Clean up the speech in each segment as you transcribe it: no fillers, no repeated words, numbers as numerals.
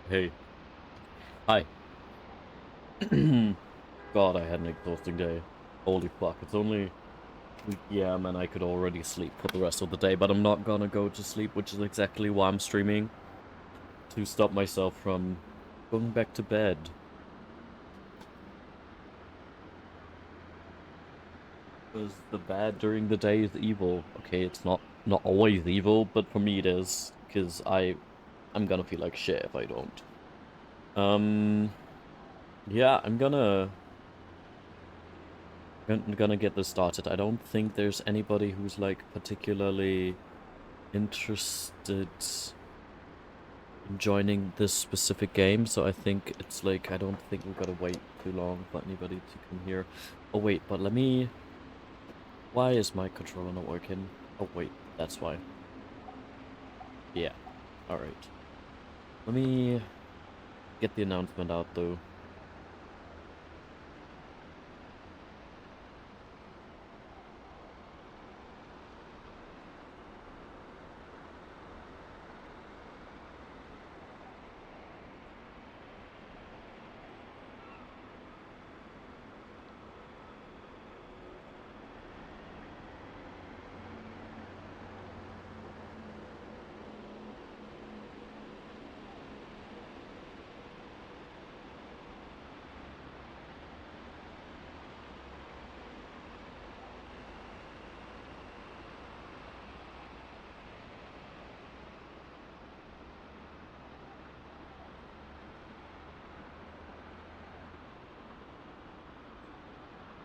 Hey. Hi. God, I had an exhausting day. Holy fuck, it's only 3 p.m. and I could already sleep for the rest of the day, but I'm not gonna go to sleep, which is exactly why I'm streaming. To stop myself from going back to bed. Because the bad during the day is evil. Okay, it's not always evil, but for me it is. Because I'm gonna feel like shit if I don't. Yeah, I'm gonna get this started. I don't think there's anybody who's like particularly interested in joining this specific game, so I think it's like I don't think we gotta wait too long for anybody to come here. Oh wait, but let me. Why is my controller not working? Oh wait, that's why. Yeah. All right. Let me get the announcement out though.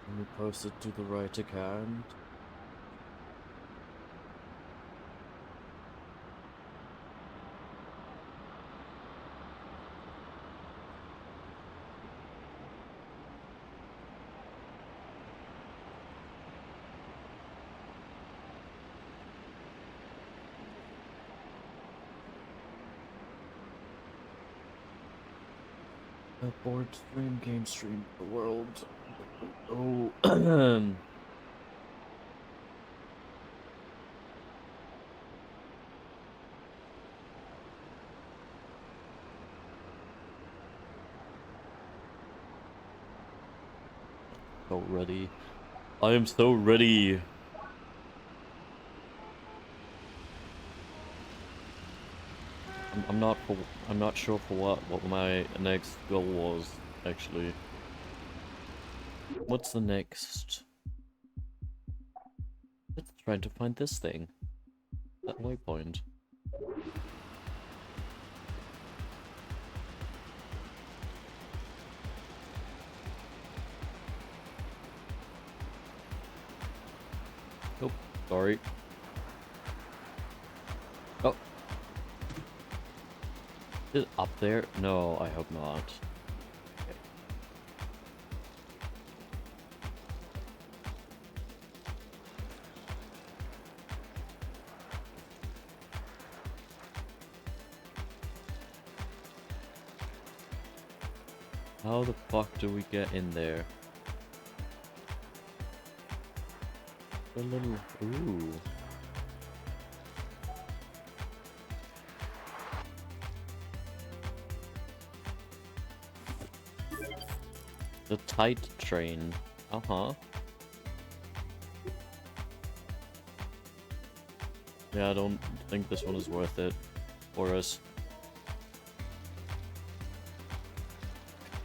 Let me post it to the right account. A board stream, game stream, the world. Oh, so ready. I am so ready. I'm not sure for what my next goal was actually. What's the next? Let's try to find this thing. That waypoint. Oh, sorry. Oh. Is it up there? No, I hope not. Okay. How the fuck do we get in there? A little... Ooh. The tight train. Uh-huh. Yeah, I don't think this one is worth it for us.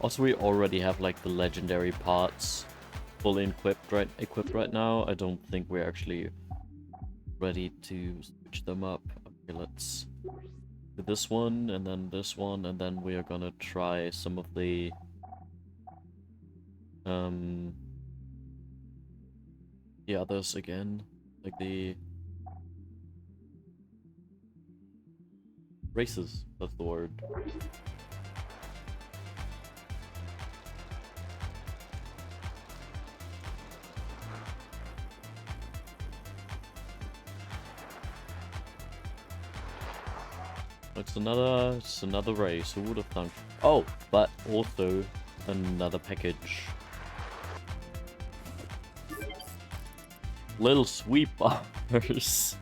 Also, we already have like the legendary parts fully equipped right now. I don't think we're actually ready to switch them up. Okay, let's do this one and then we are gonna try some of the others again, like the races. That's the word. It's another race. Who would have thunk? Oh, but also another package. Little sweepers.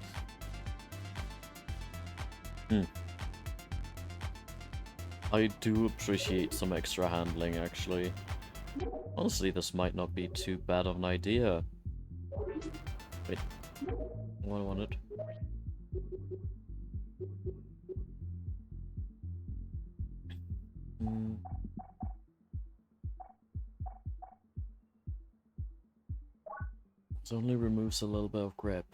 I do appreciate some extra handling, actually. Honestly, this might not be too bad of an idea. Wait, what I wanted? This only removes a little bit of grip.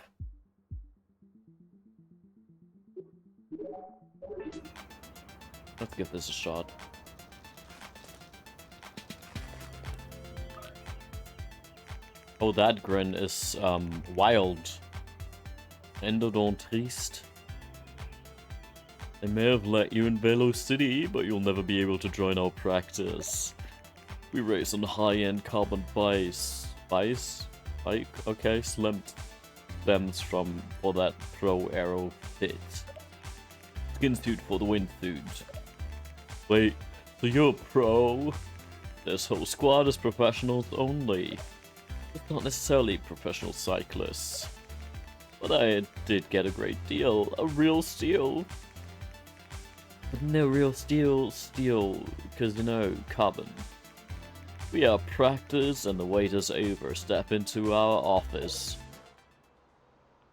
Let's give this a shot. Oh, that grin is, wild. Endo don't triste. They may have let you in Velo City, but you'll never be able to join our practice. We race on high-end carbon bikes. Bike? Okay, slimed stems for that pro aero fit. Skin suit for the wind suit. Wait, so you're a pro? This whole squad is professionals only. It's not necessarily professional cyclists. But I did get a great deal. A real steal. But no real steal, because you know, carbon. We are practice and the wait is over. Step into our office.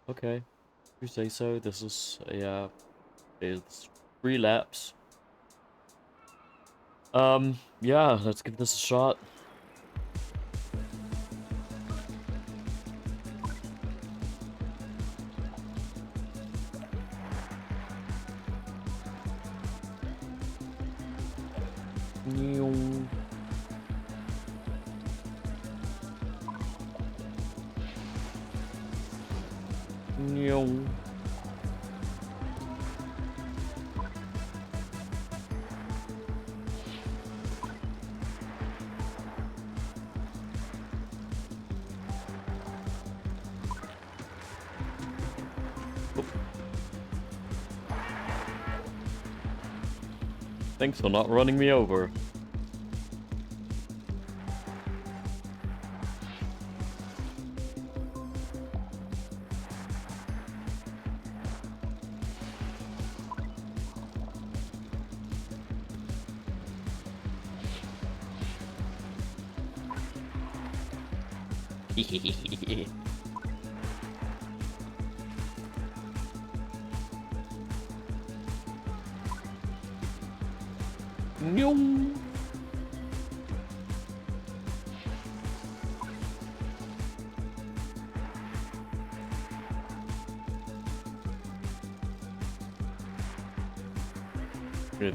Okay, if you say so. This is a, it's 3 laps. Yeah, let's give this a shot. Thanks for not running me over.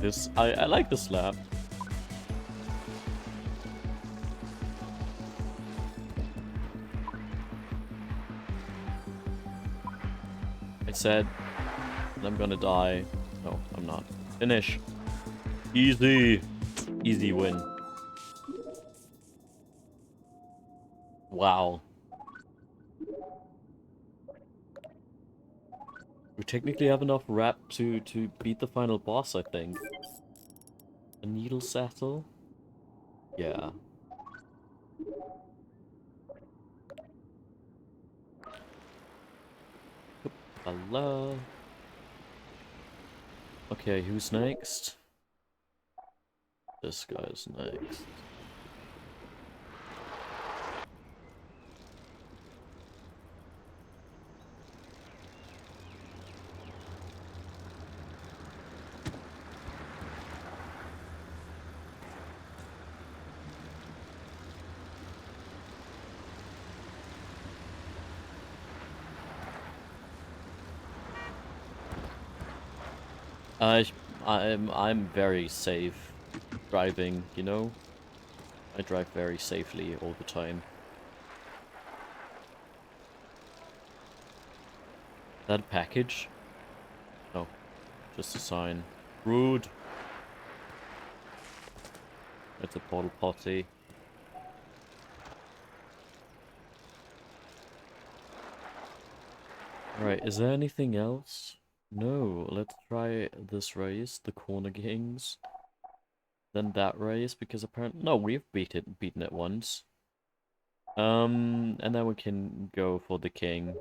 This I like this lap. I said I'm gonna die. No, I'm not. Finish. Easy. Easy win. Wow. We technically have enough rep to beat the final boss, I think. A needle settle? Yeah. Hello. Okay, who's next? This guy's next. I'm very safe driving, you know? I drive very safely all the time. That a package? No, just a sign. Rude. It's a portal potty. Alright, is there anything else? No, let's try this race, the Corner Kings. Then that race, because apparently... No, we've beaten it once. And then we can go for the King.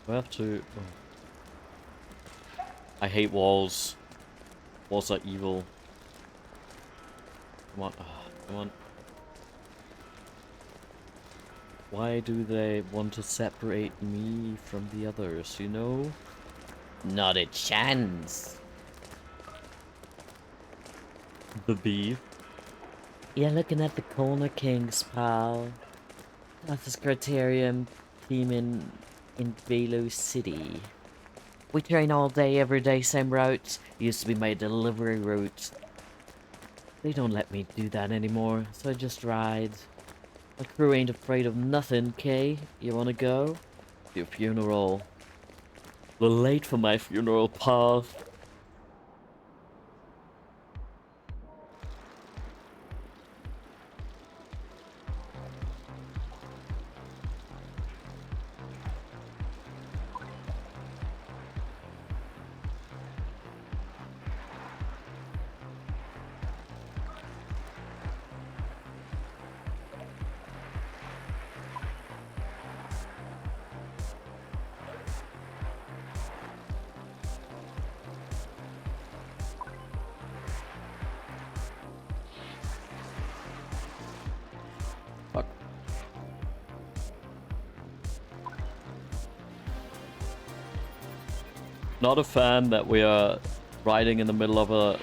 Do I have to... Oh. I hate walls. Walls are evil. Come on. Come on. Why do they want to separate me from the others, you know? Not a chance. The beef. You're looking at the Corner Kings, pal. Toughest criterium team in Velo City. We train all day, every day, same route. Used to be my delivery route. They don't let me do that anymore, so I just ride. My crew ain't afraid of nothing, Kay. You wanna go? To your funeral. We're late for my funeral, pal. Fuck. Not a fan that we are riding in the middle of a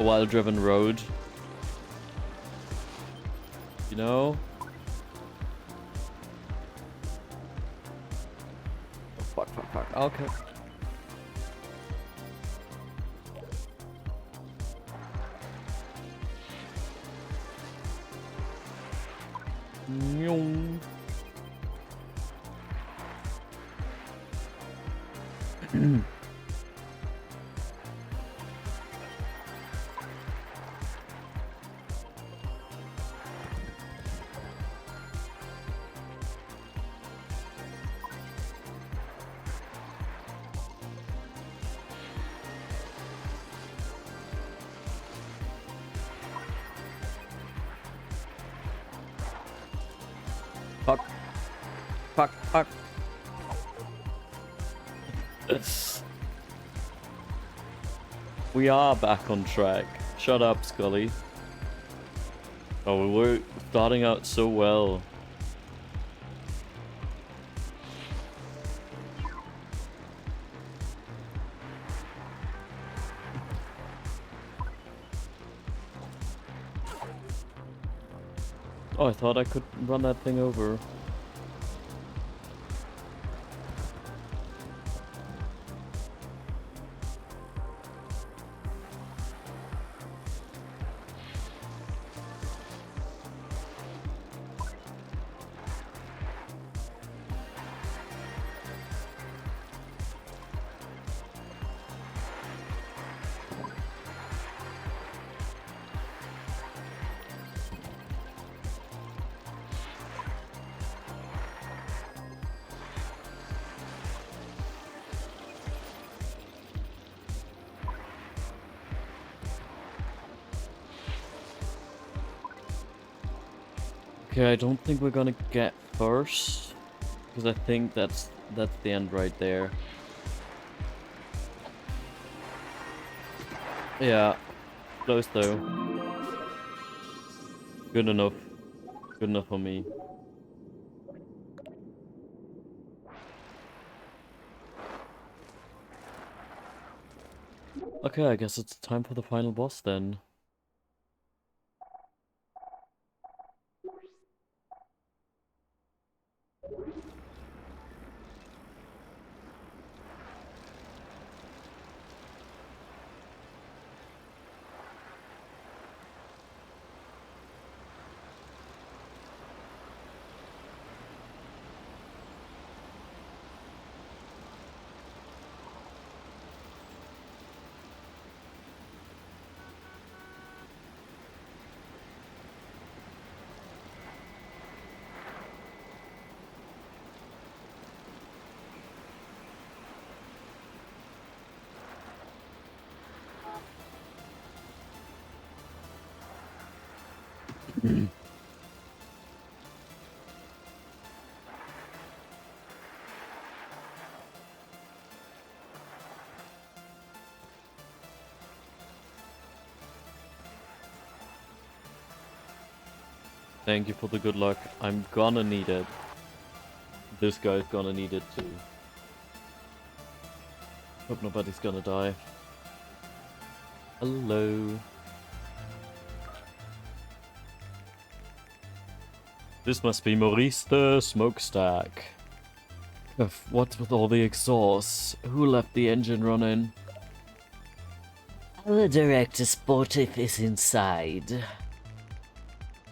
well-driven road. You know? Oh, fuck, fuck, fuck. Okay. Nyong. Fuck. Fuck, fuck. We are back on track. Shut up, Scully. Oh, we were starting out so well. Oh, I thought I could run that thing over. Okay, I don't think we're gonna get first, because I think that's the end right there. Yeah, close though. Good enough. Good enough for me. Okay, I guess it's time for the final boss then. Thank you for the good luck. I'm gonna need it. This guy's gonna need it too. Hope nobody's gonna die. Hello. This must be Maurice the smokestack. What's with all the exhausts? Who left the engine running? Our director sportive is inside.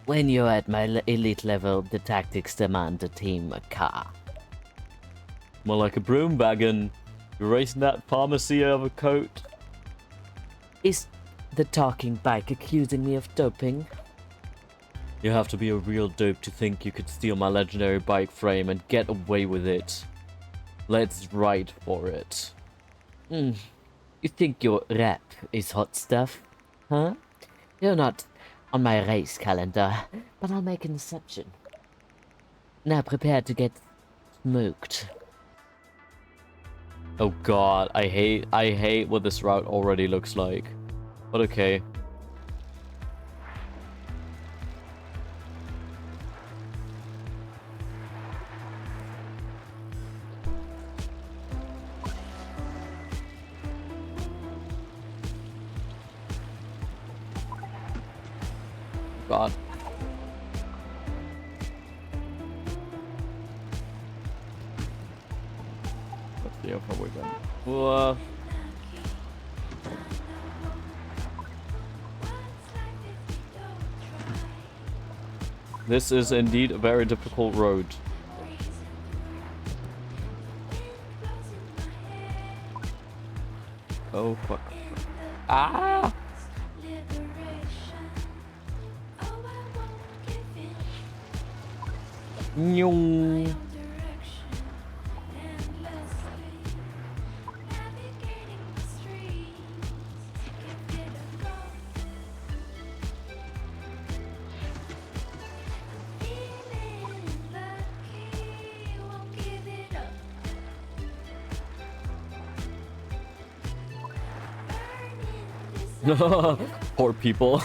When you're at my elite level, the tactics demand a team a car. More like a broom wagon. You're racing that pharmacy of a coat. Is the talking bike accusing me of doping? You have to be a real dope to think you could steal my legendary bike frame and get away with it. Let's ride for it. You think your rap is hot stuff? Huh? You're not on my race calendar, but I'll make an exception. Now prepare to get smoked. Oh god, I hate what this route already looks like. But okay. God. Let's see how far we've gone. Whoa. This is indeed a very difficult road. Oh fuck. Ah! Nyong. Poor people.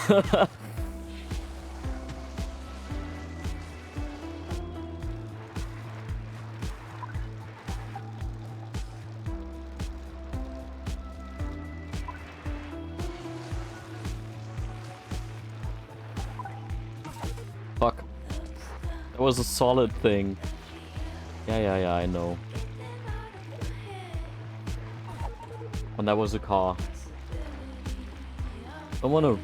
Fuck. That was a solid thing. Yeah, I know. And that was a car. I want to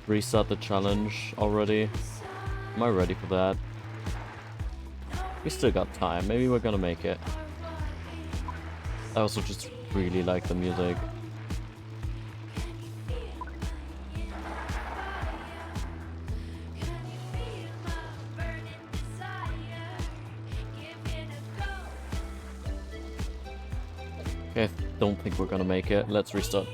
restart the challenge already. Am I ready for that? We still got time. Maybe we're gonna make it. I also just really like the music. Okay, I don't think we're gonna make it. Let's restart.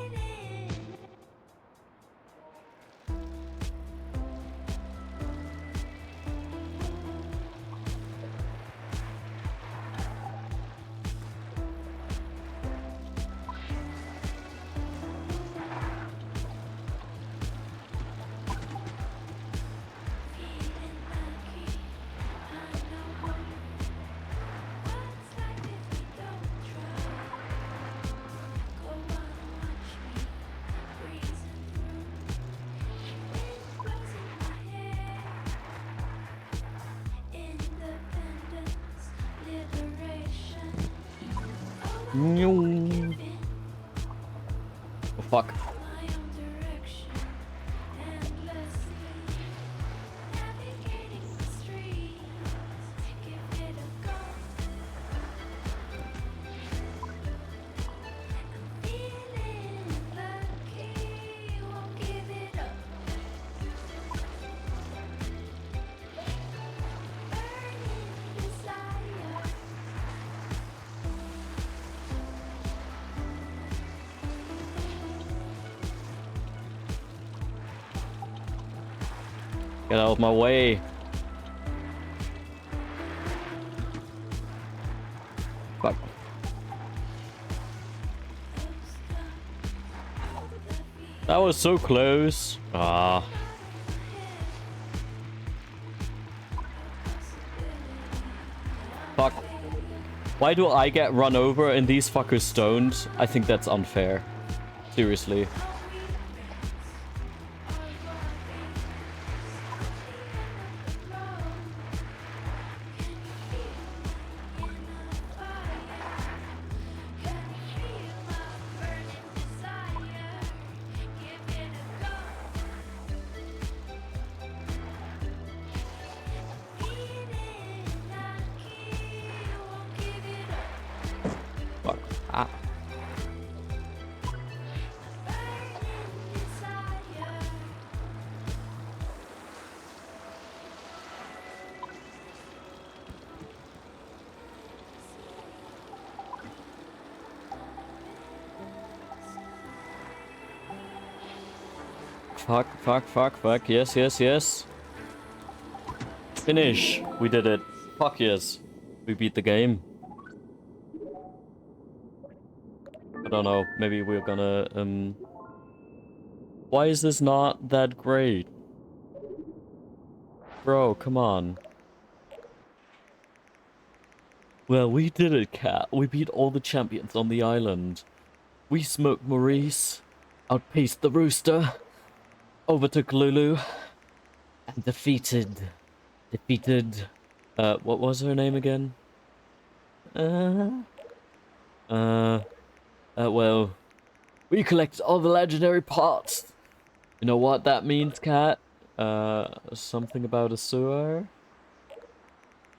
Oh, fuck. Get out of my way. Fuck. That was so close. Ah. Fuck. Why do I get run over and these fuckers stoned? I think that's unfair. Seriously. Fuck. Ah. Fuck, fuck, fuck, fuck. Yes, yes, yes. Finish. We did it. Fuck yes. We beat the game. I don't know. Maybe we're gonna, Why is this not that great? Bro, come on. Well, we did it, Cat. We beat all the champions on the island. We smoked Maurice, outpaced the Rooster, overtook Lulu, and defeated, what was her name again? Well, we collected all the legendary parts. You know what that means, Cat? Something about a sewer?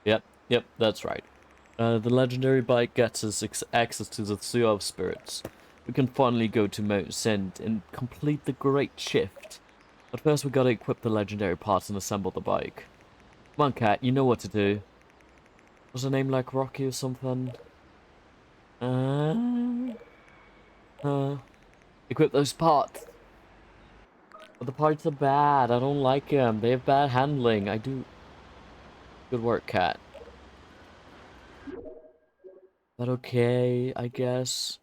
Yep, that's right. The legendary bike gets us access to the Sewer of Spirits. We can finally go to Mount Send and complete the Great Shift. But first we gotta equip the legendary parts and assemble the bike. Come on, Cat, you know what to do. Was her name like Rocky or something? Equip those parts. But the parts are bad. I don't like them. They have bad handling. I do. Good work, Cat. But okay, I guess.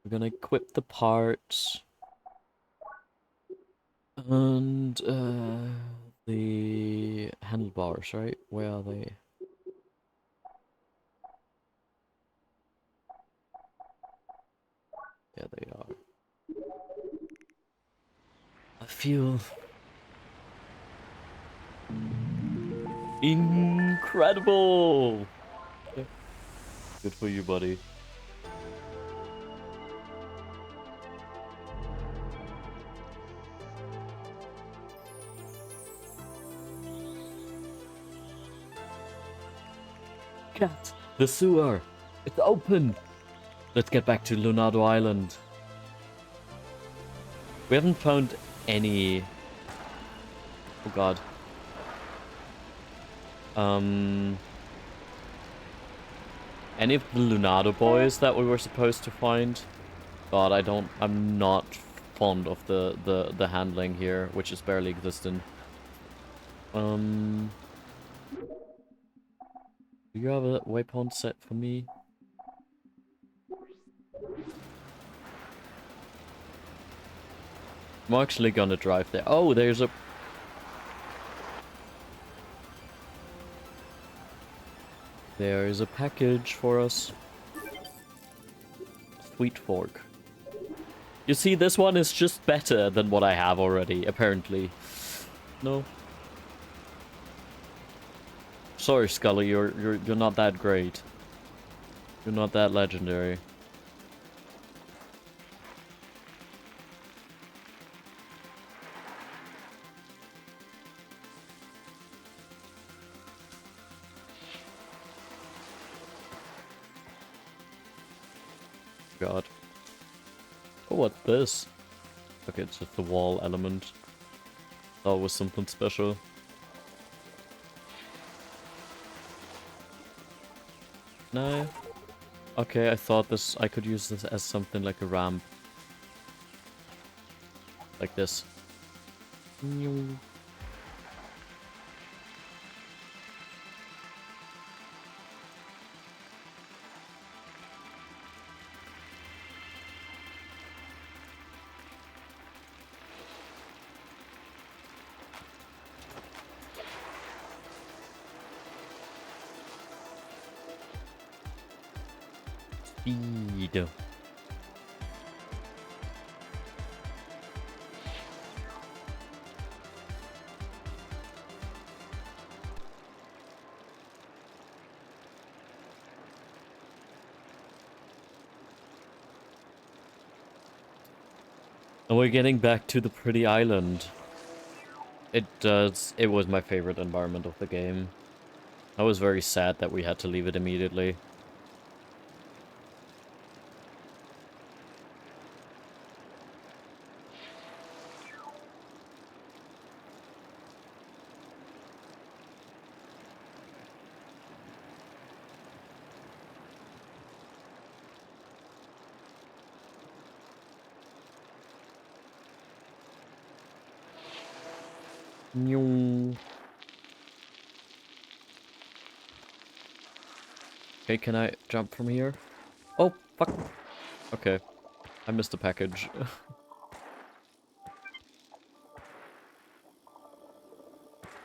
We're gonna equip the parts. And, the handlebars, right? Where are they? Yeah, they are. I feel incredible! Good for you, buddy. Cat, the sewer! It's open! Let's get back to Leonardo Island. We haven't found any... Oh god. Any of the Leonardo boys that we were supposed to find? God, I'm not fond of the handling here, which is barely existent. Do you have a waypoint set for me? I'm actually gonna drive there. Oh, there's a... There is a package for us. Sweet fork. You see, this one is just better than what I have already, apparently. No. Sorry, Scully, you're not that great. You're not that legendary. God. Oh, what's this? Okay, it's just the wall element. That was something special. No. Okay, I thought I could use this as something like a ramp. Like this. speed. And we're getting back to the pretty island. It was my favorite environment of the game. I was very sad that we had to leave it immediately. Okay, can I jump from here? Oh, fuck. Okay. I missed the package.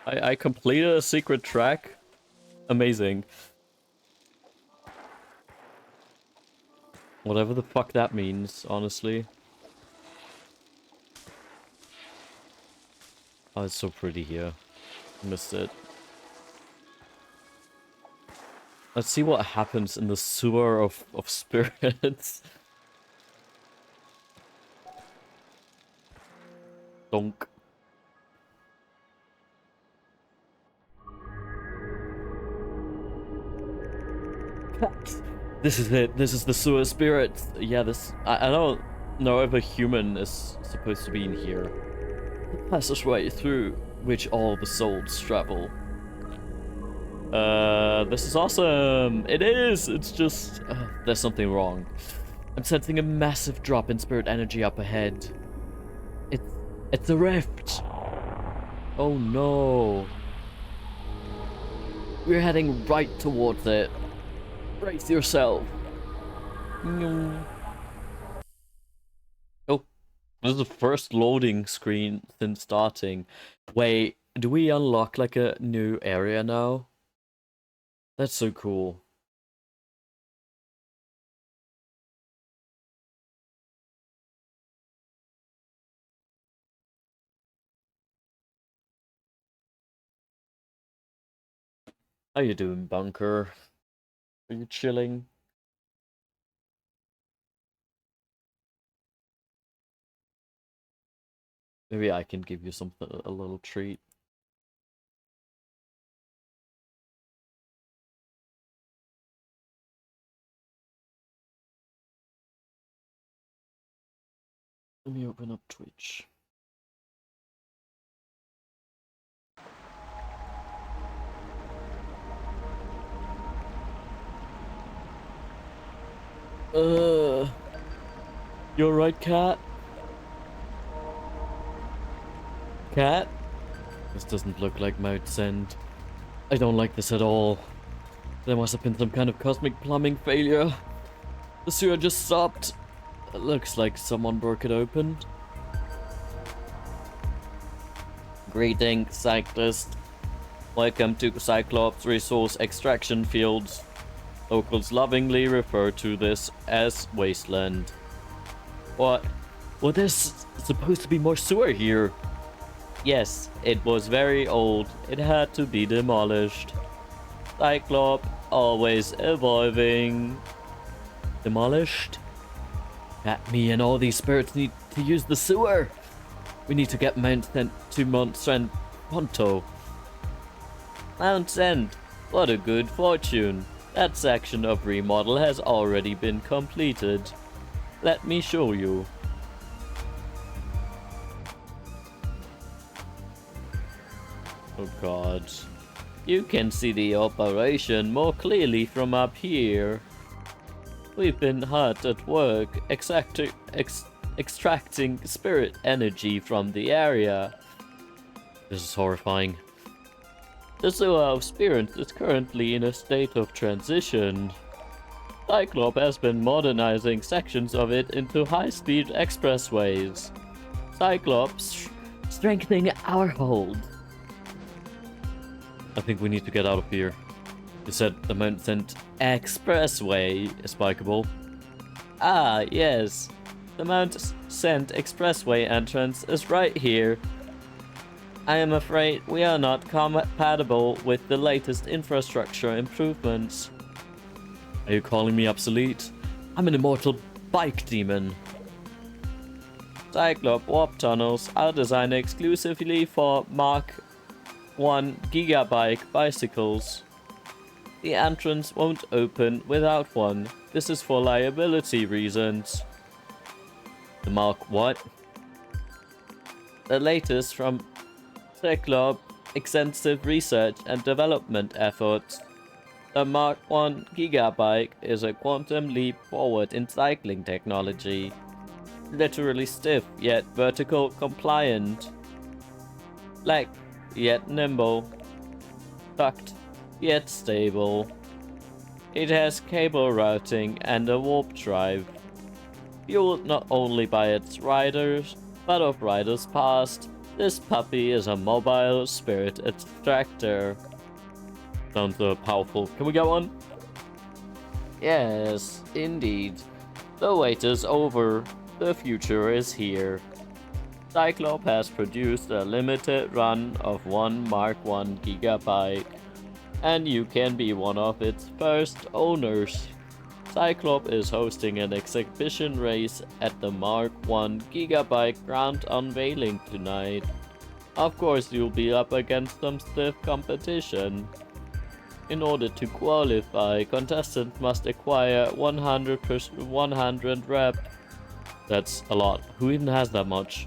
I completed a secret track. Amazing. Whatever the fuck that means, honestly. Oh, it's so pretty here. Missed it. Let's see what happens in the sewer of spirits. Donk. This is it. This is the sewer spirits. Yeah, this... I don't know if a human is supposed to be in here. The passageway through which all the souls travel. This is awesome. It is. It's just... there's something wrong. I'm sensing a massive drop in spirit energy up ahead. It's a rift. Oh no. We're heading right towards it. Brace yourself. Oh, this is the first loading screen since starting. Wait, do we unlock like a new area now? That's so cool. How you doing, Bunker? Are you chilling? Maybe I can give you something, a little treat. Let me open up Twitch. You alright, cat? Cat? This doesn't look like Mount Send. I don't like this at all. There must have been some kind of cosmic plumbing failure. The sewer just stopped. It looks like someone broke it open. Greetings, cyclist. Welcome to Cyclops Resource Extraction Fields. Locals lovingly refer to this as Wasteland. What? Well, there's supposed to be more sewer here. Yes, it was very old. It had to be demolished. Cyclops, always evolving. Demolished? That me and all these spirits need to use the sewer. We need to get Mount Send to Mount Send pronto. Mount Send, what a good fortune. That section of remodel has already been completed. Let me show you. Oh god. You can see the operation more clearly from up here. We've been hard at work extracting spirit energy from the area. This is horrifying. The sewer of spirits is currently in a state of transition. Cyclops has been modernizing sections of it into high-speed expressways. Cyclops strengthening our hold. I think we need to get out of here. You said the Mount Send Expressway is bikeable. Ah, yes. The Mount St. Expressway entrance is right here. I am afraid we are not compatible with the latest infrastructure improvements. Are you calling me obsolete? I'm an immortal bike demon. Cyclop warp tunnels are designed exclusively for Mark 1 Gigabike bicycles. The entrance won't open without one. This is for liability reasons. The Mark what? The latest from Cyclop extensive research and development efforts. The Mark 1 Gigabike is a quantum leap forward in cycling technology. Literally stiff, yet vertical compliant. Light, yet nimble. Tucked, yet stable. It has cable routing and a warp drive. Fueled not only by its riders, but of riders past, this puppy is a mobile spirit extractor. Sounds powerful. Can we get one? Yes, indeed. The wait is over. The future is here. Cyclop has produced a limited run of one Mark 1 Gigabike, and you can be one of its first owners. Cyclop is hosting an exhibition race at the Mark 1 Gigabike Grand Unveiling tonight. Of course, you'll be up against some stiff competition. In order to qualify, contestants must acquire 100 rep. That's a lot. Who even has that much?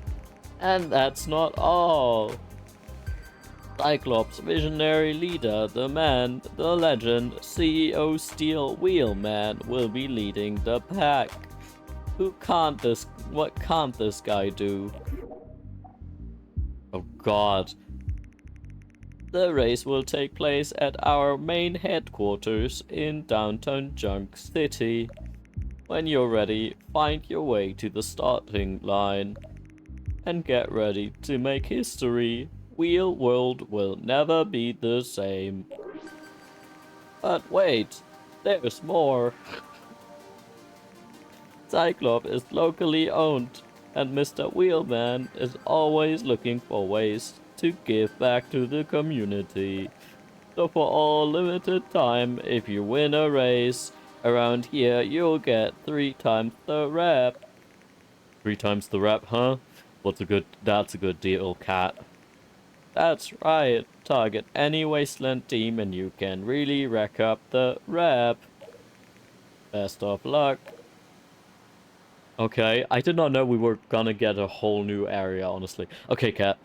And that's not all. Cyclops' visionary leader, the man, the legend, CEO Steel Wheelman will be leading the pack. What can't this guy do? Oh god. The race will take place at our main headquarters in downtown Junk City. When you're ready, find your way to the starting line. And get ready to make history. Wheel World will never be the same. But wait, there's more. Cyclop is locally owned, and Mr. Wheelman is always looking for ways to give back to the community. So for all limited time, if you win a race around here, you'll get 3 times the rep. 3 times the rep, huh? That's a good deal, cat. That's right. Target any wasteland team and you can really rack up the rep. Best of luck. Okay, I did not know we were gonna get a whole new area, honestly. Okay, cat.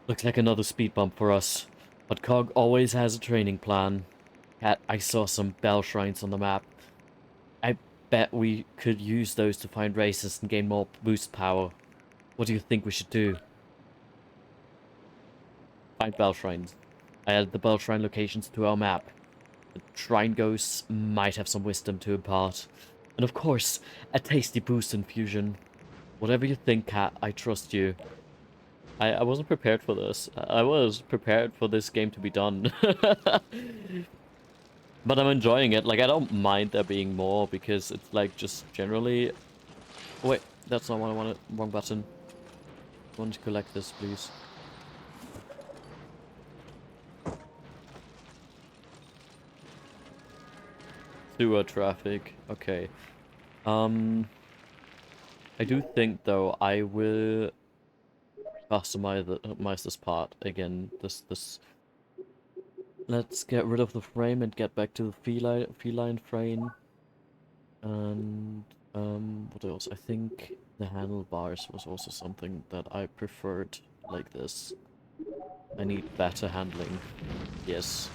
Looks like another speed bump for us. But Cog always has a training plan. Cat, I saw some bell shrines on the map. I bet we could use those to find races and gain more boost power. What do you think we should do? Find bell shrines. I added the bell shrine locations to our map. The shrine ghosts might have some wisdom to impart. And of course, a tasty boost infusion. Whatever you think, Cat, I trust you. I wasn't prepared for this. I was prepared for this game to be done. But I'm enjoying it. Like, I don't mind there being more because it's like just generally... Oh, wait, that's not what I wanted. Wrong button. I want to collect this, please. Sewer traffic. Okay. I do think though I will customize this part again. This. Let's get rid of the frame and get back to the feline frame. And what else? I think the handlebars was also something that I preferred like this. I need better handling. Yes.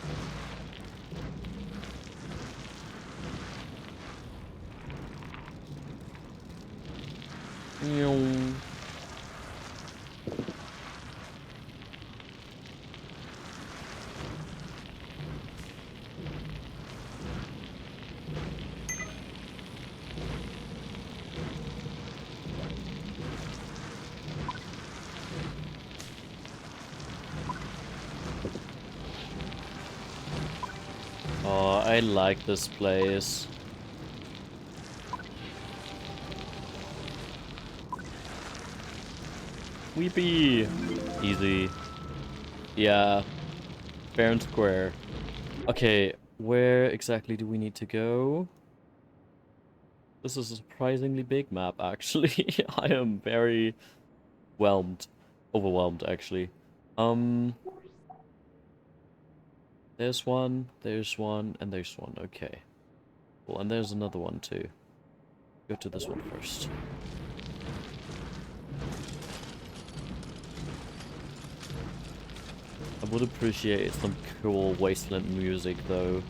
Oh, I like this place. Weepy! Easy. Yeah. Fair and square. Okay, where exactly do we need to go? This is a surprisingly big map, actually. I am very overwhelmed, actually. There's one, and there's one. Okay. Well, and there's another one, too. Go to this one first. I would appreciate some cool wasteland music, though.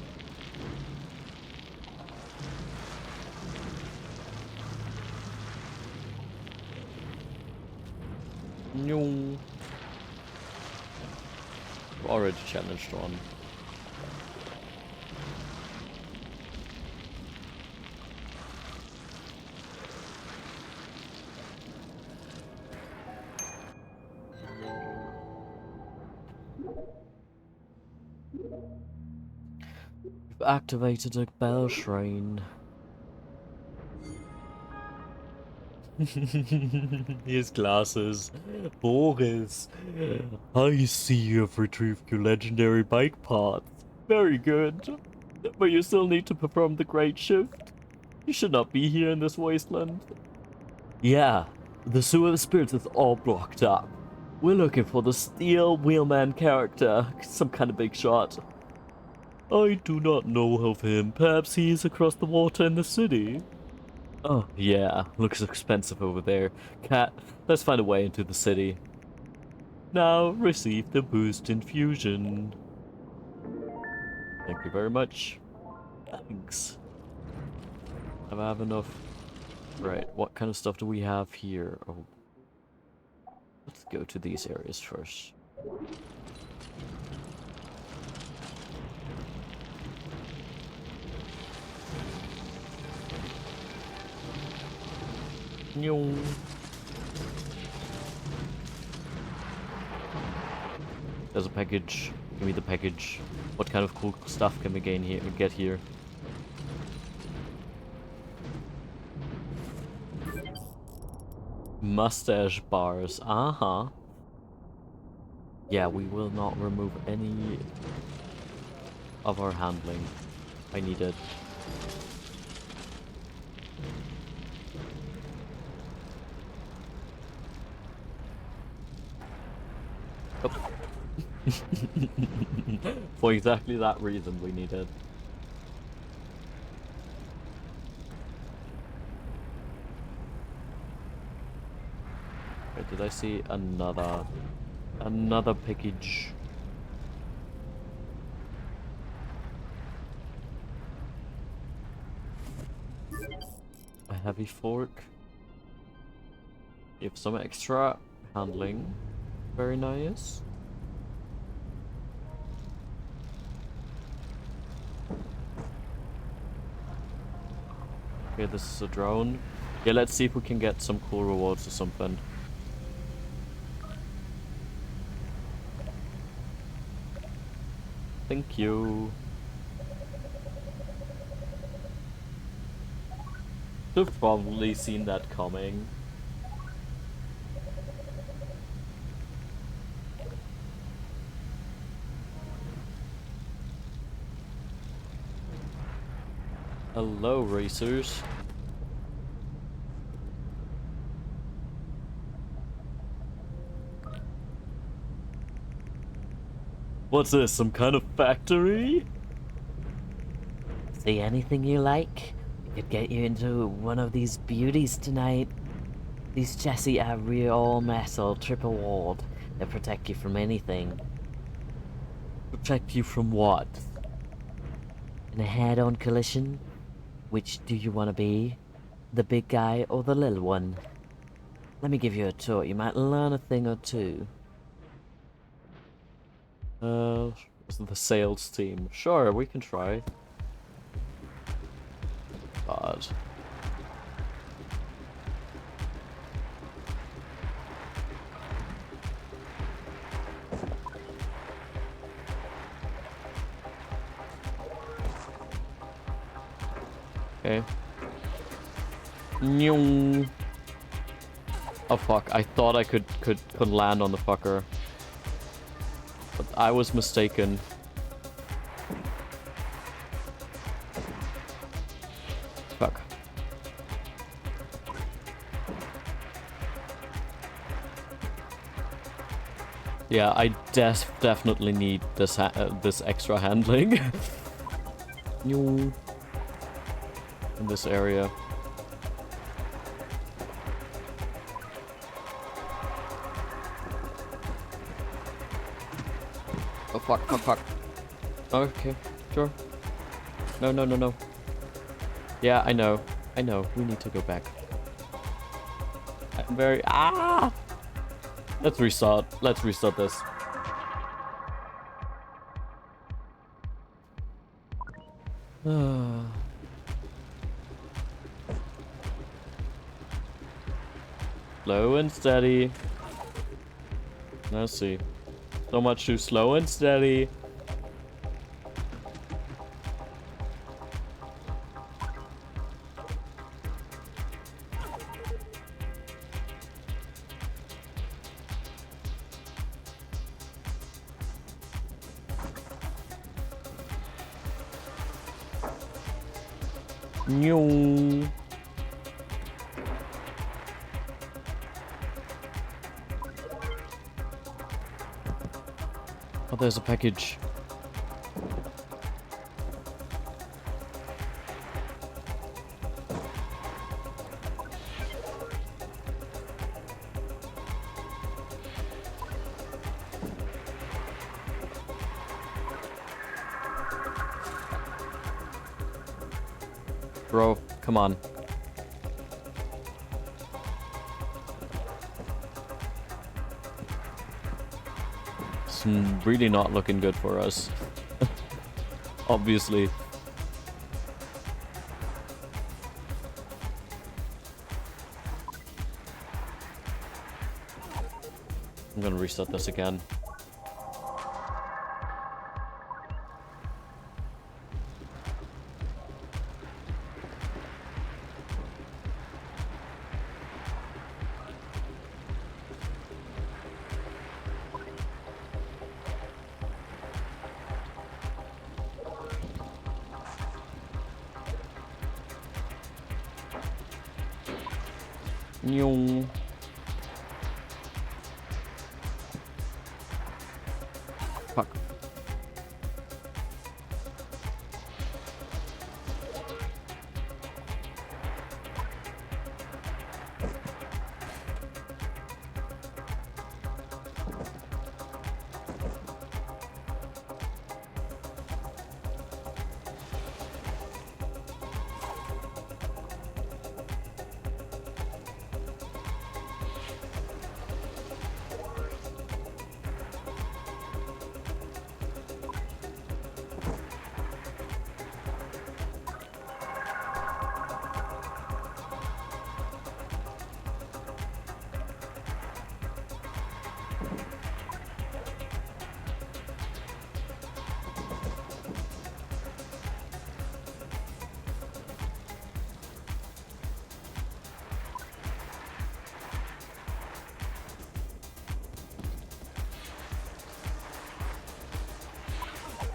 No. Already challenged one. We've activated a bell shrine. His glasses. Boris, I see you have retrieved your legendary bike parts. Very good. But you still need to perform the great shift. You should not be here in this wasteland. Yeah, the sewer of spirits is all blocked up. We're looking for the steel wheelman character, some kind of big shot. I do not know of him. Perhaps he is across the water in the city. Oh, yeah. Looks expensive over there. Cat, let's find a way into the city. Now receive the boost infusion. Thank you very much. Thanks. I have enough. Right, what kind of stuff do we have here? Oh, let's go to these areas first. There's a package. Give me the package. What kind of cool stuff can we get here? Mustache bars. Uh-huh. Yeah, we will not remove any of our handling. I need it. Oh. For exactly that reason we need it. Wait, did I see another package? A heavy fork. You have some extra handling. Very nice. Okay, this is a drone. Yeah, let's see if we can get some cool rewards or something. Thank you. You've probably seen that coming. Hello, racers. What's this, some kind of factory? See anything you like? We could get you into one of these beauties tonight. These chassis are real metal, triple walled. They protect you from anything. Protect you from what? In a head-on collision, which do you want to be? The big guy or the little one? Let me give you a tour. You might learn a thing or two. This is the sales team. Sure, we can try. God. Okay. Nyong. Oh fuck, I thought I could land on the fucker. But I was mistaken. Fuck. Yeah, I definitely need this this extra handling. In this area. Oh fuck, fuck, fuck. Okay, sure. No, no, no, no. Yeah, I know. I know. We need to go back. I'm very... Ah! Let's restart. Let's restart this. Slow and steady. Let's see. So much too slow and steady. New. Oh, there's a package. Bro, come on. It's really not looking good for us. Obviously. I'm gonna restart this again. Nyong. Fuck.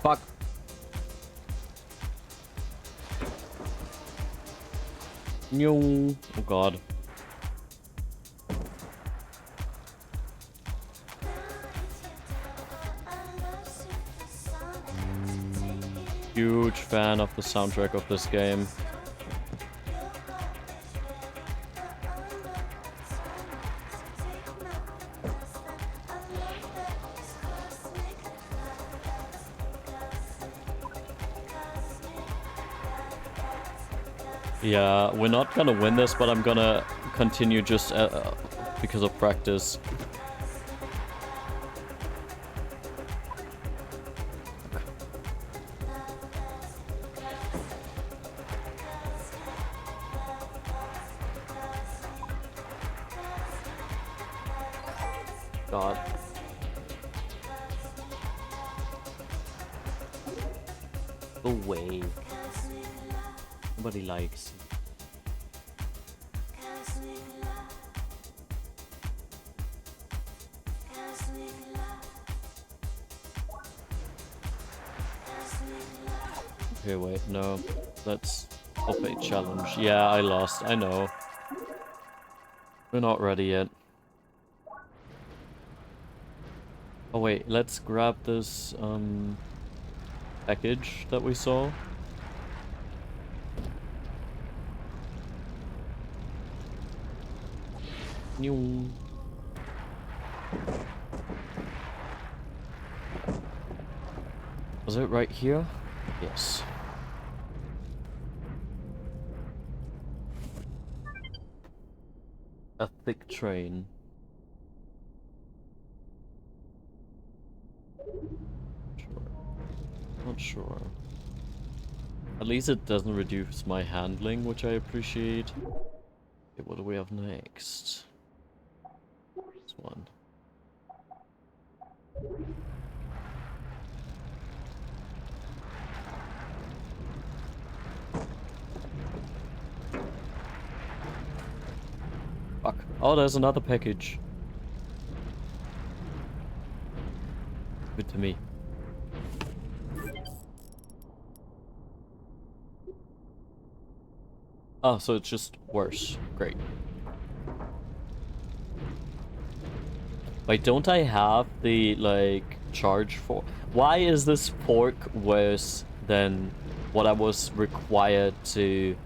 Fuck. No. Oh god. Huge fan of the soundtrack of this game. Yeah, we're not gonna win this, but I'm gonna continue just because of practice. God. Go away. Nobody likes. Okay, wait, no. Let's a challenge. Yeah, I lost. I know. We're not ready yet. Oh wait, let's grab this package that we saw. New. Was it right here? Yes. A thick train. Sure. Not sure. At least it doesn't reduce my handling, which I appreciate. Okay, what do we have next? This one. Fuck. Oh, there's another package. Good to me. Oh, so it's just worse. Great. Wait, don't I have the, like, charge for... Why is this fork worse than what I was required to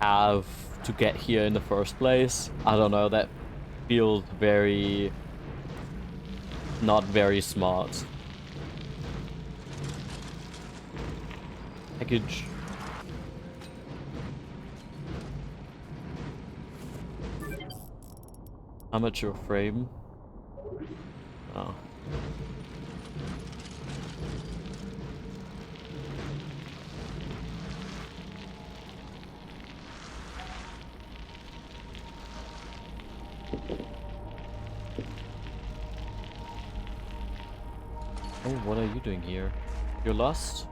have to get here in the first place? I don't know, that feels very... not very smart. Package. Amateur frame. Oh. Oh, what are you doing here? You're lost?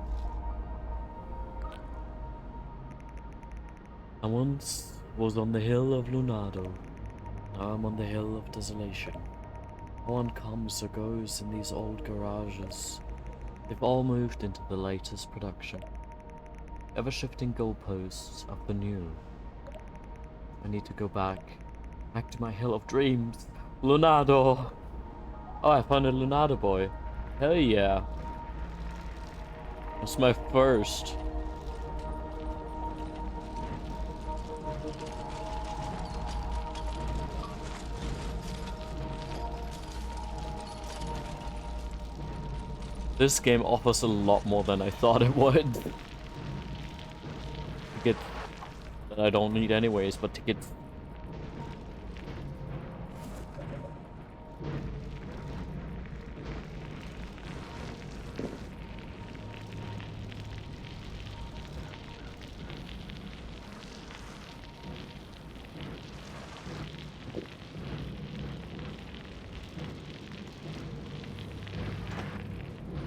I once was on the hill of Lunado. Now I'm on the hill of desolation. No one comes or goes in these old garages. They've all moved into the latest production. Ever-shifting goalposts of the new. I need to go back to my hill of dreams. Lunado! Oh, I found a Lunado boy. Hell yeah. That's my first. This game offers a lot more than I thought it would. Tickets that I don't need anyways, but tickets.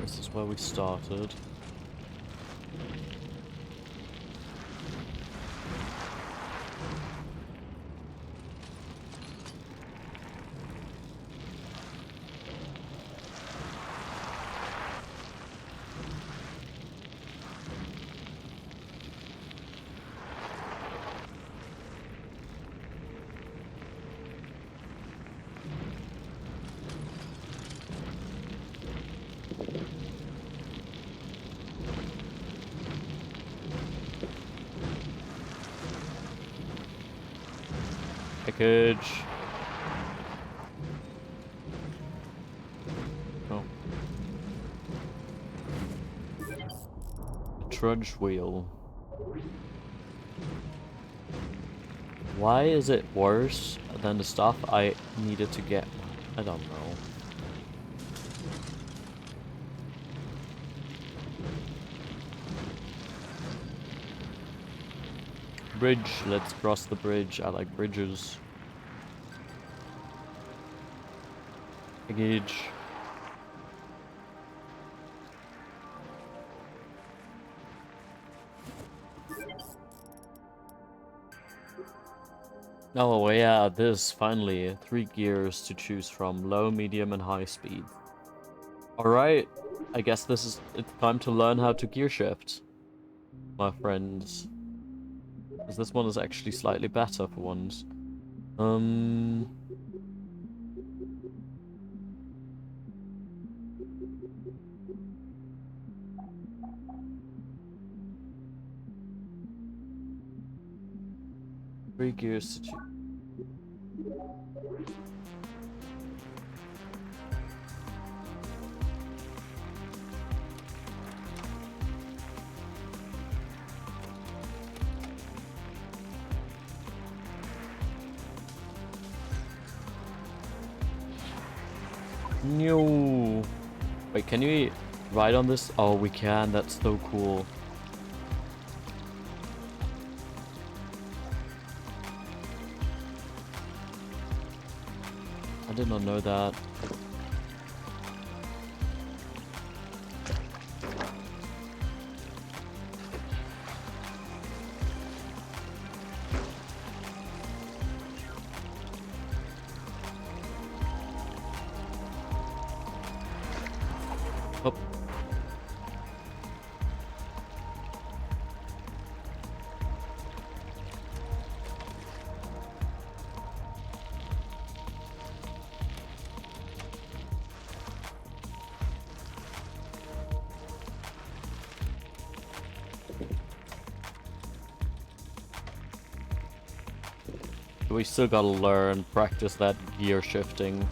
This is where we started. Package. Oh. A trudge wheel. Why is it worse than the stuff I needed to get? I don't know. Bridge. Let's cross the bridge. I like bridges. Package. Oh yeah, this finally 3 gears to choose from: low, medium, and high speed. All right, I guess it's time to learn how to gear shift. my friends. Because this one is actually slightly better for once. Um... 3 gears to choose. No. Wait, can you ride on this? Oh, we can. That's so cool. I did not know that. Oh. We still gotta learn, practice that gear shifting.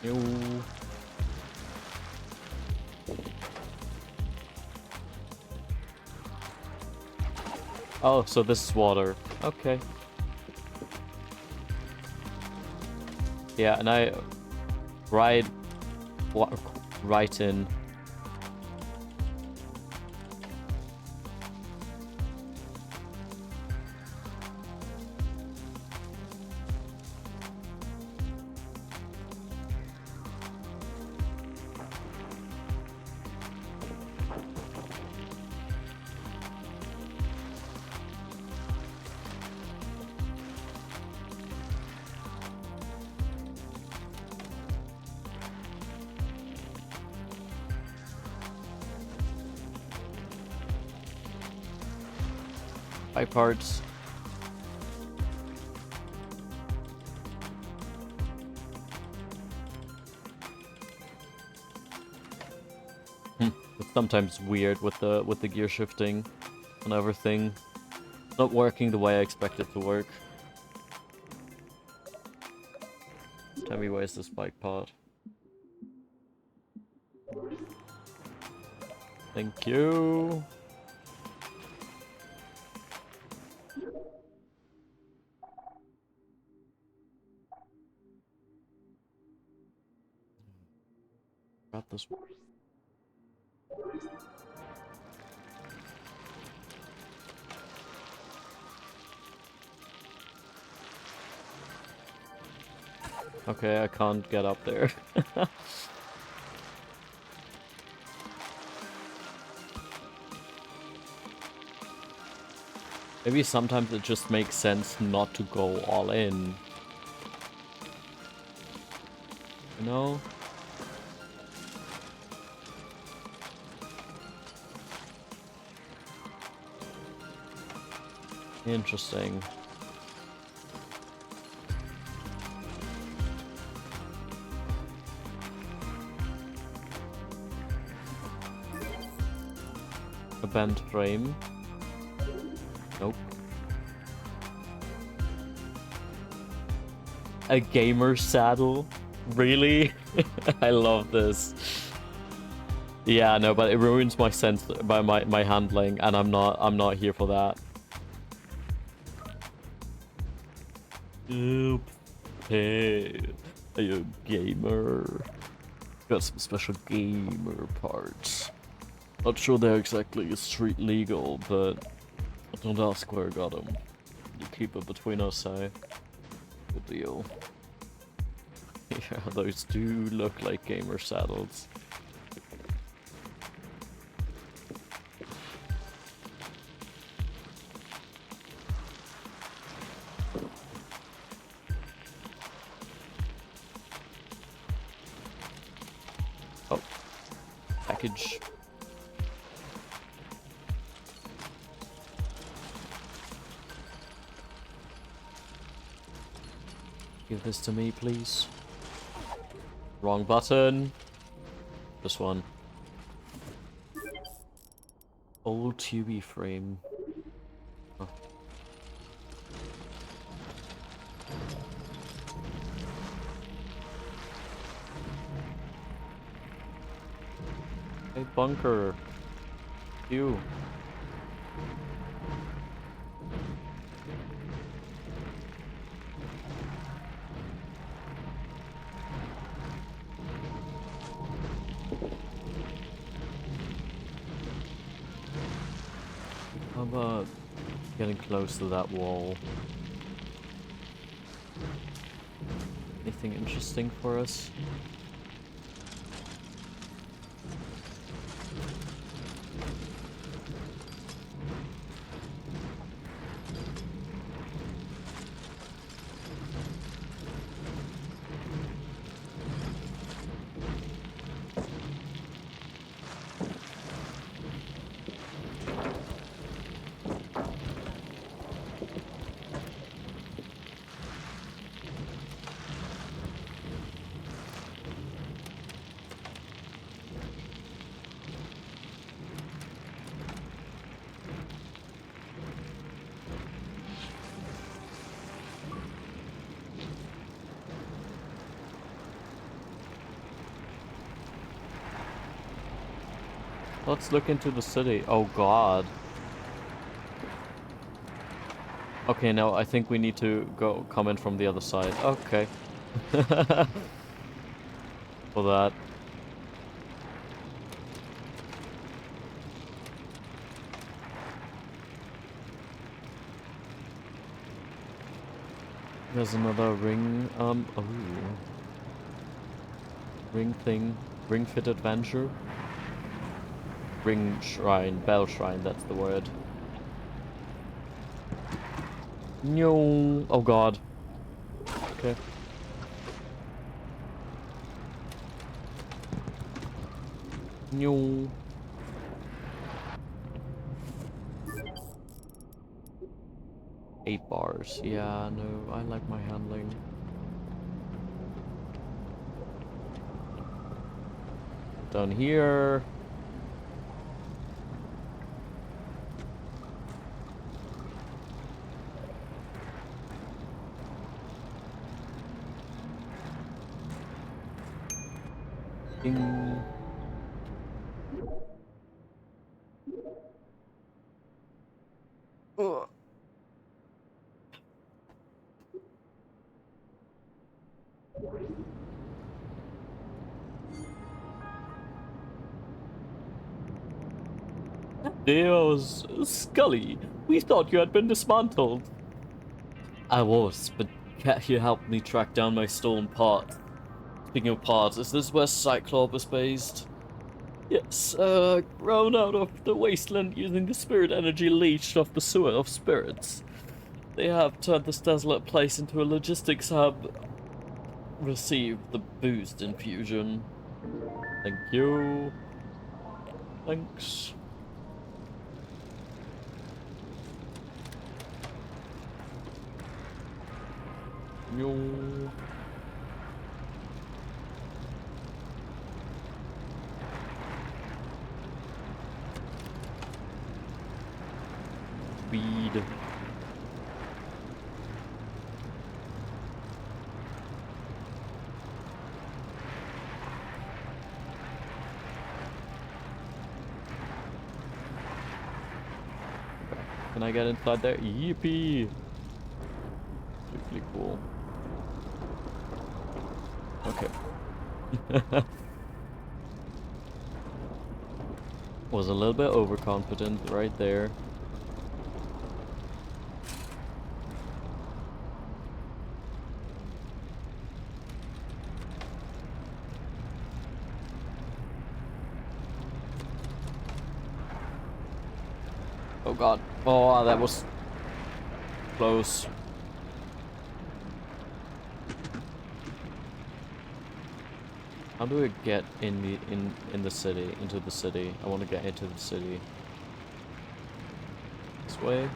Ew. Oh, so this is water. Okay. Yeah, and I ride right in. By parts. It's sometimes weird with the gear shifting and everything. It's not working the way I expect it to work. Tell me, where's this bike part? Thank you. Got this one. Okay, I can't get up there. Maybe sometimes it just makes sense not to go all in. You know? Interesting. A bent frame. Nope. A gamer saddle? Really? I love this. Yeah, no, but it ruins my sense by my handling, and I'm not here for that. Oop. Hey, are you a gamer? Got some special gamer parts. Not sure they're exactly street legal, but don't ask where I got them. You keep it between us, eh? Good deal. Yeah, those do look like gamer saddles. package. Give this to me, please. Wrong button. This one. Old TV frame. Huh. Hey, bunker. You. How about getting close to that wall? Anything interesting for us? Let's look into the city. Oh god. Okay, now I think we need to come in from the other side. Okay. For that. There's another ring, oh. Ring thing. Ring fit adventure. Ring shrine. Bell shrine, that's the word. No. Oh god. Okay. No. Eight bars. Yeah, no, I like my handling. Down here. Ding. Ugh. Dios, Scully, we thought you had been dismantled. I was, but can't you help me track down my stolen part? Speaking of parts, is this where Cyclops is based? Yes, grown out of the wasteland using the spirit energy leached off the sewer of spirits. They have turned this desolate place into a logistics hub. Receive the boost infusion. Thank you. Thanks. No. Speed. Can I get inside there? Yippee! Really cool. Okay. Was a little bit overconfident right there. Oh god. Oh, that was close. How do I get in the city, into the city? I want to get into the city. This way.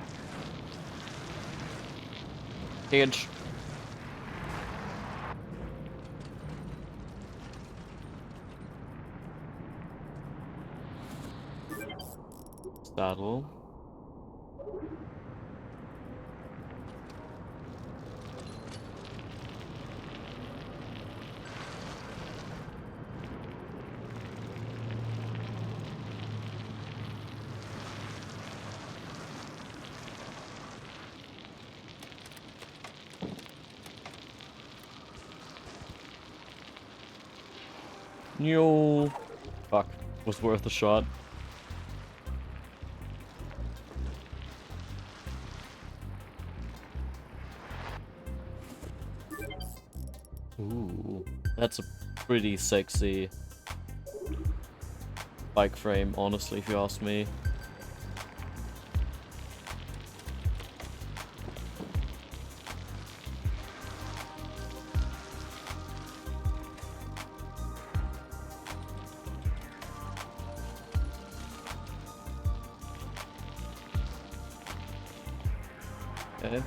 Hinge. Saddle. No. Fuck. Was worth a shot. Ooh. That's a pretty sexy bike frame, honestly, if you ask me. Okay.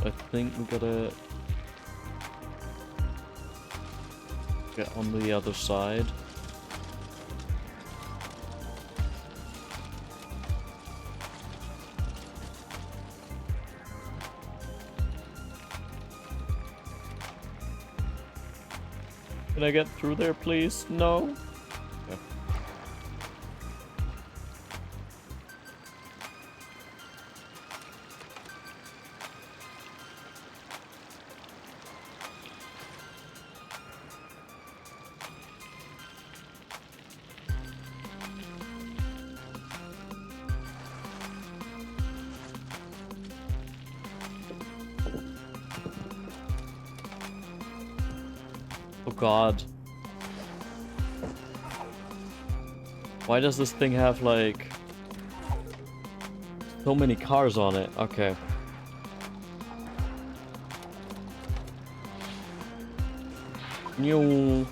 I think we gotta get on the other side. Can I get through there, please? No? Okay. Oh god. Why does this thing have, like, so many cars on it? Okay. New.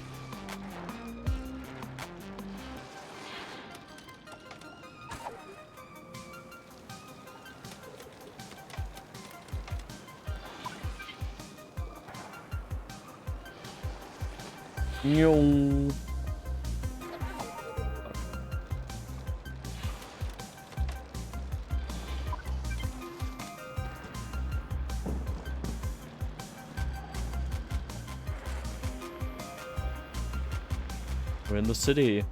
New. We're in the city.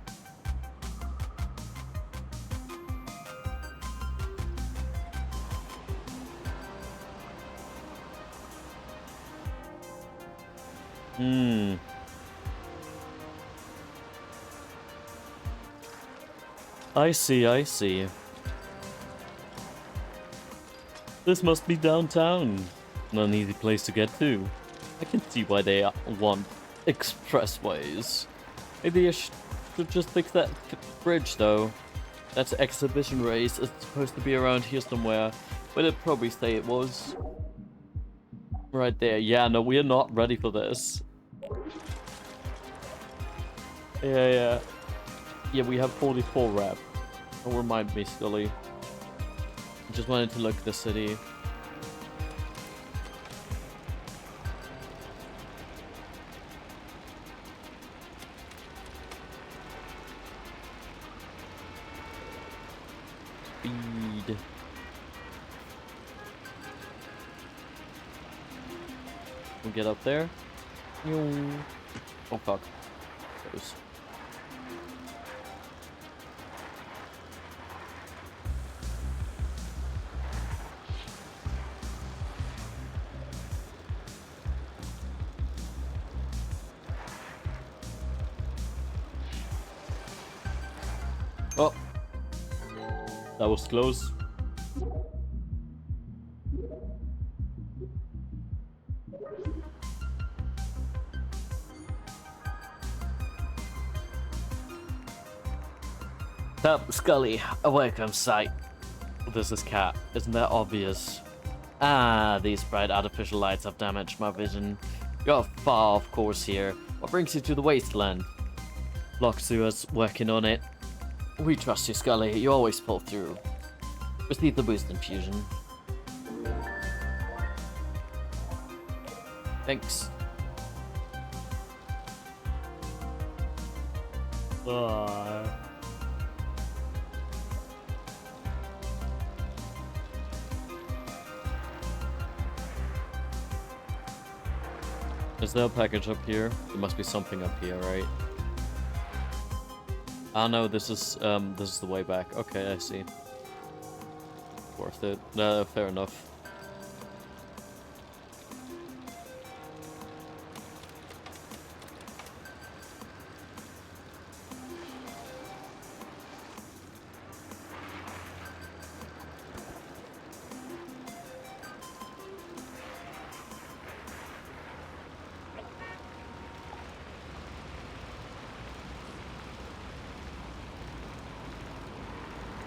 I see, I see. This must be downtown. Not an easy place to get to. I can see why they want expressways. Maybe I should just fix that bridge, though. That exhibition race is supposed to be around here somewhere, but it'd probably say it was. Right there. Yeah, no, we're not ready for this. Yeah. Yeah, we have 44 rep. Don't remind me, Scully. I just wanted to look at the city. Speed. We'll get up there. Oh fuck. Close. Oh, that was close. Up, Scully, a welcome sight. This is Cat. Isn't that obvious? Ah, these bright artificial lights have damaged my vision. You're far off course here. What brings you to the wasteland? Loxua's working on it. We trust you, Scully. You always pull through. Receive the boost infusion. Thanks. Is there a package up here? There must be something up here, right? Ah no, this is the way back. Okay, I see. Worth it. Fair enough.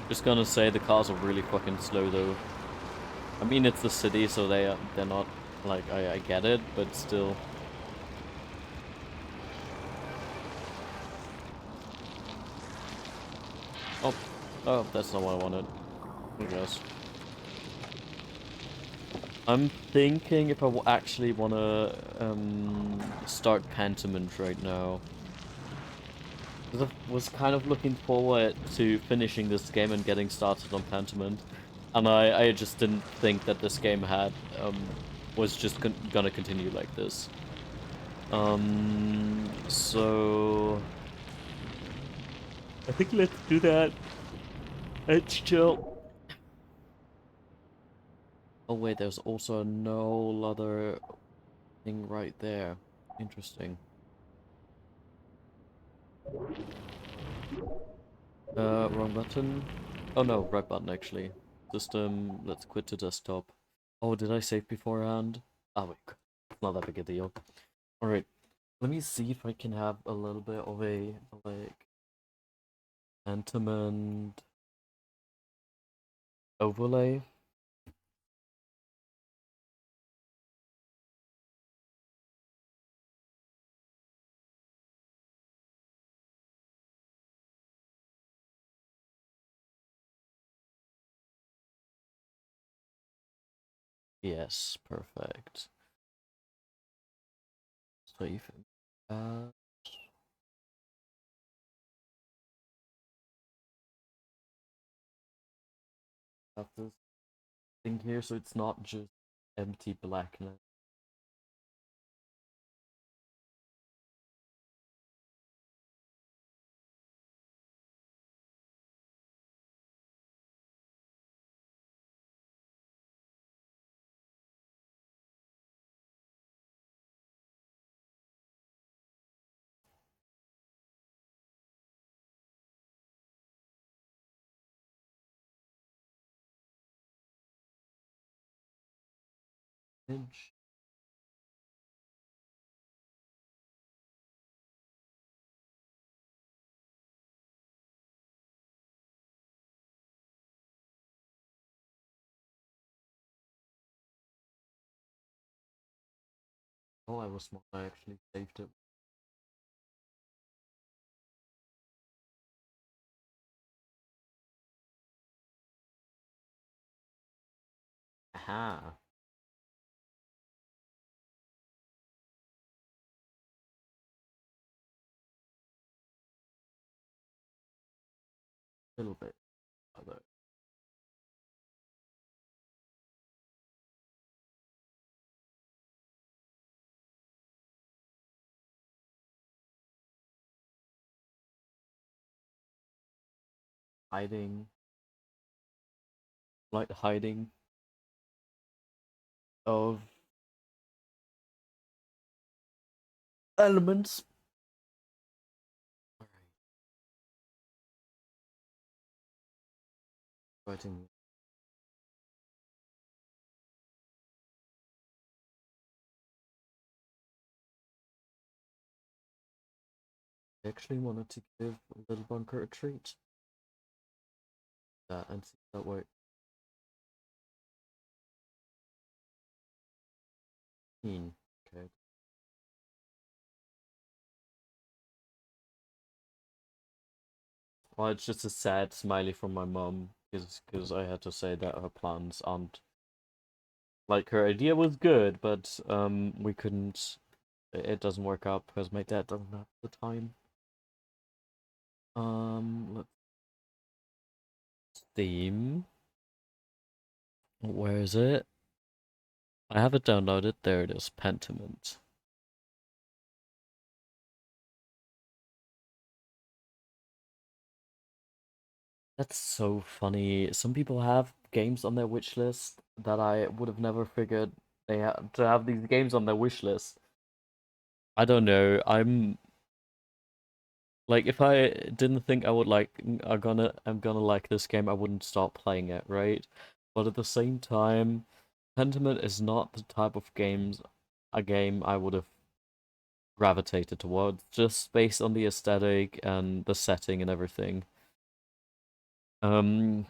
Just gonna say the cars are really fucking slow though. I mean it's the city, so they're not like I get it, but still. Oh, that's not what I wanted. I guess. I'm thinking if I actually wanna start Pentiment right now. I was kind of looking forward to finishing this game and getting started on Pentiment, and I just didn't think that this game had was just gonna continue like this. So I think let's do that. Let's chill. Oh wait, there's also no other thing right there. Interesting. Wrong button. Oh no, right button actually. System, let's quit to desktop. Oh, did I save beforehand? Oh wait, not that big a deal. Alright, let me see if I can have a little bit of a, like, Pentiment overlay. Yes, perfect. Save. Uh, have this thing here so it's not just empty blackness. Image. Oh, I was smart. I actually saved it. Aha. A little bit. Although. Hiding. Like hiding of elements. Alright. Writing. I actually wanted to give Little Bunker a treat. That and see if that works. Okay. Well, it's just a sad smiley from my mom because I had to say that her plans aren't like her idea was good, but we couldn't. It doesn't work out because my dad doesn't have the time. Let's Steam. Where is it? I have it downloaded. There it is. Pentiment. That's so funny. Some people have games on their wish list that I would have never figured they had to have these games on their wish list. I don't know. I'm like if I didn't think I would like I'm gonna like this game, I wouldn't start playing it, right? But at the same time, Pentiment is not the type of a game I would have gravitated towards just based on the aesthetic and the setting and everything. Um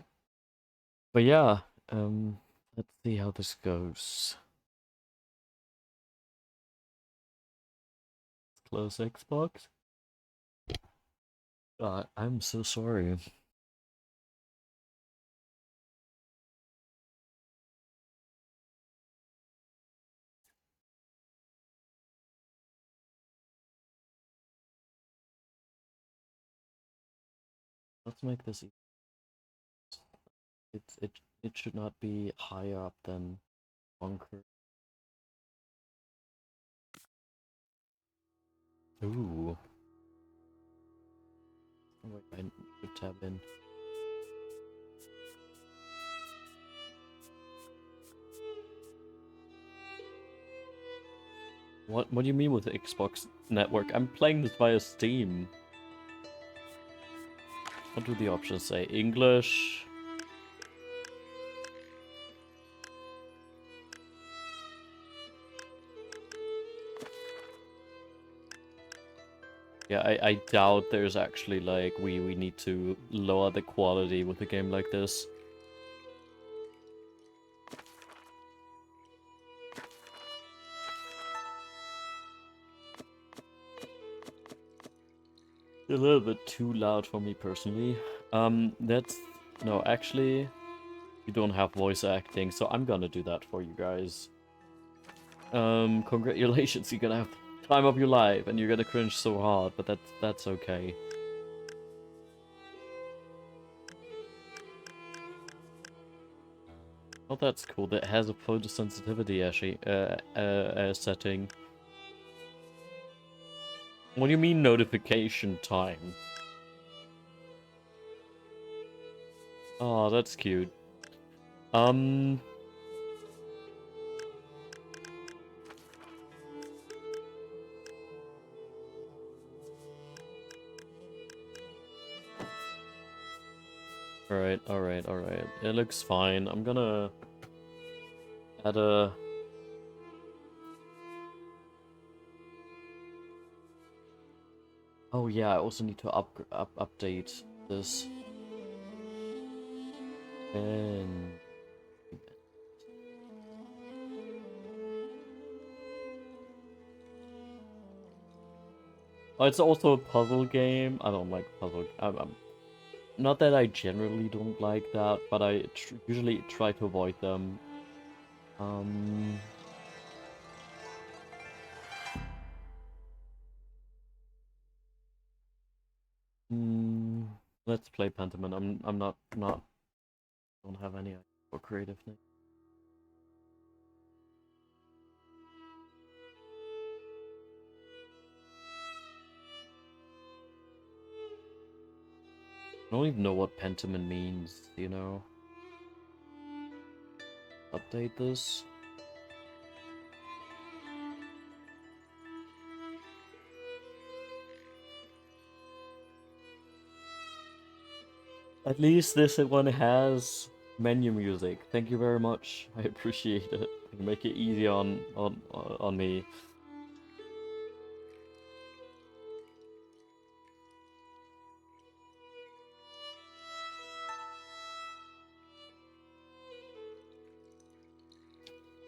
but yeah, let's see how this goes. Close Xbox. I'm so sorry. Let's make this it should not be higher up than bunker. Ooh. Oh, wait, I should tab in. What do you mean with the Xbox network? I'm playing this via Steam. What do the options say? English? Yeah, I doubt there's actually like we need to lower the quality with a game like this. A little bit too loud for me personally. That's no, actually, you don't have voice acting, so I'm gonna do that for you guys. Congratulations, you're gonna have the time of your life, and you're gonna cringe so hard, but that's okay. Oh, that's cool. That has a photosensitivity actually, setting. What do you mean notification time? Oh, that's cute. Um, alright, alright, alright. It looks fine. I'm gonna add a... Oh yeah, I also need to update this. And... Oh, it's also a puzzle game. I don't like puzzle. Not that I generally don't like that, but I usually try to avoid them. Um... Mm, let's play Pentiment. I'm not don't have any idea for creative thing. I don't even know what Pentiment means, you know? Update this. At least this one has menu music. Thank you very much. I appreciate it. You make it easy on me.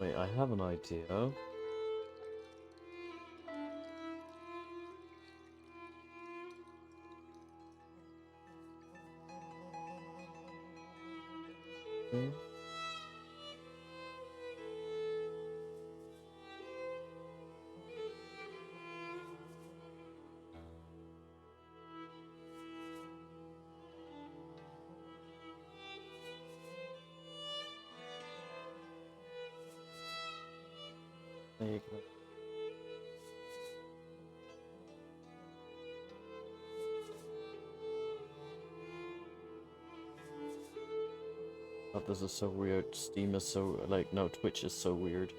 Wait, I have an idea. Mm. There you go. Oh, this is so weird. Steam is so, like, no, Twitch is so weird.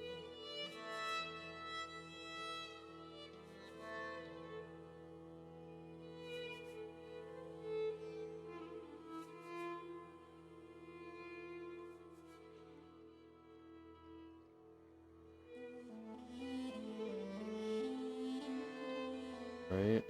Right?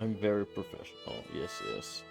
I'm very professional. Yes, yes.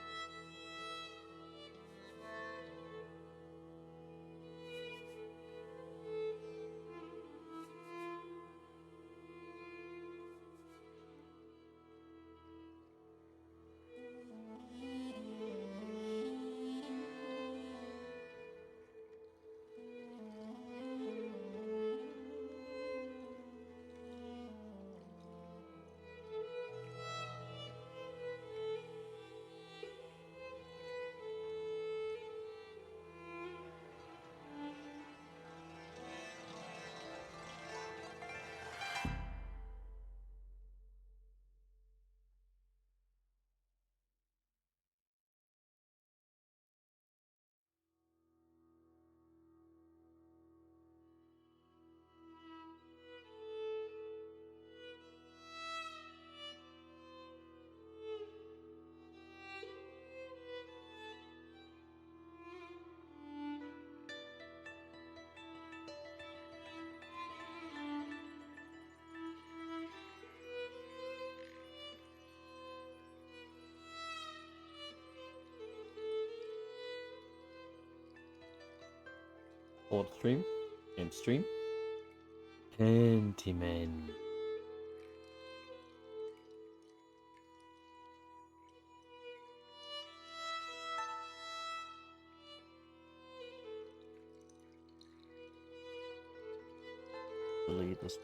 Old stream. Game stream. Pentiment. Delete this.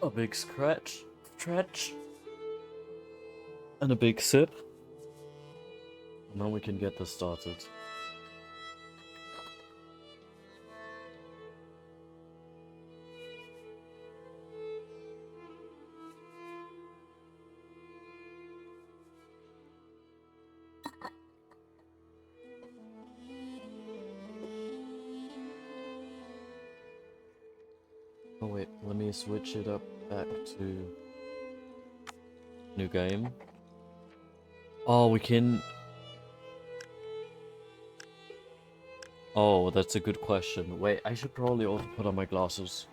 A big stretch, and a big sip. Now we can get this started. Oh wait, let me switch it up back to new game. Oh, we can... Oh, that's a good question. Wait, I should probably also put on my glasses.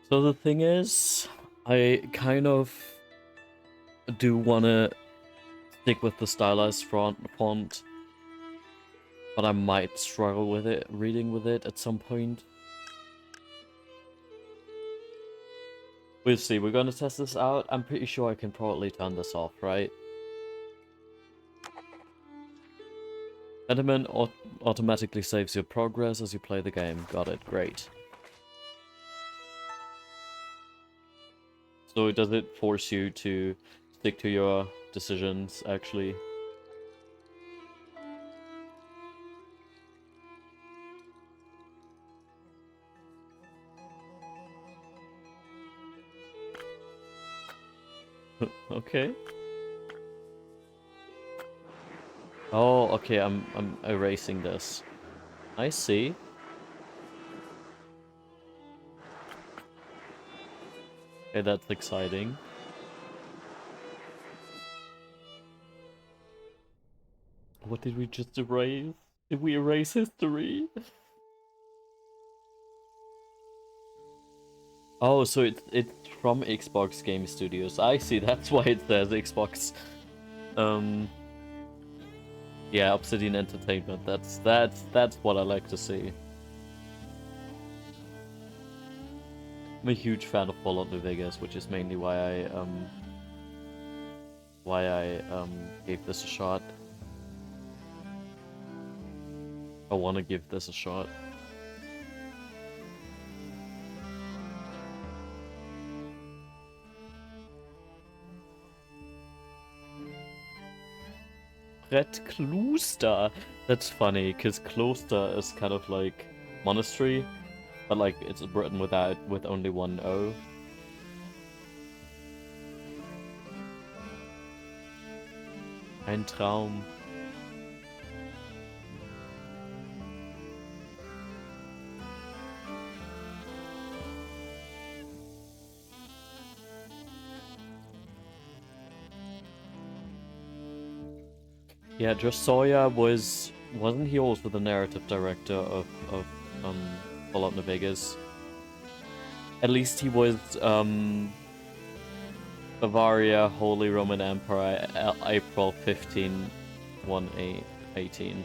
So the thing is, I kind of do want to stick with the stylized font, but I might struggle with it, reading with it at some point. We'll see, we're gonna test this out. I'm pretty sure I can probably turn this off, right? Pentiment automatically saves your progress as you play the game. Got it, great. So does it force you to stick to your decisions, actually? Okay. Oh, okay, I'm erasing this. I see. Okay, that's exciting. What did we just erase? Did we erase history? Oh, so it's from Xbox Game Studios. I see, that's why it says Xbox. Yeah, Obsidian Entertainment. That's what I like to see. I'm a huge fan of Fallout New Vegas, which is mainly why I gave this a shot. I want to give this a shot. Red Kloster. That's funny, because Kloster is kind of like monastery, but like it's written with only one O. Ein Traum. Yeah, Josh Sawyer wasn't he also the narrative director of Fallout New Vegas? At least he was Bavaria, Holy Roman Empire, April 15, 18.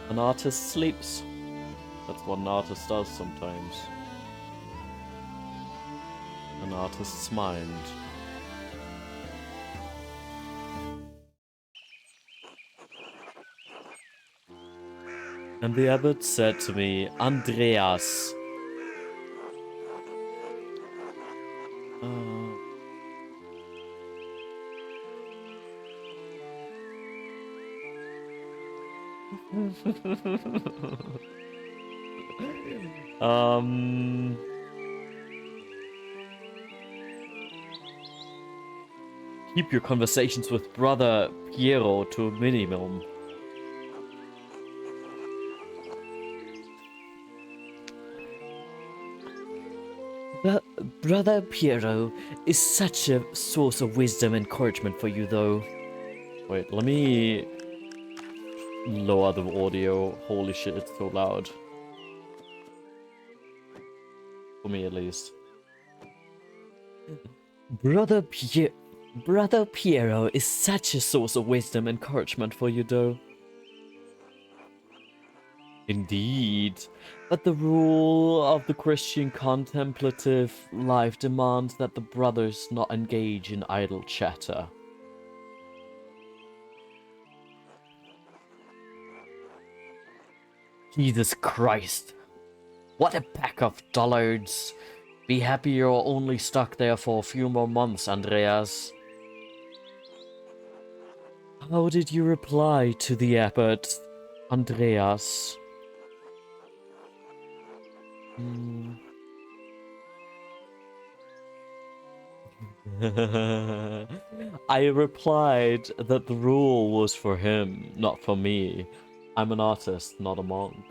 An artist sleeps. That's what an artist does sometimes. An artist's mind. And the abbot said to me, Andreas. Keep your conversations with Brother Piero to a minimum. Brother Piero is such a source of wisdom and encouragement for you, though. Wait, let me lower the audio. Holy shit, it's so loud. For me, at least. Brother Piero... Brother Piero is such a source of wisdom and encouragement for you, though. Indeed. But the rule of the Christian contemplative life demands that the brothers not engage in idle chatter. Jesus Christ. What a pack of dullards. Be happy you're only stuck there for a few more months, Andreas. How did you reply to the abbot, Andreas? I replied that the rule was for him, not for me. I'm an artist, not a monk.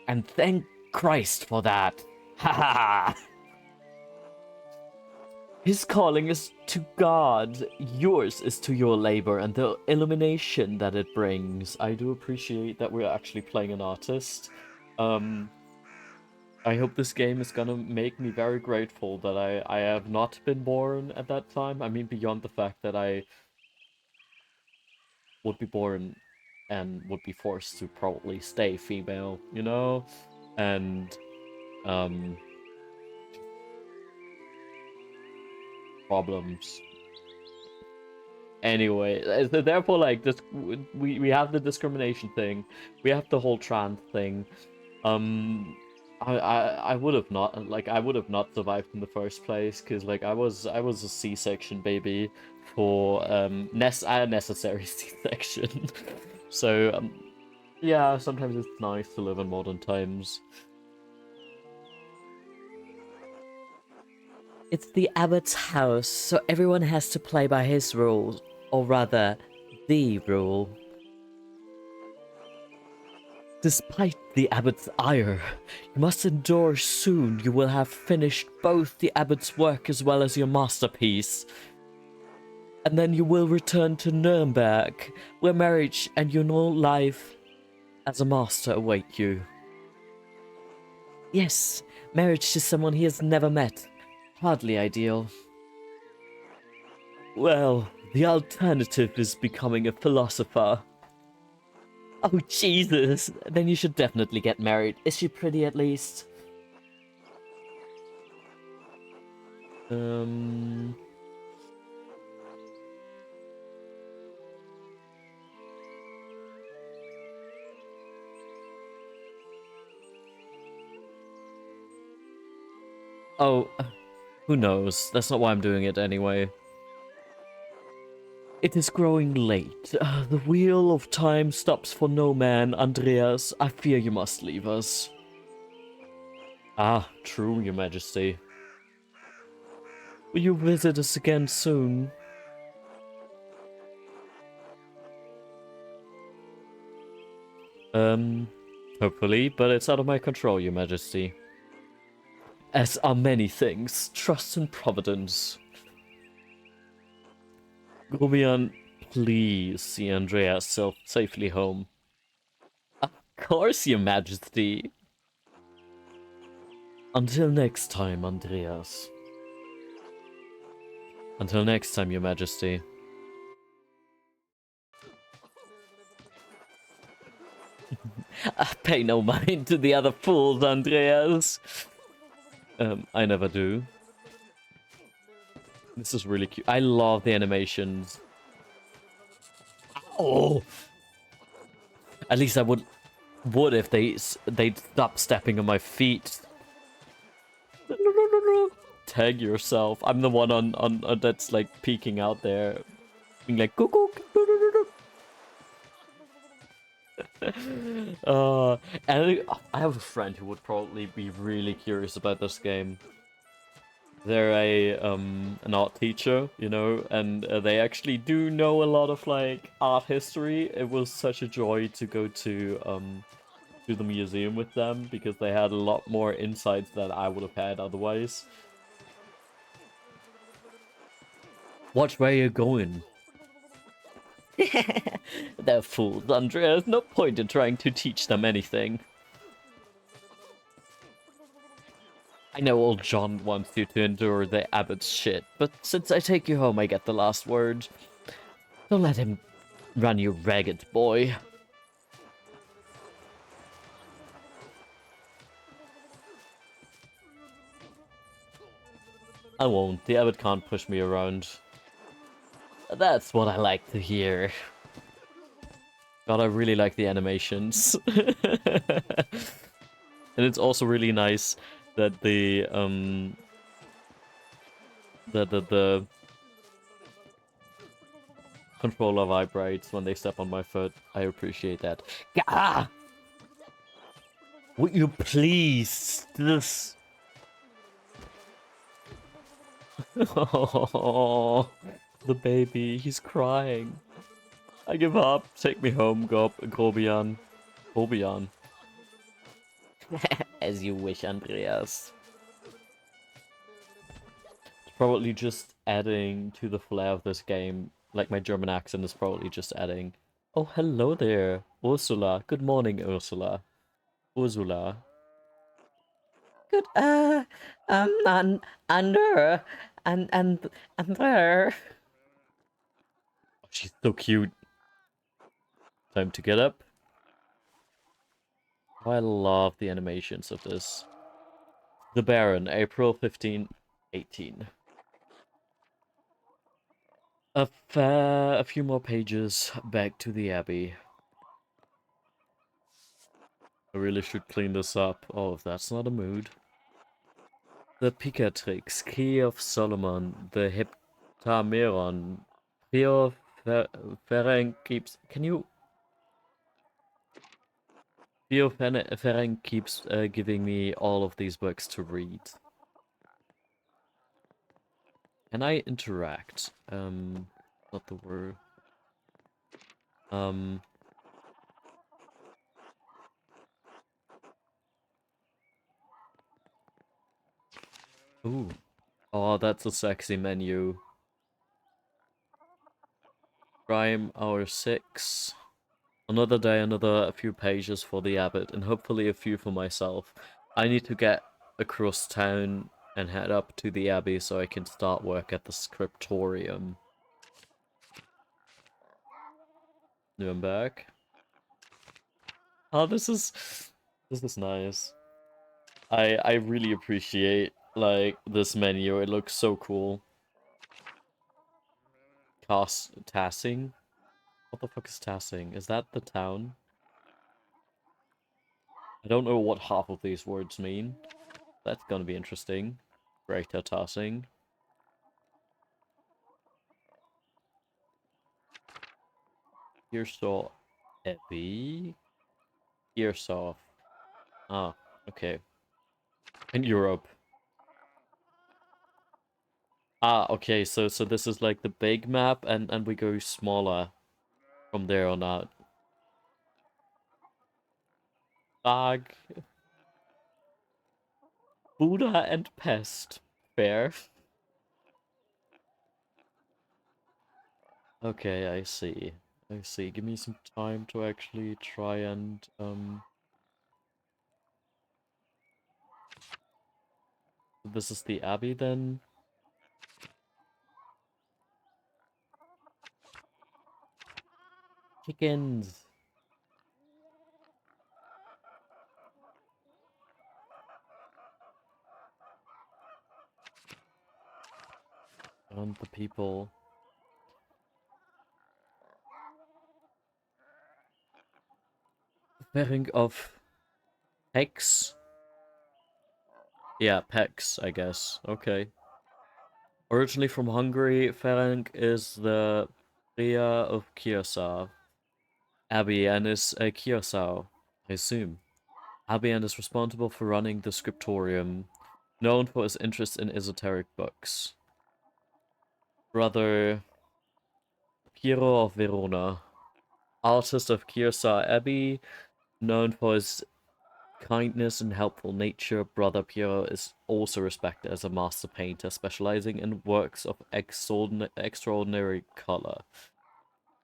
And thank Christ for that. Ha ha! His calling is to God. Yours is to your labor and the illumination that it brings. I do appreciate that we're actually playing an artist. I hope this game is gonna make me very grateful that I have not been born at that time. I mean, beyond the fact that I would be born and would be forced to probably stay female, you know? And, problems. Anyway, so therefore, like, this, we have the discrimination thing, we have the whole trans thing. I would have not, like, I would have not survived in the first place, because, like, I was a C-section baby for a necessary C-section. So yeah, sometimes it's nice to live in modern times. It's the abbot's house, so everyone has to play by his rules, or rather, the rule. Despite the abbot's ire, you must endure. Soon you will have finished both the abbot's work as well as your masterpiece. And then you will return to Nuremberg, where marriage and your new life as a master await you. Yes, marriage to someone he has never met. Hardly ideal. Well, the alternative is becoming a philosopher. Oh, Jesus! Then you should definitely get married. Is she pretty at least? Oh, who knows? That's not why I'm doing it anyway. It is growing late. The wheel of time stops for no man, Andreas. I fear you must leave us. Ah, true, your majesty. Will you visit us again soon? Hopefully, but it's out of my control, your majesty. As are many things. Trust in providence. Gobian, please see Andreas safely home. Of course, your majesty. Until next time, Andreas. Until next time, your majesty. Pay no mind to the other fools, Andreas. I never do. This is really cute. I love the animations. Oh! At least I would if they'd stop stepping on my feet. Tag yourself. I'm the one on that's like peeking out there, being like cuckoo. And I have a friend who would probably be really curious about this game. They're an art teacher, you know, and they actually do know a lot of like art history. It was such a joy to go to the museum with them because they had a lot more insights than I would have had otherwise. Watch where you're going. They're fools, Andreas. No point in trying to teach them anything. I know old John wants you to endure the abbot's shit, but since I take you home, I get the last word. Don't let him run you ragged, boy. I won't. The abbot can't push me around. That's what I like to hear. God, I really like the animations. And it's also really nice that the controller vibrates when they step on my foot. I appreciate that. Gah! Would you please? This. Oh, the baby. He's crying. I give up. Take me home, Gobian. Gobian. As you wish, Andreas. It's probably just adding to the flair of this game. Like, my German accent is probably just adding. Oh, hello there, Ursula. Good morning, Ursula. Ursula. Good, under, and there. Oh, she's so cute. Time to get up. Oh, I love the animations of this. The Baron, April 15, 18. A few more pages back to the Abbey. I really should clean this up. Oh, if that's not a mood. The Picatrix, Key of Solomon, the Heptameron, Theo Ferenc keeps. Can you? Theo Ferenc keeps giving me all of these books to read. Can I interact? Not the word. Ooh. Oh, that's a sexy menu. Crime Hour 6. Another day, a few pages for the abbot, and hopefully a few for myself. I need to get across town and head up to the abbey so I can start work at the scriptorium. Nuremberg. Oh, this is nice. I really appreciate like this menu. It looks so cool. Tassing? What the fuck is Tassing? Is that the town? I don't know what half of these words mean. That's gonna be interesting. Greater Tassing. Earsaw Abbey? Earsaw. Ah, okay. In Europe. Ah, okay, so this is like the big map and we go smaller from there on out. Bag. Buddha and Pest. Fair. Okay, I see. I see. Give me some time to actually try and this is the Abbey then? Chickens! And the people. Pairing of Hex? Yeah, Pex, I guess. Okay. Originally from Hungary, Ferenc is the Priya of Kiersau. Abian is a Kiersau, I assume. Abian is responsible for running the scriptorium, known for his interest in esoteric books. Brother Piero of Verona, artist of Kiersau Abbey, known for his kindness and helpful nature. Brother Piero is also respected as a master painter, specializing in works of extraordinary color.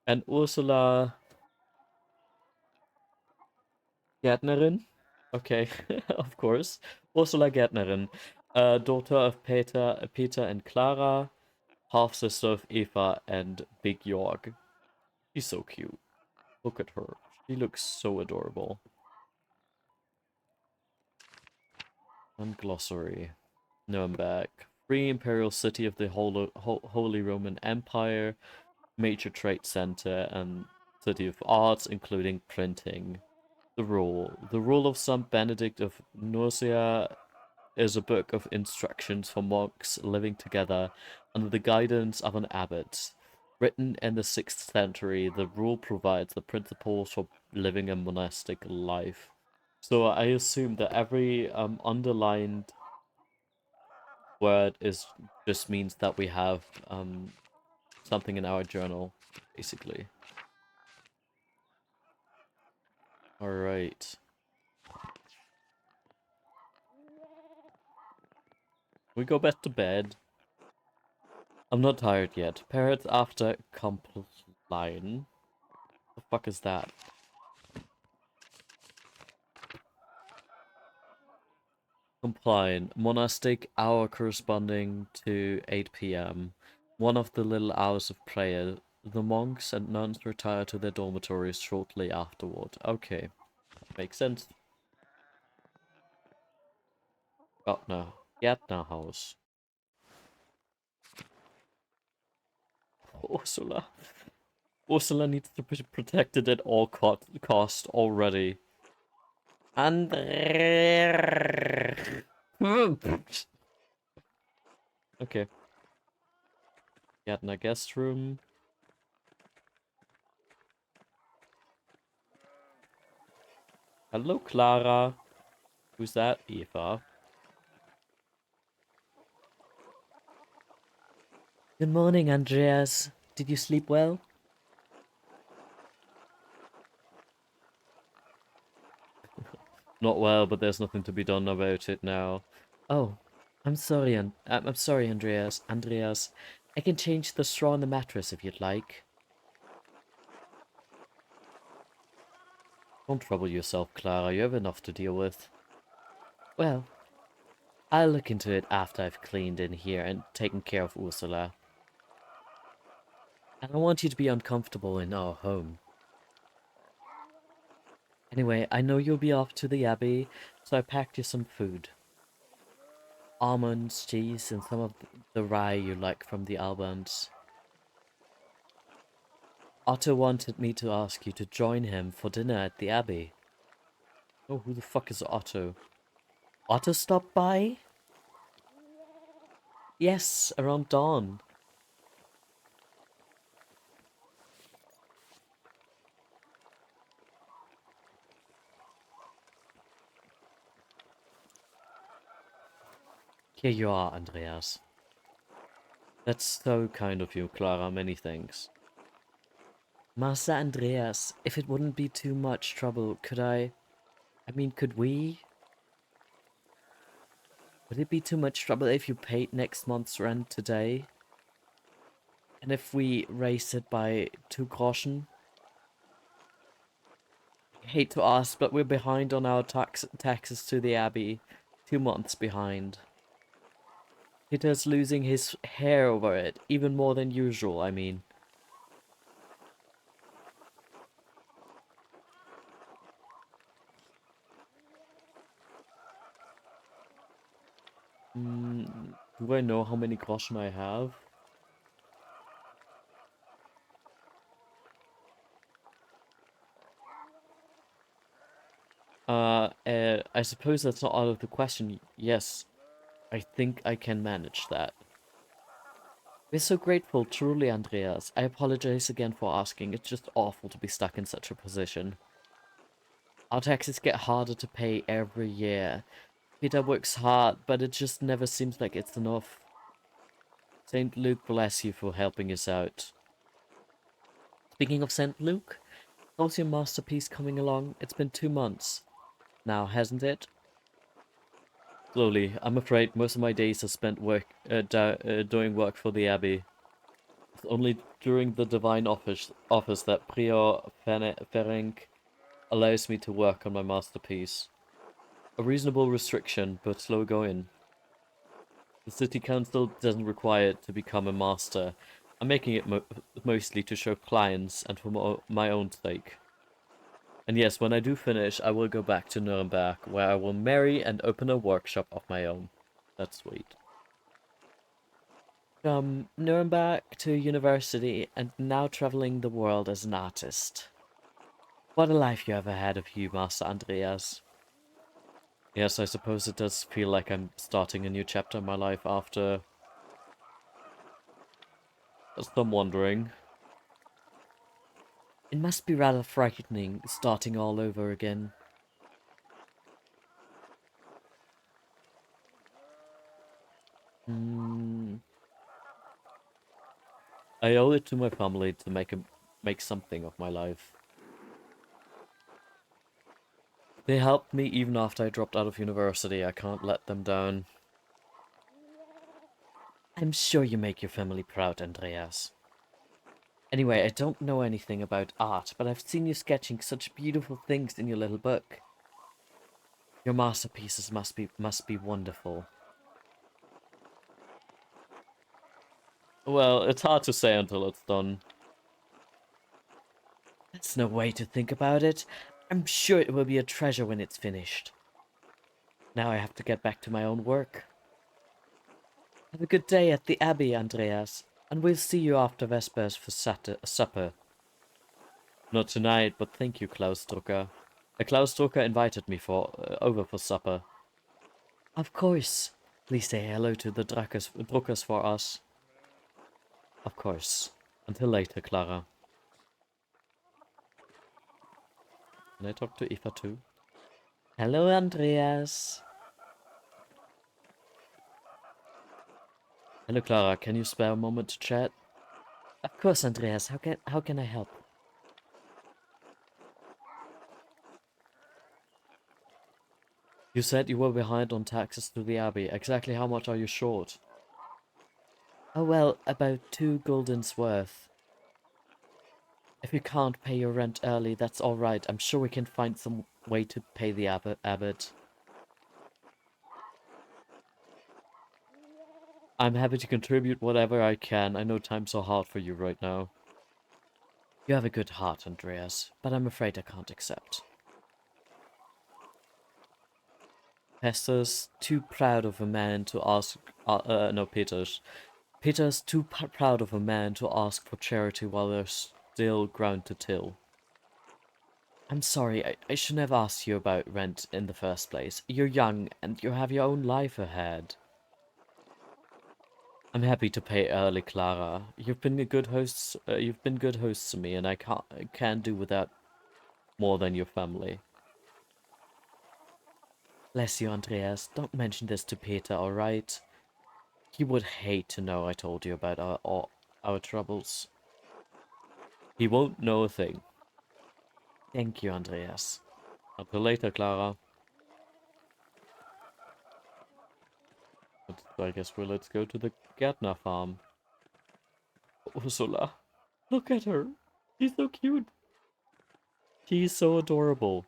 And Ursula Gärtnerin? Okay, of course. Ursula Gärtnerin. daughter of Peter and Clara, half sister of Eva and Big Jorg. She's so cute. Look at her. She looks so adorable. And glossary. Nuremberg. Free imperial city of the Holy Roman Empire. Major trade center and city of arts, including printing. The Rule. The Rule of St. Benedict of Nursia is a book of instructions for monks living together under the guidance of an abbot. Written in the 6th century, the rule provides the principles for living a monastic life. So I assume that every underlined word just means that we have something in our journal, basically. Alright. We go back to bed. I'm not tired yet. Parrots after compline. The fuck is that? Compline. Monastic hour corresponding to 8 p.m. One of the little hours of prayer. The monks and nuns retire to their dormitories shortly afterward. Okay. Makes sense. Gärtnerhaus. Ursula. Ursula needs to be protected at all cost already. Okay. Gärtner guest room. Hello, Clara. Who's that? Eva. Good morning, Andreas. Did you sleep well? Not well, but there's nothing to be done about it now. Oh, I'm sorry, I'm sorry, Andreas. Andreas, I can change the straw on the mattress if you'd like. Don't trouble yourself, Clara. You have enough to deal with. Well, I'll look into it after I've cleaned in here and taken care of Ursula. I don't want you to be uncomfortable in our home. Anyway, I know you'll be off to the Abbey, so I packed you some food. Almonds, cheese, and some of the rye you like from the Albans. Otto wanted me to ask you to join him for dinner at the Abbey. Oh, who the fuck is Otto? Otto stopped by? Yes, around dawn. Here you are, Andreas. That's so kind of you, Clara. Many thanks. Master Andreas, if it wouldn't be too much trouble, could could we? Would it be too much trouble if you paid next month's rent today? And if we raise it by 2 groschen? I hate to ask, but we're behind on our taxes to the Abbey. 2 months behind. Peter's losing his hair over it, even more than usual, I mean. Do I know how many groschen I have? I suppose that's not out of the question. Yes, I think I can manage that. We're so grateful, truly, Andreas. I apologize again for asking. It's just awful to be stuck in such a position. Our taxes get harder to pay every year. Peter works hard, but it just never seems like it's enough. St. Luke bless you for helping us out. Speaking of St. Luke, how's your masterpiece coming along? It's been 2 months now, hasn't it? Slowly. I'm afraid most of my days are spent doing work for the Abbey. It's only during the Divine office that Prior Ferenc allows me to work on my masterpiece. A reasonable restriction, but slow going. The city council doesn't require it to become a master. I'm making it mostly to show clients and for my own sake. And yes, when I do finish, I will go back to Nuremberg, where I will marry and open a workshop of my own. That's sweet. From Nuremberg to university, and now traveling the world as an artist. What a life you have ahead of you, Master Andreas. Yes, I suppose it does feel like I'm starting a new chapter in my life after some wandering. It must be rather frightening, starting all over again. I owe it to my family to make something of my life. They helped me even after I dropped out of university. I can't let them down. I'm sure you make your family proud, Andreas. Anyway, I don't know anything about art, but I've seen you sketching such beautiful things in your little book. Your masterpieces must be wonderful. Well, it's hard to say until it's done. That's no way to think about it. I'm sure it will be a treasure when it's finished. Now I have to get back to my own work. Have a good day at the Abbey, Andreas, and we'll see you after Vespers for supper. Not tonight, but thank you, Klaus Drucker. Klaus Drucker invited me over for supper. Of course. Please say hello to the Druckers for us. Of course. Until later, Clara. Can I talk to Eva too? Hello, Andreas. Hello, Clara. Can you spare a moment to chat? Of course, Andreas. How can I help? You said you were behind on taxes to the Abbey. Exactly how much are you short? Oh well, about 2 guldens worth. If you can't pay your rent early, that's alright. I'm sure we can find some way to pay the abbot. I'm happy to contribute whatever I can. I know times are hard for you right now. You have a good heart, Andreas, but I'm afraid I can't accept. Pester's too proud of a man to ask... no, Peter's. Peter's too proud of a man to ask for charity while there's still ground to till. I'm sorry, I should have asked you about rent in the first place. You're young, and you have your own life ahead. I'm happy to pay early, Clara. You've been good hosts to me, and I can't do without more than your family. Bless you, Andreas. Don't mention this to Peter, alright? He would hate to know I told you about our troubles. He won't know a thing. Thank you, Andreas. Until later, Clara. But I guess let's go to the Gärtner farm. Ursula, look at her. She's so cute. She's so adorable.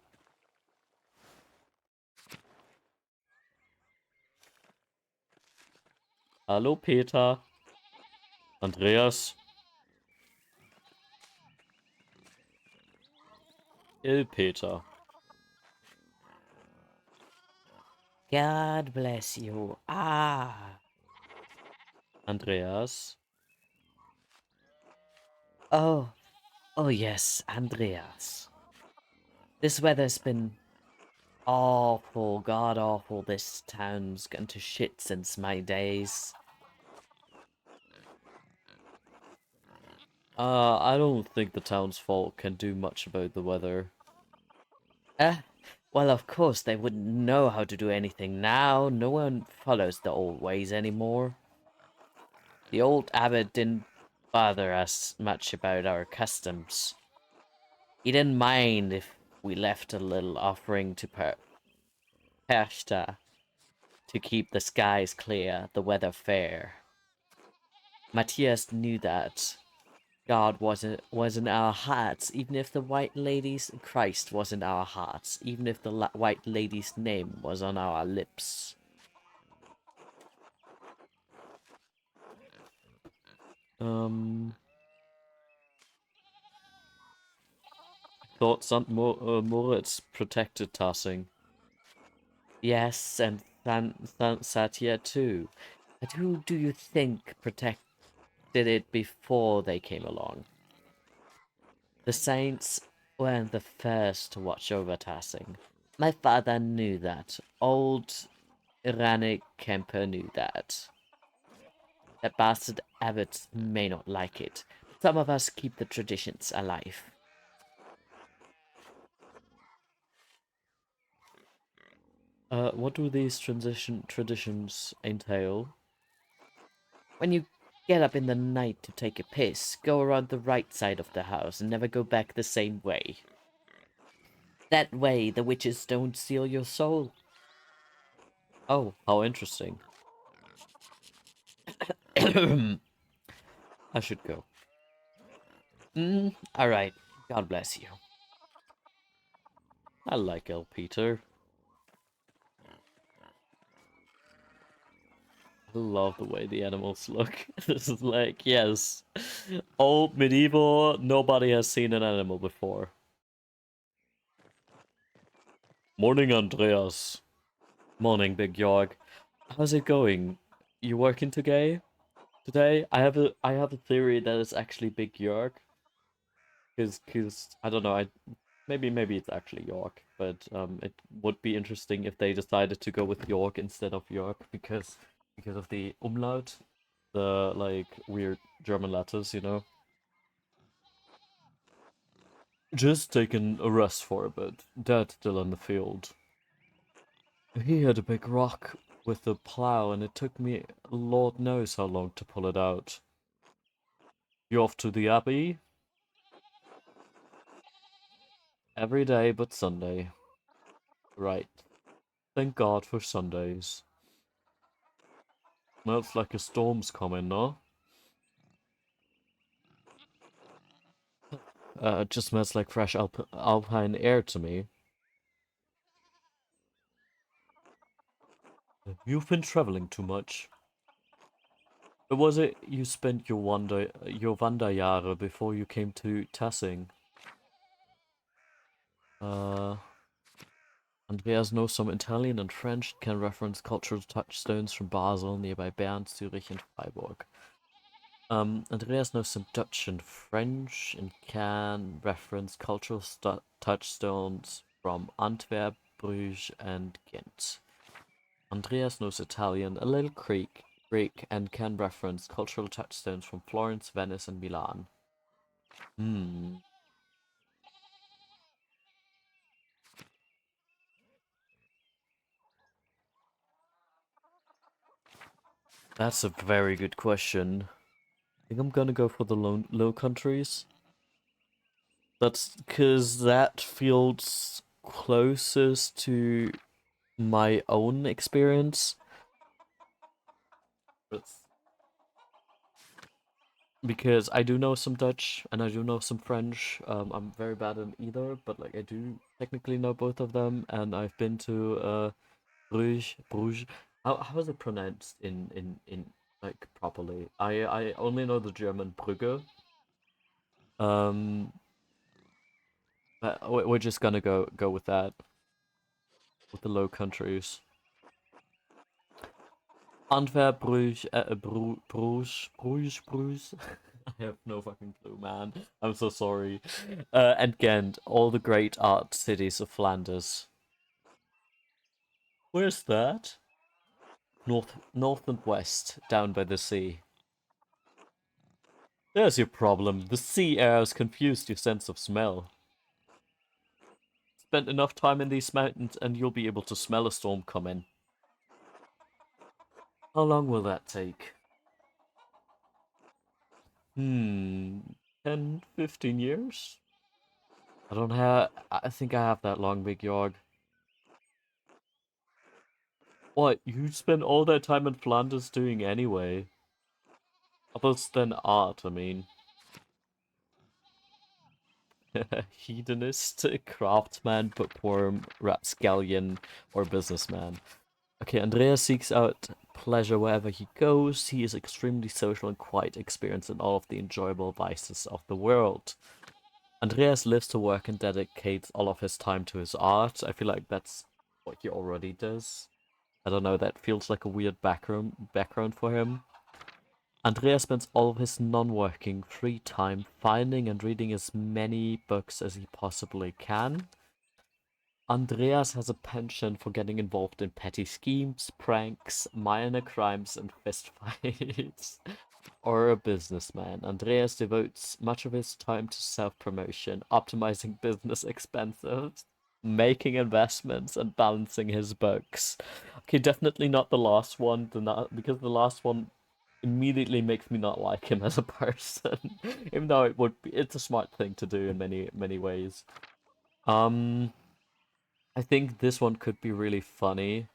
Hallo, Peter. Andreas. Peter. God bless you. Ah. Andreas. Oh. Oh yes, Andreas. This weather's been awful, god awful. This town's gone to shit since my days. I don't think the townsfolk can do much about the weather. Well, of course they wouldn't know how to do anything now. No one follows the old ways anymore. The old abbot didn't bother us much about our customs. He didn't mind if we left a little offering to Perchta to keep the skies clear, the weather fair. Matthias knew that God was in our hearts, even if the White Lady's Christ was in our hearts, even if the White Lady's name was on our lips. Um, thought Moritz protected Tassing. Yes, and Satya too. But who do you think protected it before they came along? The Saints weren't the first to watch over Tassing. My father knew that. Old Iranik Kemper knew that. That bastard abbot may not like it. Some of us keep the traditions alive. What do these traditions entail? When you get up in the night to take a piss, go around the right side of the house and never go back the same way. That way, the witches don't steal your soul. Oh, how interesting. I should go. Alright. God bless you. I like El Peter. I love the way the animals look. This is like, yes. Old medieval, nobody has seen an animal before. Morning, Andreas. Morning, Big York. How's it going? You working today? I have a theory that it's actually Big York. Cause I don't know, maybe it's actually York, but it would be interesting if they decided to go with York instead of York because of the umlaut, the like weird German letters, you know. Just taking a rest for a bit. Dad's still in the field. He had a big rock with a plow, and it took me Lord knows how long to pull it out. You off to the abbey? Every day but Sunday. Right. Thank God for Sundays. Smells like a storm's coming, no? It just smells like fresh alpine air to me. You've been traveling too much. Where was it you spent your Wanderjahre before you came to Tassing? Uh, Andreas knows some Italian and French, can reference cultural touchstones from Basel, nearby Bern, Zurich, and Freiburg. Andreas knows some Dutch and French and can reference cultural touchstones from Antwerp, Bruges, and Ghent. Andreas knows Italian, a little Greek, and can reference cultural touchstones from Florence, Venice, and Milan. Hmm. That's a very good question. I think I'm gonna go for the Low Countries. That's because that feels closest to my own experience. It's because I do know some Dutch and I do know some French. I'm very bad in either, but like I do technically know both of them, and I've been to Bruges. How is it pronounced in like properly? I only know the German Brügge. Um, but we're just gonna go with that with the Low Countries. Antwerp, Bruges, Bruges. I have no fucking clue, man. I'm so sorry. And Ghent, all the great art cities of Flanders. Where's that? North and west, down by the sea. There's your problem. The sea air has confused your sense of smell. Spend enough time in these mountains and you'll be able to smell a storm coming. How long will that take? 10, 15 years? I don't have. I think I have that long, Big Yorg. What? You spent all that time in Flanders doing anyway? Other than art, I mean. Hedonist, craftsman, bookworm, rapscallion, or businessman. Okay, Andrea seeks out pleasure wherever he goes. He is extremely social and quite experienced in all of the enjoyable vices of the world. Andreas lives to work and dedicates all of his time to his art. I feel like that's what he already does. I don't know, that feels like a weird background for him. Andreas spends all of his non-working free time finding and reading as many books as he possibly can. Andreas has a penchant for getting involved in petty schemes, pranks, minor crimes, and fistfights. Or a businessman. Andreas devotes much of his time to self-promotion, optimizing business expenses, making investments, and balancing his books. Okay, definitely not the last one, because the last one immediately makes me not like him as a person. Even though it's a smart thing to do in many ways. I think this one could be really funny.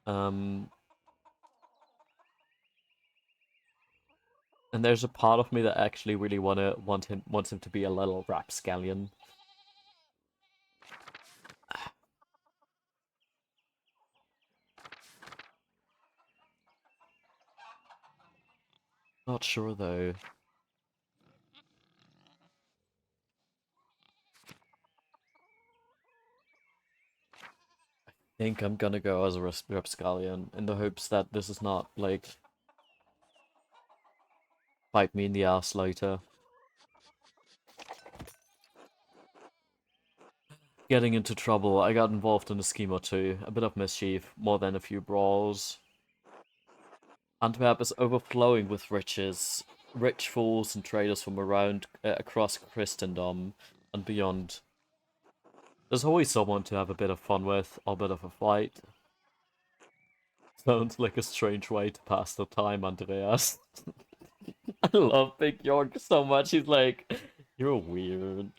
And there's a part of me that actually really wants him to be a little rapscallion. Not sure though. I think I'm gonna go as a rapscallion in the hopes that this is not like bite me in the ass later. Getting into trouble. I got involved in a scheme or two, a bit of mischief, more than a few brawls. Antwerp is overflowing with riches, rich fools and traders from around across Christendom and beyond. There's always someone to have a bit of fun with, or a bit of a fight. Sounds like a strange way to pass the time, Andreas. I love Big York so much. He's like, you're weird.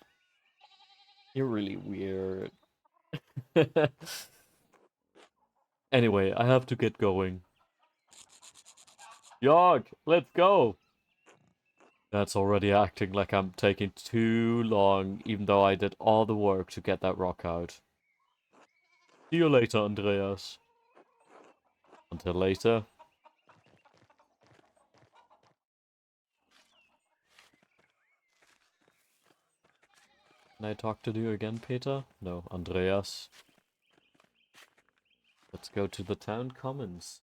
You're really weird. Anyway, I have to get going. York, let's go! That's already acting like I'm taking too long, even though I did all the work to get that rock out. See you later, Andreas. Until later. Can I talk to you again, Peter? No, Andreas. Let's go to the town commons.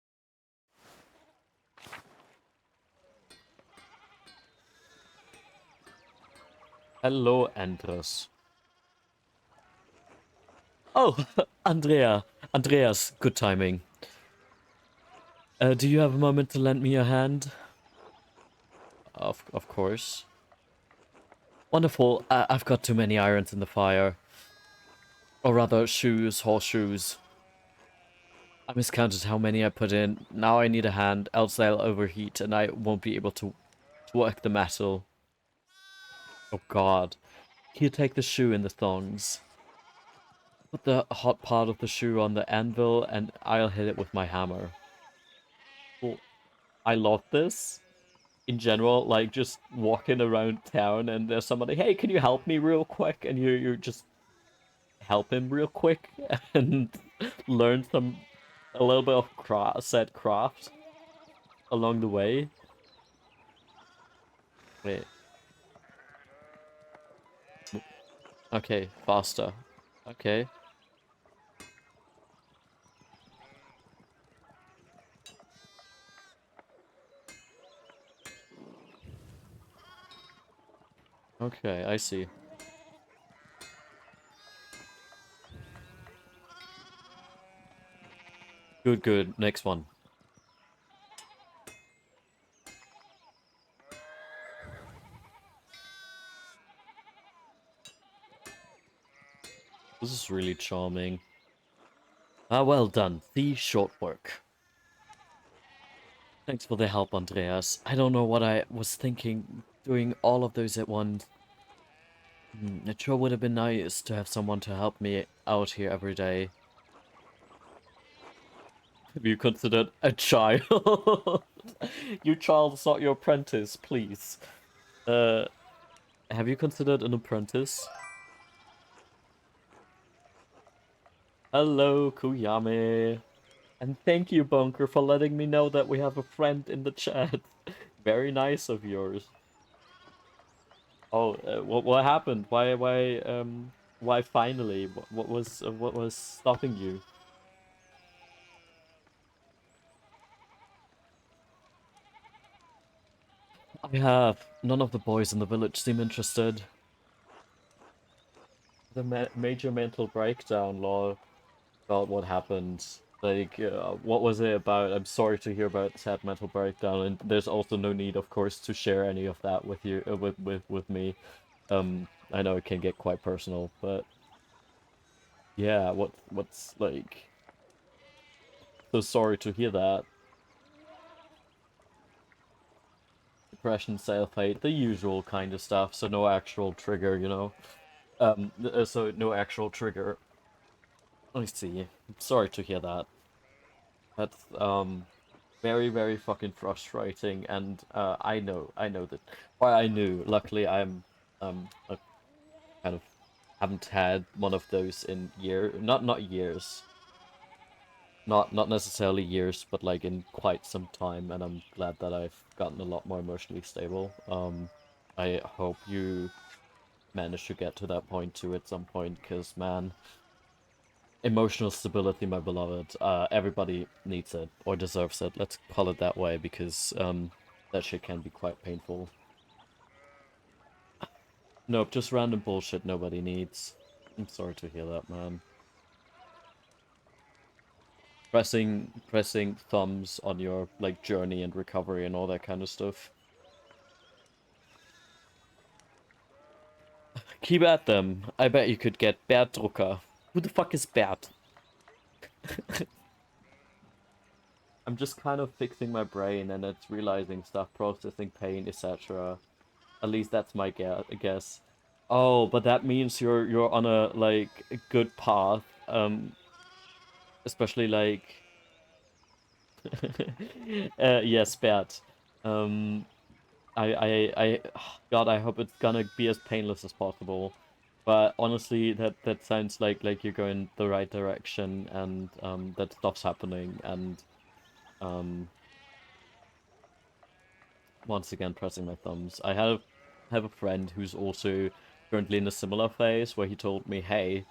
Hello, Andres. Oh, Andreas, good timing. Do you have a moment to lend me a hand? Of course. Wonderful. I've got too many irons in the fire. Or rather, horseshoes. I miscounted how many I put in. Now I need a hand, else they'll overheat and I won't be able to work the metal. Oh god. Here, take the shoe and the thongs. Put the hot part of the shoe on the anvil and I'll hit it with my hammer. Well, I love this. In general, like just walking around town and there's somebody, hey, can you help me real quick? And you just help him real quick and learn a little bit of said craft along the way. Wait. Okay, faster. Okay. Okay, I see. Good, good. Next one. This is really charming. Ah, well done. The short work. Thanks for the help, Andreas. I don't know what I was thinking doing all of those at once. It sure would have been nice to have someone to help me out here every day. Have you considered a child? Your child is not your apprentice, please. Have you considered an apprentice? Hello, Kuyame. And thank you, Bunker, for letting me know that we have a friend in the chat. Very nice of yours. Oh, what happened? Why finally? What was stopping you? I have. None of the boys in the village seem interested. The major mental breakdown, lol, about what happened. Like, what was it about? I'm sorry to hear about sad mental breakdown, and there's also no need, of course, to share any of that with you, with me. I know it can get quite personal, but yeah, what's like? So sorry to hear that. Depression, self-hate, the usual kind of stuff. So no actual trigger, you know. So no actual trigger. I see. Sorry to hear that. That's very, very fucking frustrating, and I know that. Well, I knew. Luckily, I kind of haven't had one of those in not years, not necessarily years, but like in quite some time, and I'm glad that I've gotten a lot more emotionally stable. I hope you manage to get to that point too at some point, because man, emotional stability, my beloved. Everybody needs it or deserves it. Let's call it that way because that shit can be quite painful. Nope, just random bullshit nobody needs. I'm sorry to hear that, man. Pressing thumbs on your like journey and recovery and all that kind of stuff. Keep at them. I bet you could get Bert Drucker. Who the fuck is Bert? I'm just kind of fixing my brain and it's realizing stuff, processing pain, etc. At least that's my guess. Oh, but that means you're on a like a good path. Especially like yes, Bert. Um God, I hope it's gonna be as painless as possible. But honestly, that sounds like you're going the right direction and that stuff's happening and um once again pressing my thumbs. I have a friend who's also currently in a similar phase where he told me, "Hey,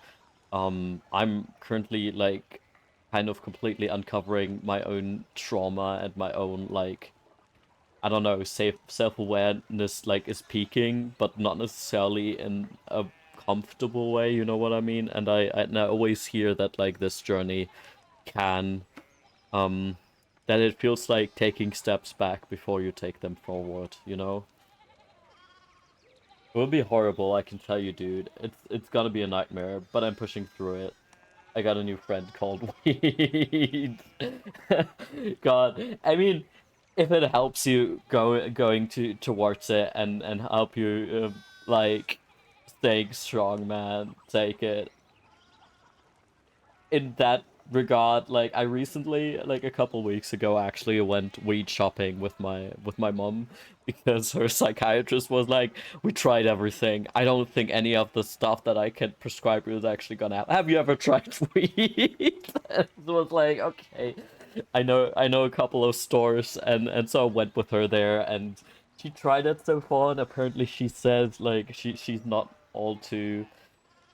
I'm currently like kind of completely uncovering my own trauma and my own like I don't know, self-awareness like is peaking, but not necessarily in a comfortable way, you know what I mean? And I always hear that like this journey can um that it feels like taking steps back before you take them forward, you know? It will be horrible, I can tell you, dude. It's gonna be a nightmare, but I'm pushing through it. I got a new friend called Weed. God, I mean, if it helps you going to towards it and help you like staying strong, man, take it. In that regard, like I recently, like a couple weeks ago, actually went weed shopping with my mom because her psychiatrist was like, "We tried everything. I don't think any of the stuff that I can prescribe you is actually gonna help. Have you ever tried weed?" And it was like, okay, I know a couple of stores, and so I went with her there, and she tried it so far, and apparently she says like she's not all too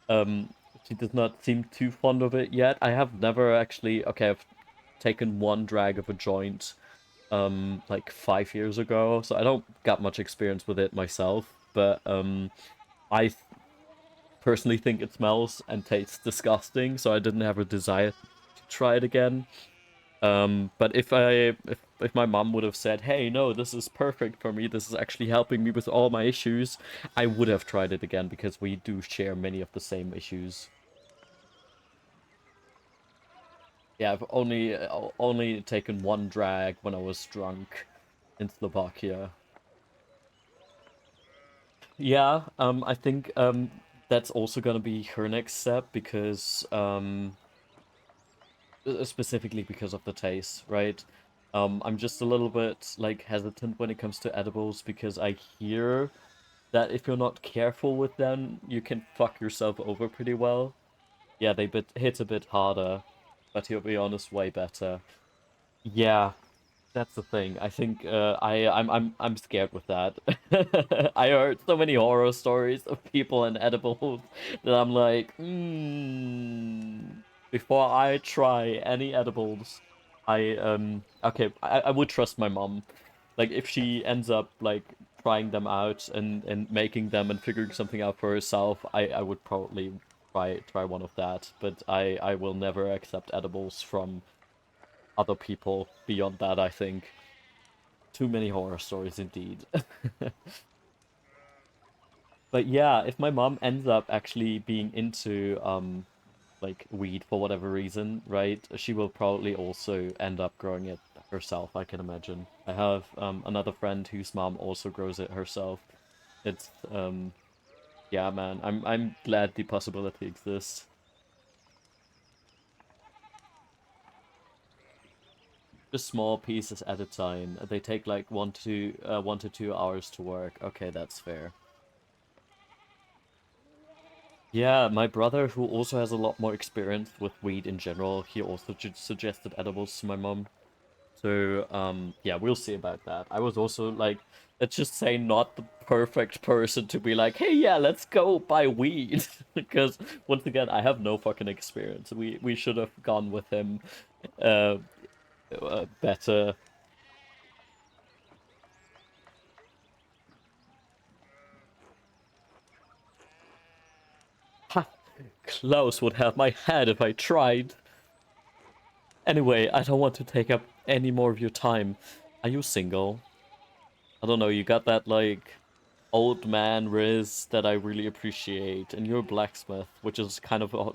um, she does not seem too fond of it yet. I have never actually. Okay, I've taken one drag of a joint, like 5 years ago, so I don't got much experience with it myself. But I personally think it smells and tastes disgusting, so I didn't have a desire to try it again. But if my mom would have said, "Hey, no, this is perfect for me. This is actually helping me with all my issues," I would have tried it again because we do share many of the same issues. Yeah, I've only taken one drag when I was drunk in Slovakia. Yeah, I think that's also gonna be her next step because specifically because of the taste, right? I'm just a little bit like hesitant when it comes to edibles because I hear that if you're not careful with them, you can fuck yourself over pretty well. Yeah, hit a bit harder. but he'll be honest way better. Yeah, that's the thing. I think I'm scared with that. I heard so many horror stories of people and edibles that I'm like, before I try any edibles, I would trust my mom. Like if she ends up like trying them out and making them and figuring something out for herself, I would probably try one of that. But I will never accept edibles from other people beyond that, I think. Too many horror stories indeed. But yeah, if my mom ends up actually being into like weed for whatever reason, right? She will probably also end up growing it herself, I can imagine. I have another friend whose mom also grows it herself. It's yeah, man. I'm glad the possibility exists. Just small pieces at a time. They take like 1 to 2 hours to work. Okay, that's fair. Yeah, my brother, who also has a lot more experience with weed in general, he also suggested edibles to my mom. So, yeah, we'll see about that. I was also like, let's just say not the perfect person to be like, hey, yeah, let's go buy weed. Because once again, I have no fucking experience. We should have gone with him uh, better. Ha! Klaus would have my head if I tried. Anyway, I don't want to take up any more of your time. Are you single? I don't know, you got that, like, old man riz that I really appreciate, and you're a blacksmith, which is kind of a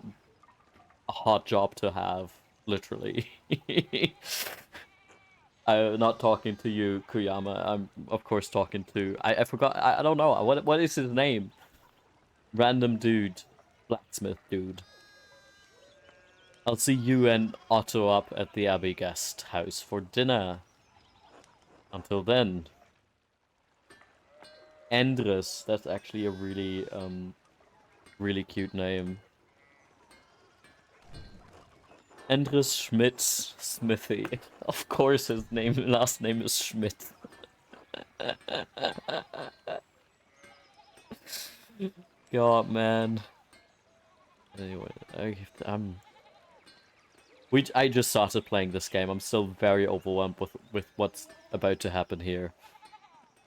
hard job to have, literally. I'm not talking to you, Kuyama. I'm, of course, talking to... I forgot, I don't know, what is his name? Random dude. Blacksmith dude. I'll see you and Otto up at the Abbey guest house for dinner. Until then... Endres, that's actually a really, really cute name. Endres Schmidt's Smithy. Of course his last name is Schmidt. God, man. Anyway, I just started playing this game. I'm still very overwhelmed with what's about to happen here.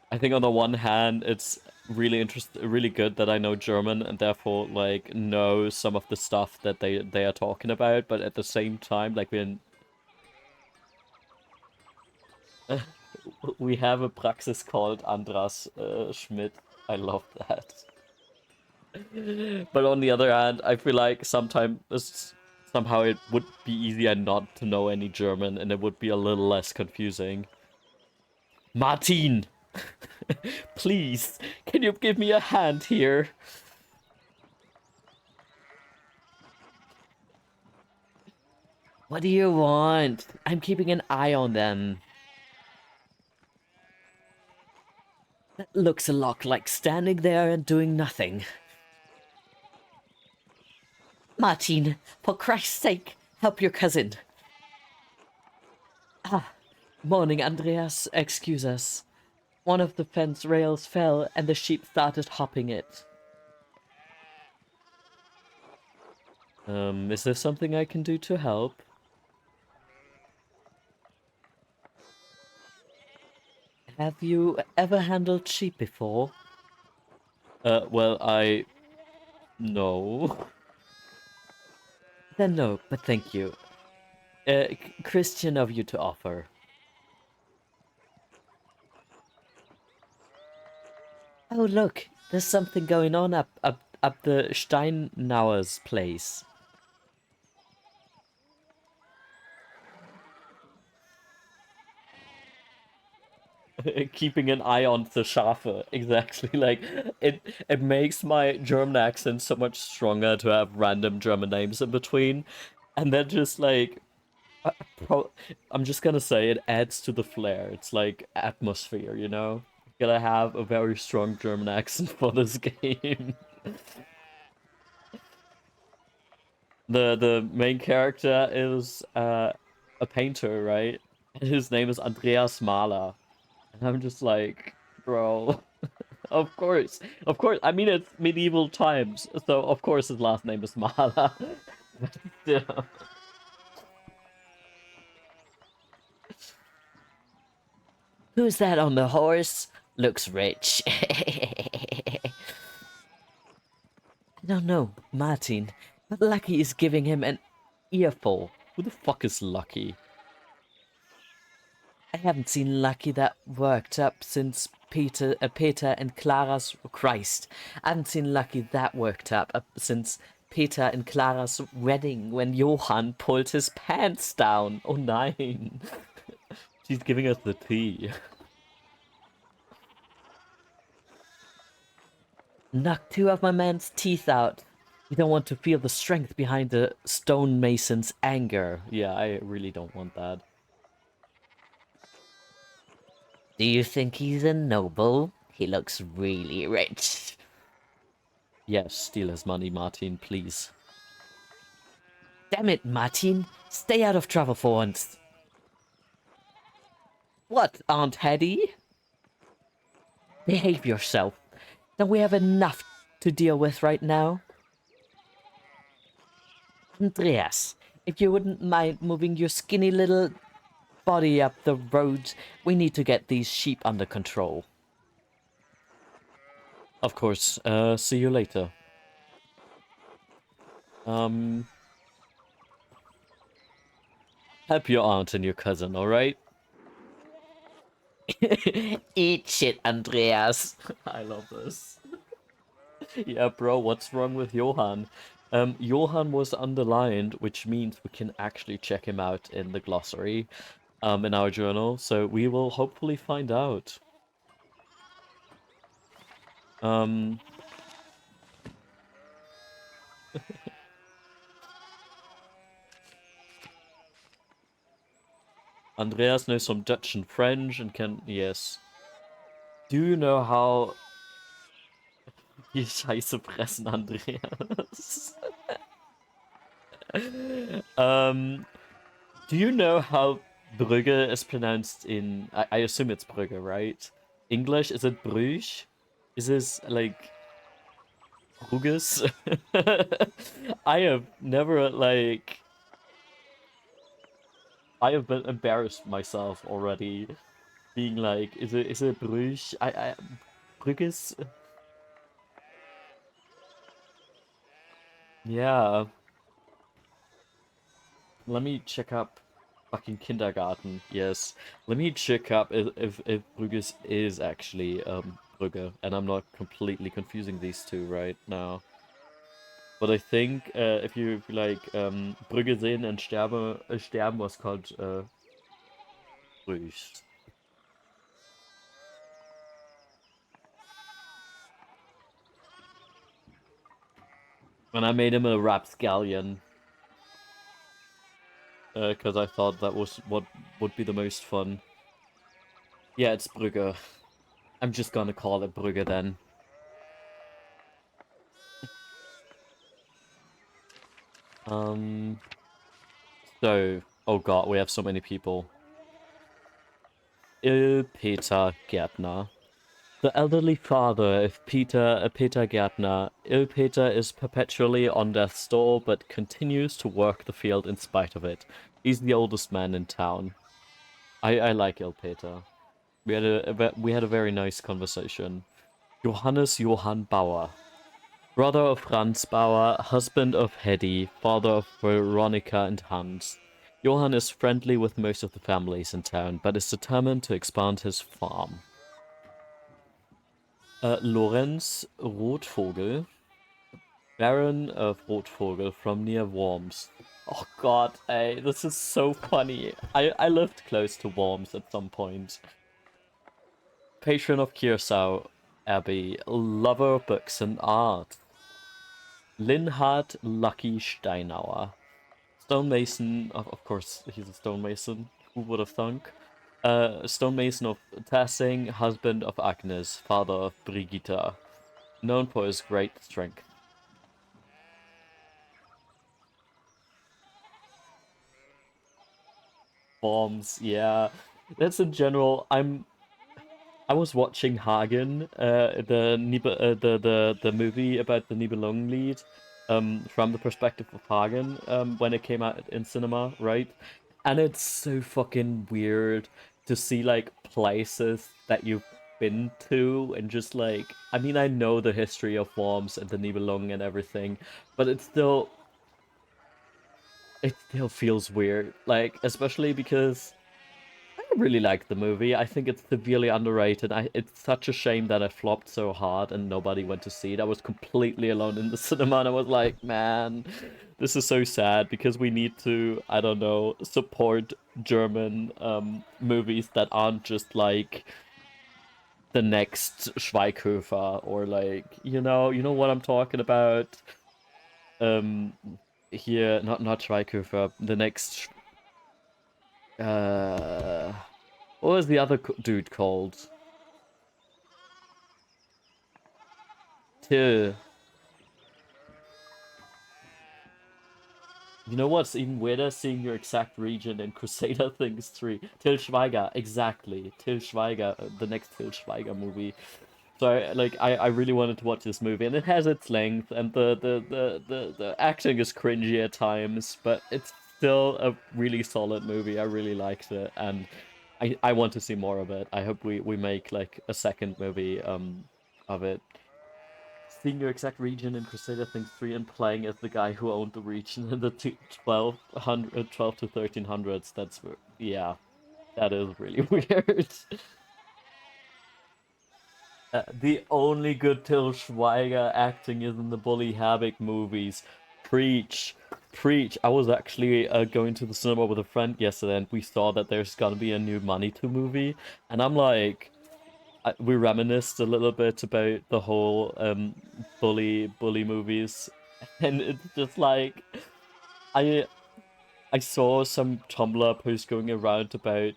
I think on the one hand, it's really good that I know German and therefore like know some of the stuff that they are talking about. But at the same time, like we have a praxis called Andras Schmidt. I love that. But on the other hand, I feel like somehow it would be easier not to know any German, and it would be a little less confusing. Martin, please, can you give me a hand here? What do you want? I'm keeping an eye on them. That looks a lot like standing there and doing nothing. Martin, for Christ's sake, help your cousin. Ah, morning, Andreas. Excuse us. One of the fence rails fell and the sheep started hopping it. Is there something I can do to help? Have you ever handled sheep before? Well, no. Then no, but thank you. Christian of you to offer. Oh, look, there's something going on up the Steinauer's place. Keeping an eye on the Schafe, exactly. Like it makes my German accent so much stronger to have random German names in between, and then just like I- pro I'm just gonna say it adds to the flair. It's like atmosphere, you know? You gotta have a very strong German accent for this game. The main character is a painter, right? And his name is Andreas Mahler. And I'm just like, bro, of course. Of course. I mean, it's medieval times, so of course his last name is Mahler. But still. Who's that on the horse? Looks rich. I don't know, Martin, but Lucky is giving him an earful. Who the fuck is Lucky? I haven't seen Lucky that worked up since Peter and Clara's Christ. I haven't seen Lucky that worked up since Peter and Clara's wedding when Johann pulled his pants down. Oh nein. She's giving us the tea. Knock two of my man's teeth out. You don't want to feel the strength behind the stonemason's anger. Yeah, I really don't want that. Do you think he's a noble? He looks really rich. Yes, steal his money, Martin, please. Damn it, Martin. Stay out of trouble for once. What, Aunt Hetty? Behave yourself. Don't we have enough to deal with right now? Andreas, if you wouldn't mind moving your skinny little body up the road, we need to get these sheep under control. Of course. See you later. Help your aunt and your cousin, alright? Eat shit, Andreas. I love this. Yeah, bro, what's wrong with Johann? Johann was underlined, which means we can actually check him out in the glossary, in our journal, so we will hopefully find out. Andreas knows some Dutch and French and can... Yes. Do you know how... Die Scheiße fressen, Andreas. Do you know how Brügge is pronounced in... I assume it's Brügge, right? English, is it Bruges? Is this, like... Bruges? I have never, like... I have been embarrassed myself already, being like, is it Bruges? Brugges? Yeah. Let me check up fucking kindergarten. Yes. Let me check up if Brugges is actually Brugge, and I'm not completely confusing these two right now. But I think if you like Brügge sehen and sterben was called Bruges. And I made him a rapscallion. Because I thought that was what would be the most fun. Yeah, it's Brügge. I'm just gonna call it Brügge then. So, oh god, we have so many people. Peter Gärtner. The elderly father of Peter Gärtner. Peter is perpetually on death's door, but continues to work the field in spite of it. He's the oldest man in town. I like Peter. We had a very nice conversation. Johannes Johann Bauer. Brother of Franz Bauer, husband of Hedy, father of Veronica and Hans. Johann is friendly with most of the families in town, but is determined to expand his farm. Lorenz Rotvogel, Baron of Rotvogel from near Worms. Oh god, hey, this is so funny. I lived close to Worms at some point. Patron of Curacao Abbey, lover of books and art. Linhard Lucky Steinauer. Stonemason, of course, he's a stonemason. Who would have thunk? Stonemason of Tassing, husband of Agnes, father of Brigitta. Known for his great strength. forms. Yeah, that's in general. I was watching Hagen, the movie about the Nibelungenlied, from the perspective of Hagen, when it came out in cinema, right? And it's so fucking weird to see like places that you've been to and just like, I mean, I know the history of Worms and the Nibelungen and everything, but it still feels weird, like especially because I really like the movie. I think it's severely underrated. It's such a shame that it flopped so hard and nobody went to see it. I was completely alone in the cinema and I was like, man, this is so sad because we need to, I don't know, support German movies that aren't just like the next Schweighöfer or like, you know what I'm talking about. Um, Here, not Schweighöfer, the next uh what was the other dude called? Till. You know what's even weirder? Seeing your exact region in Crusader Things 3. Till Schweiger, exactly. Till Schweiger, the next Till Schweiger movie. So, I really wanted to watch this movie, and it has its length, and the acting is cringy at times, but it's still a really solid movie. I really liked it, and I want to see more of it. I hope we make, like, a second movie, of it. Seeing your exact region in Crusader Things 3 and playing as the guy who owned the region in the 12 to 1300s, yeah, that is really weird. The only good Till Schweiger acting is in the Bully Havoc movies. Preach. Preach. I was actually going to the cinema with a friend yesterday and we saw that there's gonna be a new Manitou movie. And I'm like, we reminisced a little bit about the whole bully movies. And it's just like, I I saw some Tumblr post going around about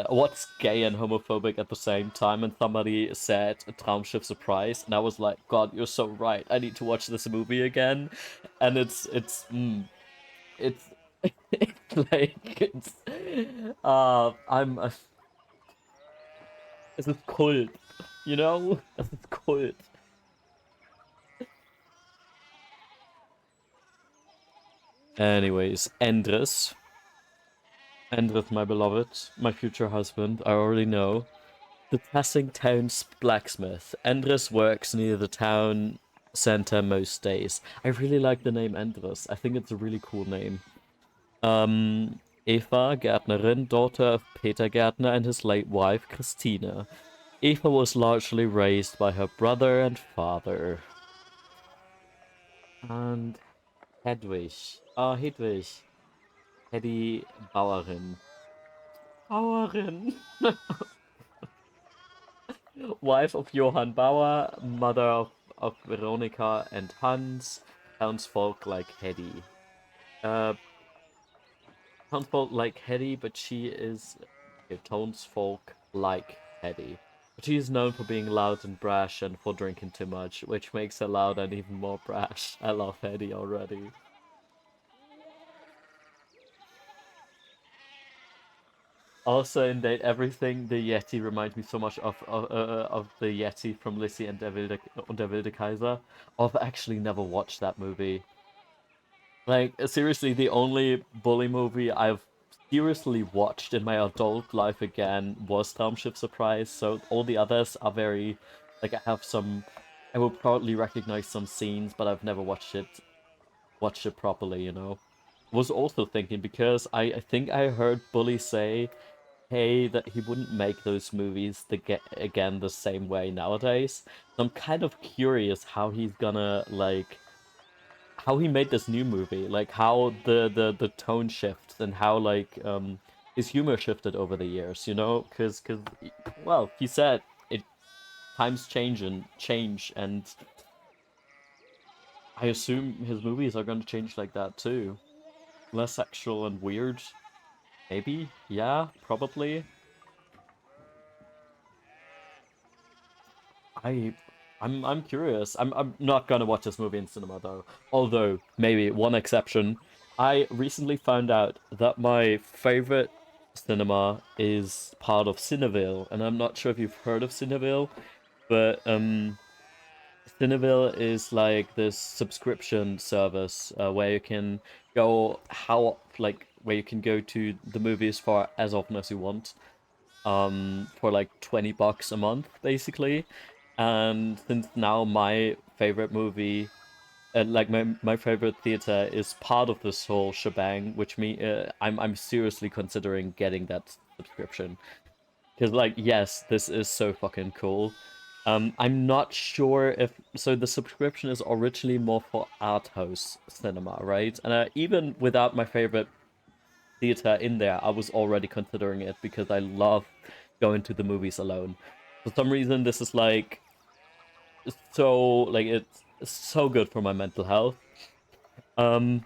what's gay and homophobic at the same time, and somebody said a Traumschiff Surprise, and I was like, God, you're so right. I need to watch this movie again, and it's it's like I'm a, es ist Kult, you know, es ist Kult. Anyways, Endres, my beloved, my future husband, I already know. The passing town's blacksmith. Endres works near the town center most days. I really like the name Endres. I think it's a really cool name. Eva, Gärtnerin, daughter of Peter Gärtner and his late wife, Christina. Eva was largely raised by her brother and father. And Hedwig. Ah, Hedwig. Hedy Bauerin. Bauerin. Wife of Johann Bauer, mother of Veronika and Hans, townsfolk like Hedy. Uh, Townsfolk like Hedy, but she is townsfolk like Hedy. But she is known for being loud and brash and for drinking too much, which makes her loud and even more brash. I love Hedy already. Also, in Date Everything, the Yeti reminds me so much of the Yeti from Lissy and der wilde Kaiser. I've actually never watched that movie. Like, seriously, the only bully movie I've seriously watched in my adult life again was Traumschiff Surprise, so all the others are very, like, I will probably recognize some scenes, but I've never watched it properly, you know? Was also thinking, because I think I heard Bully say, hey, that he wouldn't make those movies to get again the same way nowadays. So I'm kind of curious how he's gonna, like, how he made this new movie, like how the tone shifts and how like his humor shifted over the years, you know, because well, he said it times change, and I assume his movies are going to change like that too. Less sexual and weird, maybe. Yeah, probably. I I'm curious. I'm not gonna watch this movie in cinema though. Although maybe one exception. I recently found out that my favorite cinema is part of Cineville, and I'm not sure if you've heard of Cineville, but Cineville is like this subscription service where you can go where you can go to the movies for as often as you want for like $20 a month basically. And since now my favorite movie like my favorite theater is part of this whole shebang, which I'm seriously considering getting that subscription. Because, like, yes, this is so fucking cool. I'm not sure if so. The subscription is originally more for art house cinema, right? And even without my favorite theater in there, I was already considering it because I love going to the movies alone. For some reason, this is it's so good for my mental health. Um,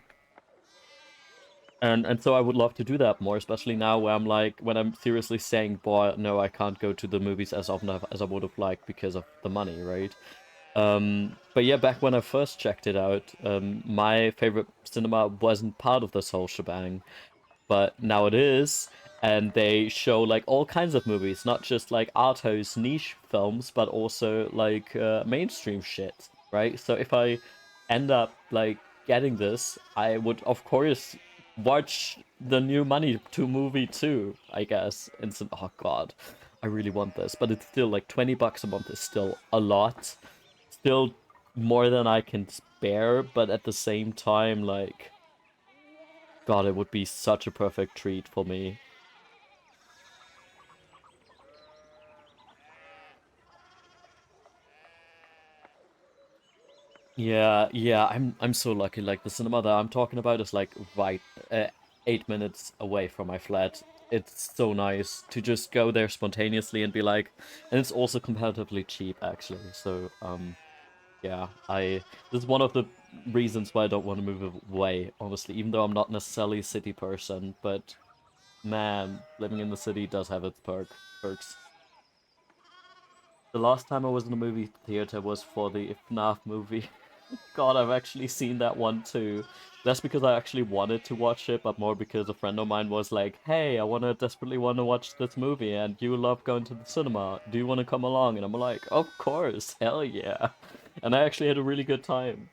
and so I would love to do that more, especially now where I'm like when I'm seriously saying, boy, no, I can't go to the movies as often as I would have liked because of the money, right? But yeah, back when I first checked it out, my favorite cinema wasn't part of this whole shebang, but now it is, and they show like all kinds of movies, not just like art house niche films, but also like mainstream shit, right? So if I end up like getting this, I would of course watch the new Money to movie too, I guess. And so, oh god, I really want this, but it's still like $20 a month is still a lot, still more than I can spare, but at the same time, like God, it would be such a perfect treat for me. Yeah, yeah, I'm so lucky. Like the cinema that I'm talking about is like right 8 minutes away from my flat. It's so nice to just go there spontaneously and be like, and it's also comparatively cheap actually. So yeah, I this is one of the reasons why I don't want to move away, honestly, even though I'm not necessarily a city person, but man, living in the city does have its perks. The last time I was in a movie theater was for the FNAF movie. God, I've actually seen that one too. Less because I actually wanted to watch it, but more because a friend of mine was like, "Hey, desperately want to watch this movie, and you love going to the cinema. Do you want to come along?" And I'm like, "Of course, hell yeah!" And I actually had a really good time.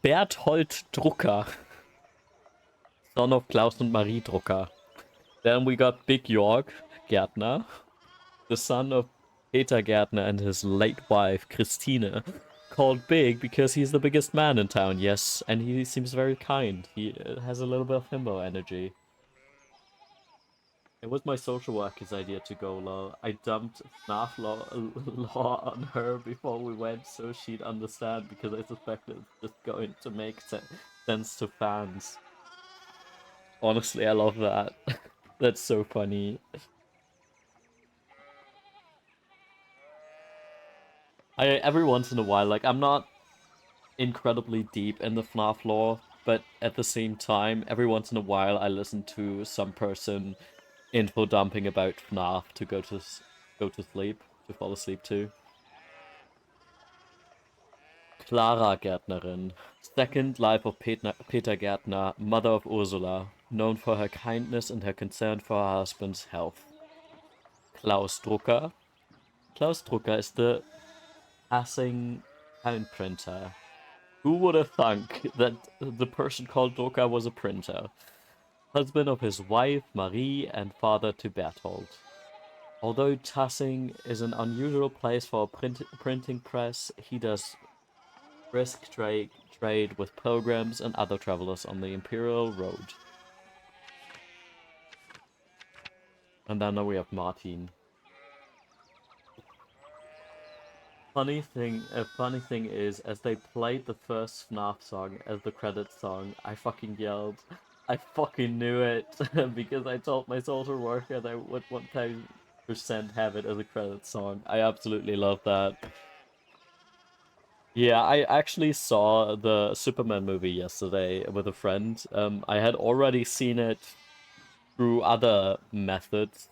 Berthold Drucker, son of Klaus und Marie Drucker. Then we got Big York Gärtner, the son of Peter Gärtner and his late wife, Christine. Called Big because he's the biggest man in town, yes, and he seems very kind. He has a little bit of himbo energy. It was my social worker's idea to go low. I dumped FNAF law on her before we went so she'd understand because I suspected it's just going to make sense to fans. Honestly, I love that. That's so funny. I every once in a while, like I'm not incredibly deep in the FNAF lore, but at the same time, every once in a while I listen to some person info dumping about FNAF to go to sleep, to fall asleep to. Clara Gärtnerin, second life of Peter Gärtner, mother of Ursula, known for her kindness and her concern for her husband's health. Klaus Drucker. Klaus Drucker is the passing town printer. Who would have thunk that the person called Drucker was a printer? Husband of his wife Marie and father to Berthold. Although Tassing is an unusual place for a printing press, he does brisk trade with pilgrims and other travelers on the Imperial Road. And then we have Martin. Funny thing is, as they played the first FNAF song as the credits song, I fucking yelled. I fucking knew it because I told my social worker that I would 1000% have it as a credits song. I absolutely love that. Yeah, I actually saw the Superman movie yesterday with a friend. I had already seen it through other methods,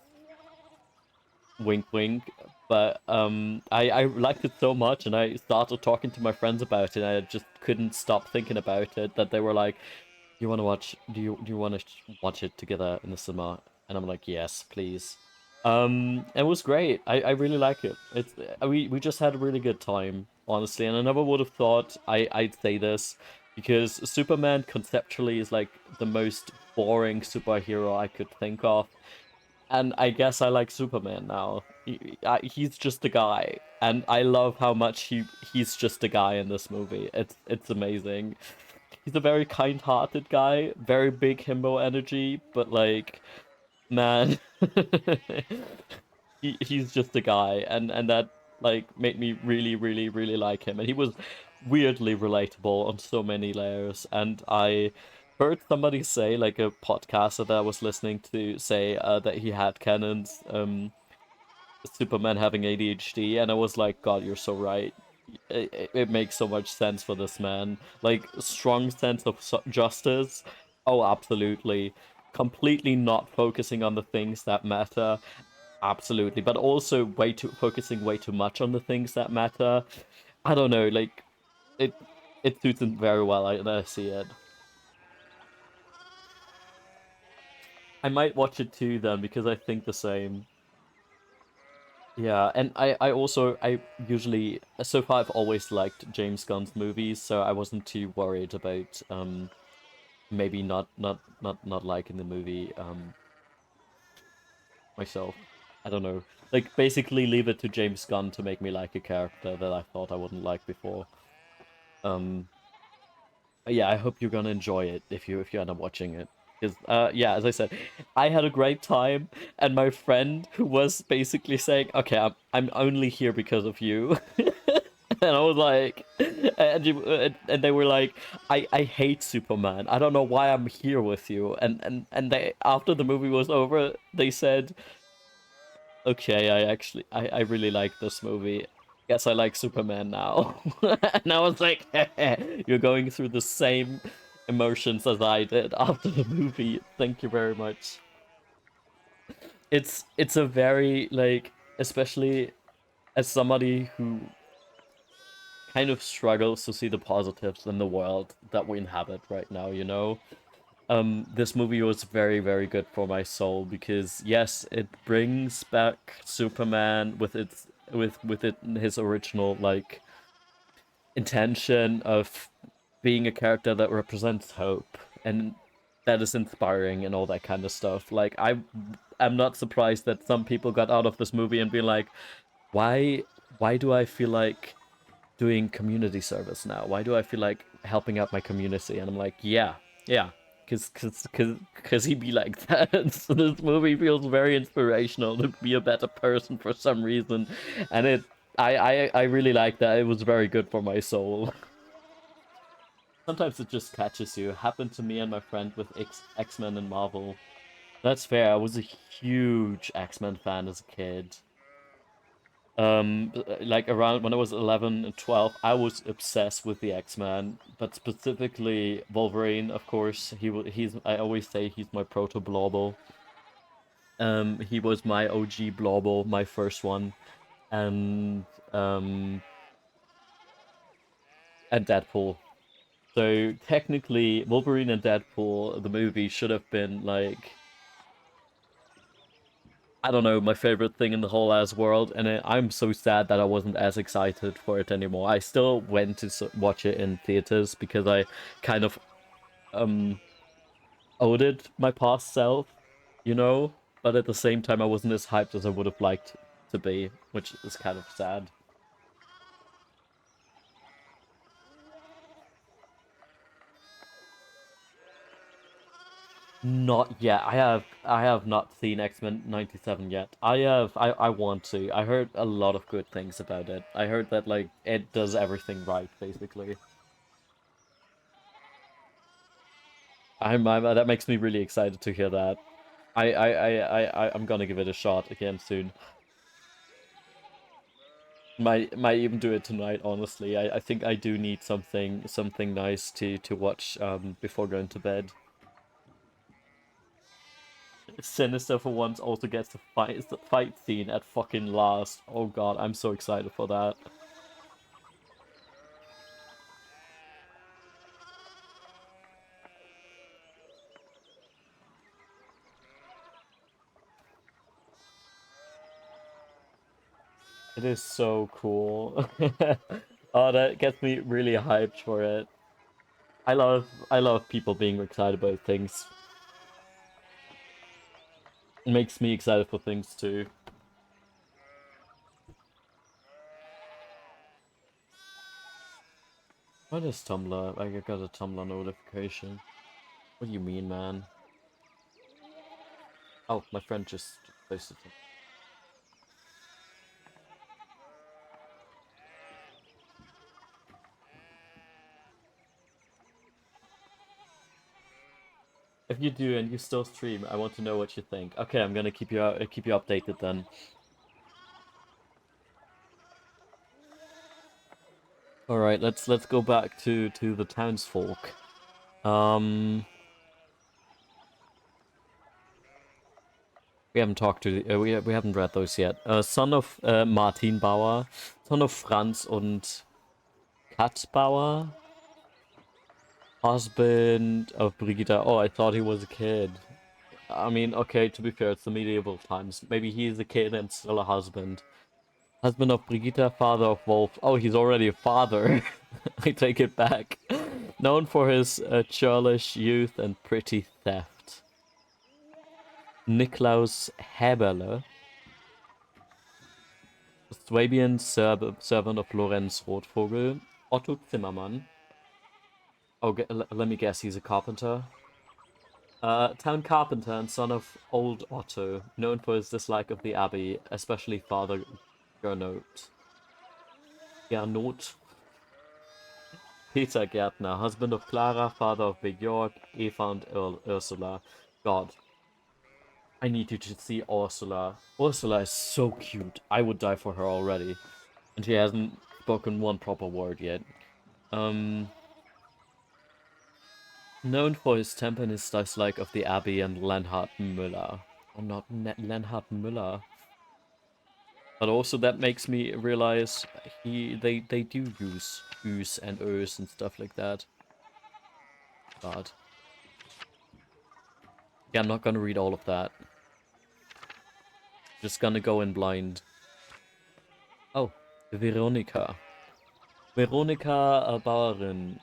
wink wink, but I liked it so much and I started talking to my friends about it and I just couldn't stop thinking about it that they were like, you want to watch? Do you want to watch it together in the cinema? And I'm like, yes, please. It was great. I really like it. We just had a really good time, honestly. And I never would have thought I'd say this because Superman conceptually is like the most boring superhero I could think of. And I guess I like Superman now. He's just a guy, and I love how much he's just a guy in this movie. It's amazing. He's a very kind-hearted guy, very big himbo energy, but like, man, he's just a guy, and that like made me really, really, really like him. And he was weirdly relatable on so many layers. And I heard somebody say, like a podcaster that I was listening to, say that he had Cannon's Superman having ADHD, and I was like, God, you're so right. It makes so much sense for this man. Like, strong sense of justice. Oh, absolutely. Completely not focusing on the things that matter. Absolutely. But also focusing way too much on the things that matter. I don't know, like, it it suits him very well. I see it. I might watch it too then because I think the same. Yeah, and I usually so far I've always liked James Gunn's movies, so I wasn't too worried about maybe not liking the movie myself. I don't know. Like basically leave it to James Gunn to make me like a character that I thought I wouldn't like before. Um yeah, I hope you're gonna enjoy it if you end up watching it. Because yeah, as I said, I had a great time, and my friend who was basically saying, "Okay, I'm only here because of you," and I was like, and they were like, I hate Superman. I don't know why I'm here with you. And they after the movie was over, they said, okay, I really like this movie. Guess I like Superman now. And I was like, you're going through the same emotions as I did after the movie. Thank you very much. It's a very like, especially as somebody who kind of struggles to see the positives in the world that we inhabit right now, you know? This movie was very, very good for my soul because yes, it brings back Superman with his original like intention of being a character that represents hope and that is inspiring and all that kind of stuff. Like I'm not surprised that some people got out of this movie and be like, why why do I feel like doing community service now? Why do I feel like helping out my community? And I'm like, yeah, yeah, because he be like that. So this movie feels very inspirational to be a better person for some reason, and I really like that. It was very good for my soul. Sometimes it just catches you. It happened to me and my friend with X-Men and Marvel. That's fair. I was a huge X-Men fan as a kid. Like around when I was 11 and 12, I was obsessed with the X-Men, but specifically Wolverine, of course. He's I always say he's my proto Blobble. He was my OG Blobble, my first one, and um and Deadpool. So technically, Wolverine and Deadpool, the movie, should have been like, I don't know, my favorite thing in the whole ass world, and I'm so sad that I wasn't as excited for it anymore. I still went to watch it in theaters because I kind of um owed my past self, you know. But at the same time, I wasn't as hyped as I would have liked to be, which is kind of sad. Not yet. I have not seen X-Men 97 yet. I want to. I heard a lot of good things about it. I heard that like it does everything right, basically. That makes me really excited to hear that. I'm gonna give it a shot again soon. Might even do it tonight, honestly. I think I do need something nice to watch before going to bed. Sinister for once also gets the fight scene at fucking last. Oh god, I'm so excited for that. It is so cool. Oh, that gets me really hyped for it. I love people being excited about things. It makes me excited for things too. What is Tumblr? I got a Tumblr notification. What do you mean, man? Oh, my friend just posted something. If you do and you still stream, I want to know what you think. Okay, I'm gonna keep you updated then. All right, let's go back to the townsfolk. Um, we haven't talked to we haven't read those yet. Son of Martin Bauer, son of Franz und Kat Bauer, husband of Brigitte. Oh, I thought he was a kid. I mean, okay, to be fair, it's the medieval times. Maybe he's a kid and still a husband. Husband of Brigitte, father of Wolf. Oh, he's already a father. I take it back. Known for his churlish youth and pretty theft. Niklaus Häberle, Swabian servant of Lorenz Rotvogel. Otto Zimmermann. Oh, let me guess, he's a carpenter. Town carpenter and son of old Otto, known for his dislike of the abbey, especially Father Gernot. Gernot. Peter Gärtner, husband of Clara, father of Björk, Eva and Ursula. God, I need you to see Ursula. Ursula is so cute. I would die for her already. And she hasn't spoken one proper word yet. Known for his temper and his dislike of the abbey and Lenhard Müller. Oh, not Lenhard Müller. But also that makes me realize they do use ooze and ös and stuff like that. God. Yeah, I'm not gonna read all of that. Just gonna go in blind. Oh, Veronika. Veronika Bauerin,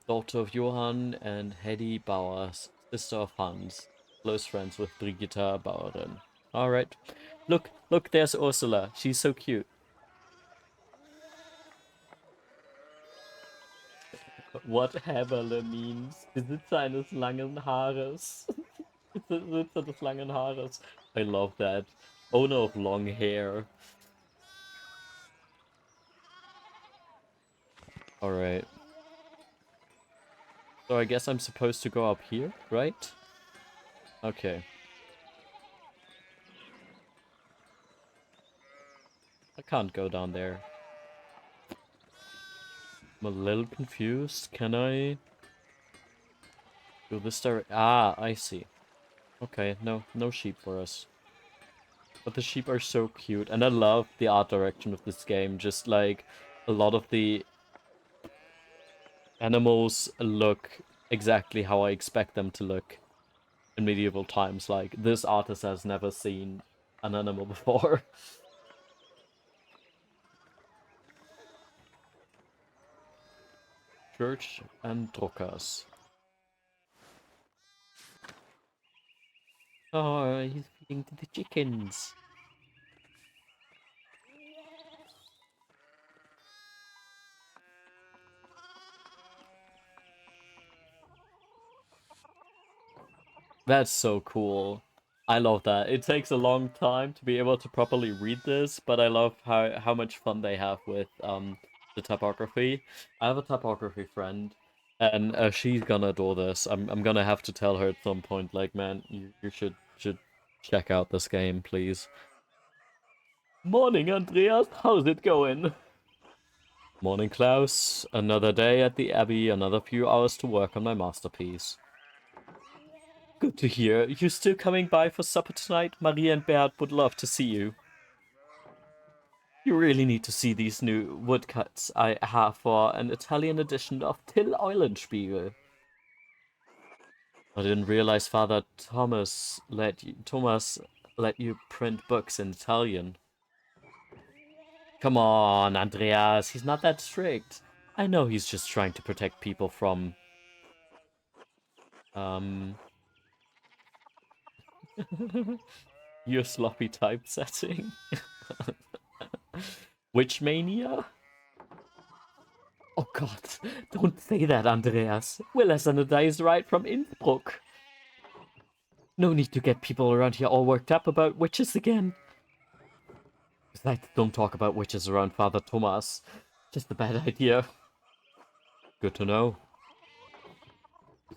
daughter of Johann and Hedy Bauer, sister of Hans, close friends with Brigitta Bauerin. Alright. Look, there's Ursula. She's so cute. What Häberle means. Besitzer eines langen Haares. Besitzer des langen Haares. I love that. Owner of long hair. Alright. So I guess I'm supposed to go up here, right? Okay. I can't go down there. I'm a little confused. Can I do this direct? Ah, I see. Okay, no sheep for us. But the sheep are so cute, and I love the art direction of this game. Just like a lot of the animals look exactly how I expect them to look in medieval times. Like this artist has never seen an animal before. Church and Druckers. Oh, he's feeding to the chickens. That's so cool. I love that. It takes a long time to be able to properly read this, but I love how much fun they have with the typography. I have a typography friend, and she's gonna adore this. I'm gonna have to tell her at some point, like, man, you should check out this game, please. Morning, Andreas. How's it going? Morning, Klaus. Another day at the Abbey, another few hours to work on my masterpiece. Good to hear. You still coming by for supper tonight? Maria and Bert would love to see you. You really need to see these new woodcuts I have for an Italian edition of Till Eulenspiegel. I didn't realize Father Thomas let you print books in Italian. Come on, Andreas, he's not that strict. I know he's just trying to protect people from, your sloppy typesetting. Witch mania? Oh god, don't say that, Andreas. We're less than a day's ride from Innsbruck. No need to get people around here all worked up about witches again. Besides, don't talk about witches around Father Thomas. Just a bad idea. Good to know.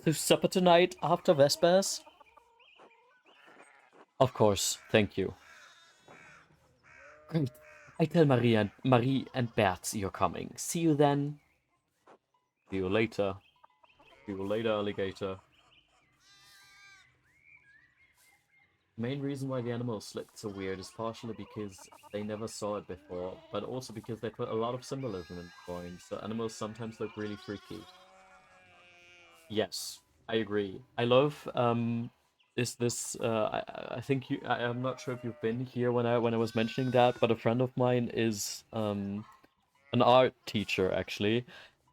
So supper tonight after Vespers? Of course, thank you. Great. I tell Marie and Bert you're coming. See you then. See you later. See you later, alligator. The main reason why the animals looked so weird is partially because they never saw it before, but also because they put a lot of symbolism in the drawings, so animals sometimes look really freaky. Yes, I agree. I love is this I think I'm not sure if you've been here when I was mentioning that, but a friend of mine is an art teacher actually,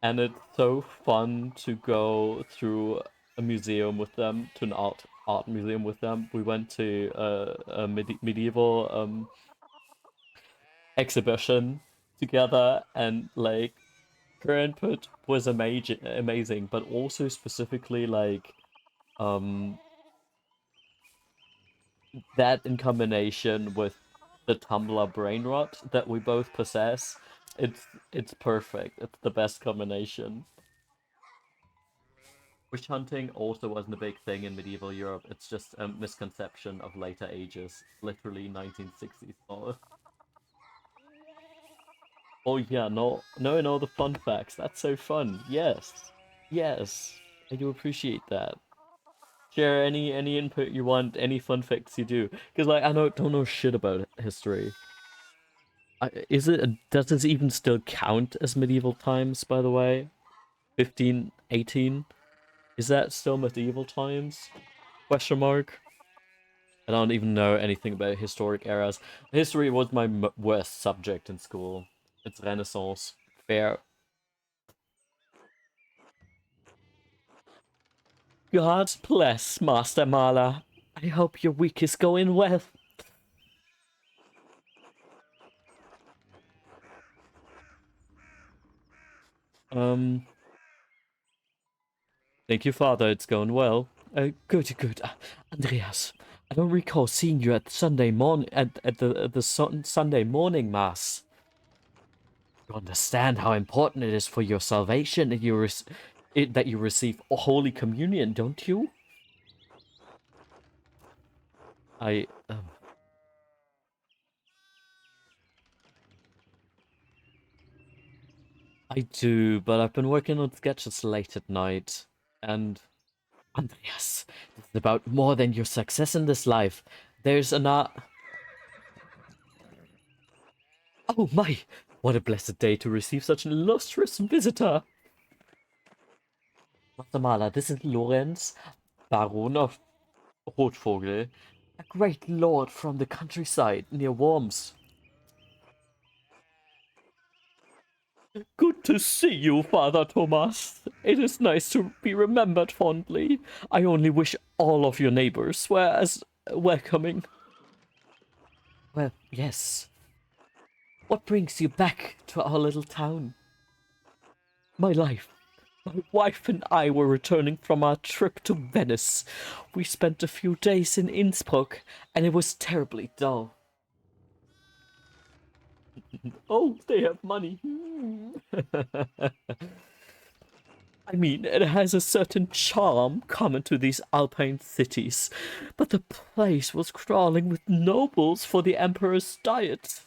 and it's so fun to go through a museum with them, to an art museum with them. We went to a medieval exhibition together, and like her input was amazing, but also specifically like um that in combination with the Tumblr brain rot that we both possess, it's perfect. It's the best combination. Witch hunting also wasn't a big thing in medieval Europe. It's just a misconception of later ages, literally 1960s. Oh yeah, no, knowing all the fun facts. That's so fun. Yes, yes, I do appreciate that. Share any input you want, any fun facts you do, because like I don't know shit about history. Does this even still count as medieval times, by the way? 1518? Is that still medieval times? Question mark. I don't even know anything about historic eras. History was my worst subject in school. It's Renaissance. Fair. God bless, Master Mala. I hope your week is going well. Thank you, Father. It's going well. Good. Andreas, I don't recall seeing you at Sunday morning at the Sunday morning mass. You understand how important it is for your salvation that that you receive Holy Communion, don't you? I I do, but I've been working on sketches late at night, and Andreas, this is about more than your success in this life. There's an art. Oh my! What a blessed day to receive such an illustrious visitor! Master this is Lorenz, Baron of Rotvogel, a great lord from the countryside near Worms. Good to see you, Father Thomas. It is nice to be remembered fondly. I only wish all of your neighbors were as welcoming. Well, yes. What brings you back to our little town? My life. My wife and I were returning from our trip to Venice. We spent a few days in Innsbruck, and it was terribly dull. Oh, they have money. I mean, it has a certain charm common to these alpine cities, but the place was crawling with nobles for the emperor's diet.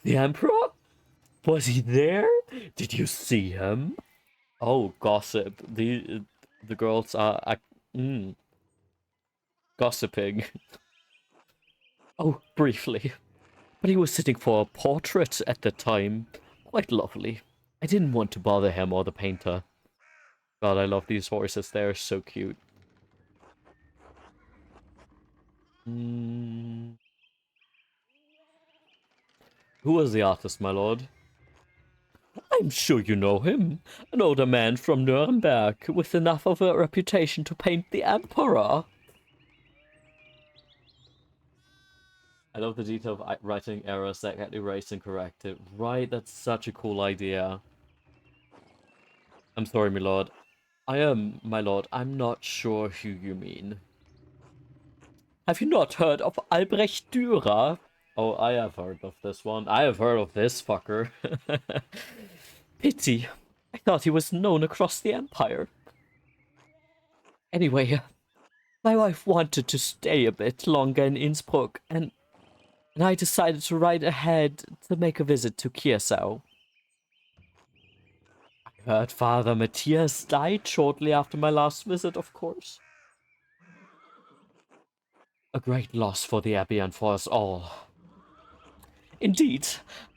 The Emperor? Was he there? Did you see him? Oh, gossip. The girls are gossiping. Oh, briefly. But he was sitting for a portrait at the time. Quite lovely. I didn't want to bother him or the painter. God, I love these horses. They're so cute. Who was the artist, my lord? I'm sure you know him. An older man from Nuremberg with enough of a reputation to paint the Emperor. I love the detail of writing errors that get erased and corrected. Right, that's such a cool idea. I'm sorry, my lord. My lord, I'm not sure who you mean. Have you not heard of Albrecht Dürer? Oh, I have heard of this one. I have heard of this fucker. Pity. I thought he was known across the empire. Anyway, my wife wanted to stay a bit longer in Innsbruck, and I decided to ride ahead to make a visit to Kiersau. I heard Father Matthias died shortly after my last visit, of course. A great loss for the Abbey and for us all. Indeed,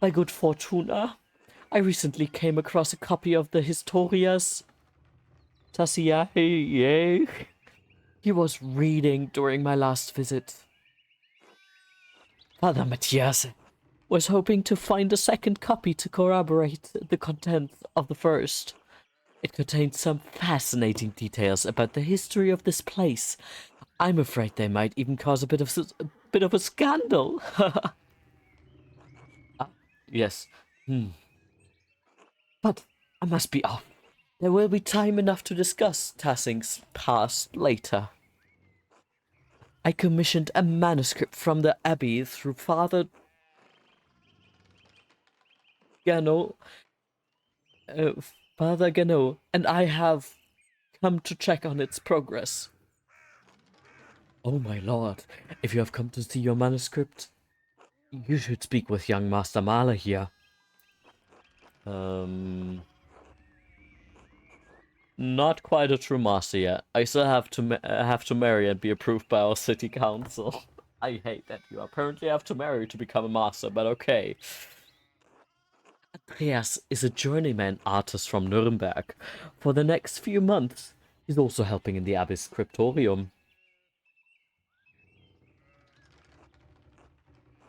by good fortuna, I recently came across a copy of the Historias Tassiae he was reading during my last visit. Father Matthias was hoping to find a second copy to corroborate the contents of the first. It contained some fascinating details about the history of this place. I'm afraid they might even cause a bit of a scandal. Yes. But I must be off. There will be time enough to discuss Tassing's past later. I commissioned a manuscript from the Abbey through Father Gano, and I have come to check on its progress. Oh my lord, if you have come to see your manuscript, you should speak with young Master Mahler here. Not quite a true master yet. I still have to marry and be approved by our city council. I hate that you apparently have to marry to become a master, but okay. Andreas is a journeyman artist from Nuremberg. For the next few months, he's also helping in the Abbey's scriptorium.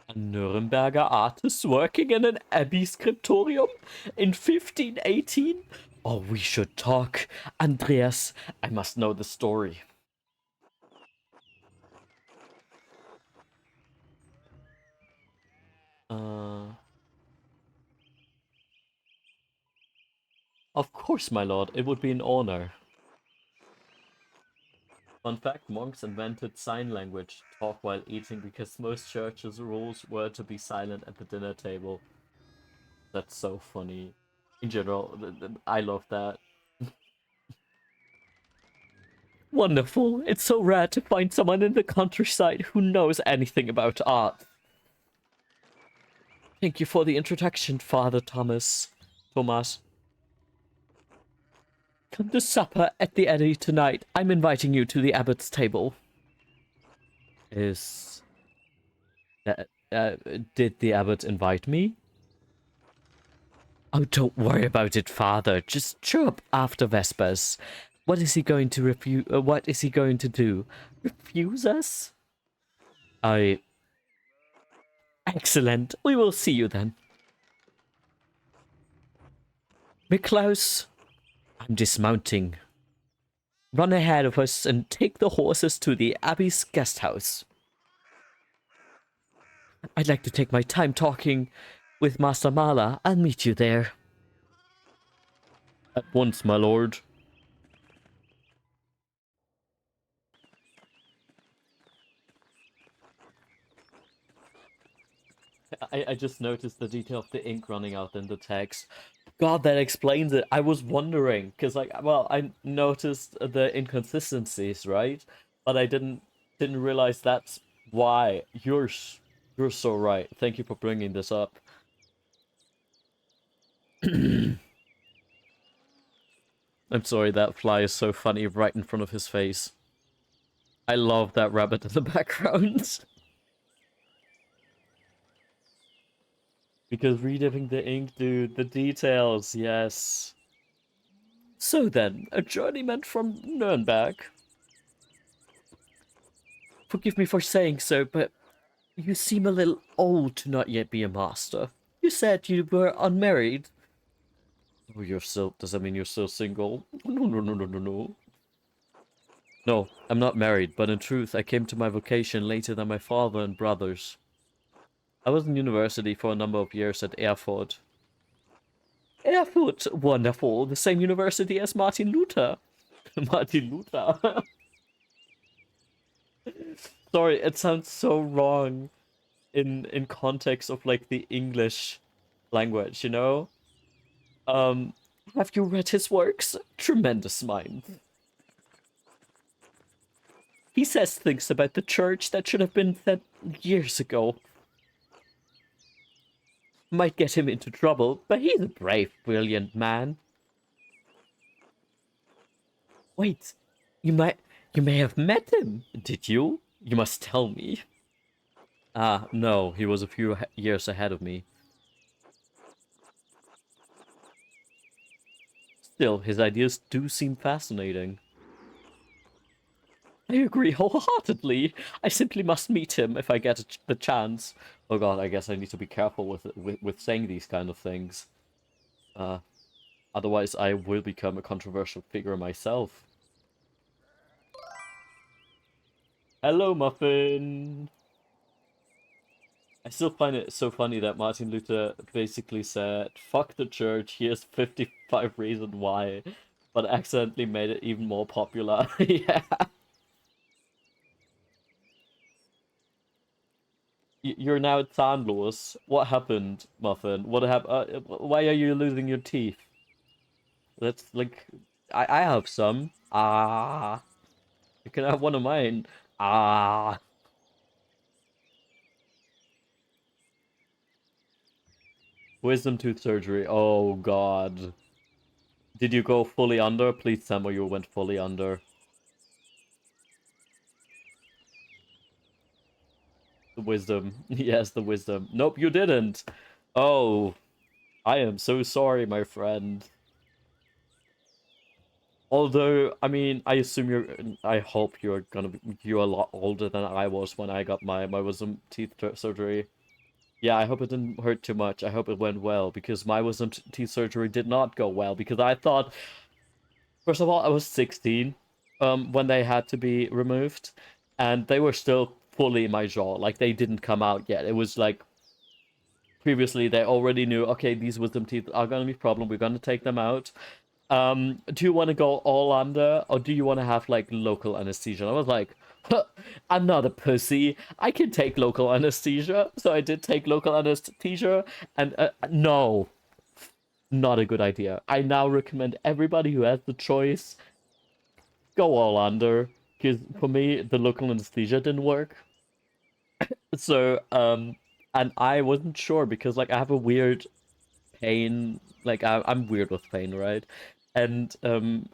A Nuremberger artist working in an Abbey scriptorium in 1518? Oh, we should talk. Andreas, I must know the story. Of course, my lord, it would be an honor. Fun fact, monks invented sign language to talk while eating because most churches' rules were to be silent at the dinner table. That's so funny. In general, I love that. Wonderful. It's so rare to find someone in the countryside who knows anything about art. Thank you for the introduction, Father Thomas. Come to supper at the Abbey tonight. I'm inviting you to the abbot's table. Did the abbot invite me? Oh, don't worry about it, Father. Just show up after Vespers. What is he going to what is he going to do? Refuse us? Excellent. We will see you then. Miklaus, I'm dismounting. Run ahead of us and take the horses to the Abbey's guest house. I'd like to take my time talking with Master Mahler. I'll meet you there. At once, my lord. I just noticed the detail of the ink running out in the text. God, that explains it. I was wondering, because I noticed the inconsistencies, right? But I didn't realize that's why. You're so right. Thank you for bringing this up. I'm sorry, that fly is so funny right in front of his face. I love that rabbit in the background. Because redipping the ink, dude, the details, yes. So then, a journeyman from Nuremberg. Forgive me for saying so, but you seem a little old to not yet be a master. You said you were unmarried. Oh, you're still. Does that mean you're still single? No, no, no, no, no, no. No, I'm not married, but in truth, I came to my vocation later than my father and brothers. I was in university for a number of years at Erfurt. Erfurt, wonderful. The same university as Martin Luther. Martin Luther. Sorry, it sounds so wrong in context of like the English language, you know? Um, have you read his works? Tremendous mind. He says things about the church that should have been said years ago. Might get him into trouble, but he's a brave, brilliant man. Wait, you may have met him, did you? You must tell me. Ah, no, he was a few years ahead of me. Still, his ideas do seem fascinating. I agree wholeheartedly. I simply must meet him if I get the chance. Oh god, I guess I need to be careful with saying these kind of things. Uh, Otherwise I will become a controversial figure myself. Hello, Muffin! I still find it so funny that Martin Luther basically said, fuck the church, here's 55 reasons why, but accidentally made it even more popular. Yeah. You're now zahnlos. What happened, Muffin? What happened? Why are you losing your teeth? That's like, I have some. Ah, you can have one of mine. Ah, wisdom tooth surgery. Oh God, did you go fully under? Please tell me you went fully under. The wisdom, yes, the wisdom. Nope, you didn't. Oh, I am so sorry, my friend. Although, I mean, I assume you're. I hope you're gonna be. You're a lot older than I was when I got my wisdom teeth surgery. Yeah, I hope it didn't hurt too much. I hope it went well because my wisdom teeth surgery did not go well because I thought, first of all, I was 16, when they had to be removed, and they were still fully in my jaw. Like they didn't come out yet. It was like previously they already knew. Okay, these wisdom teeth are gonna be a problem. We're gonna take them out. Do you want to go all under, or do you want to have like local anesthesia? And I was like, huh, I'm not a pussy. I can take local anesthesia. So I did take local anesthesia, and no, not a good idea. I now recommend everybody who has the choice go all under, because for me the local anesthesia didn't work. So and I wasn't sure because like I have a weird pain. Like I'm weird with pain, right? And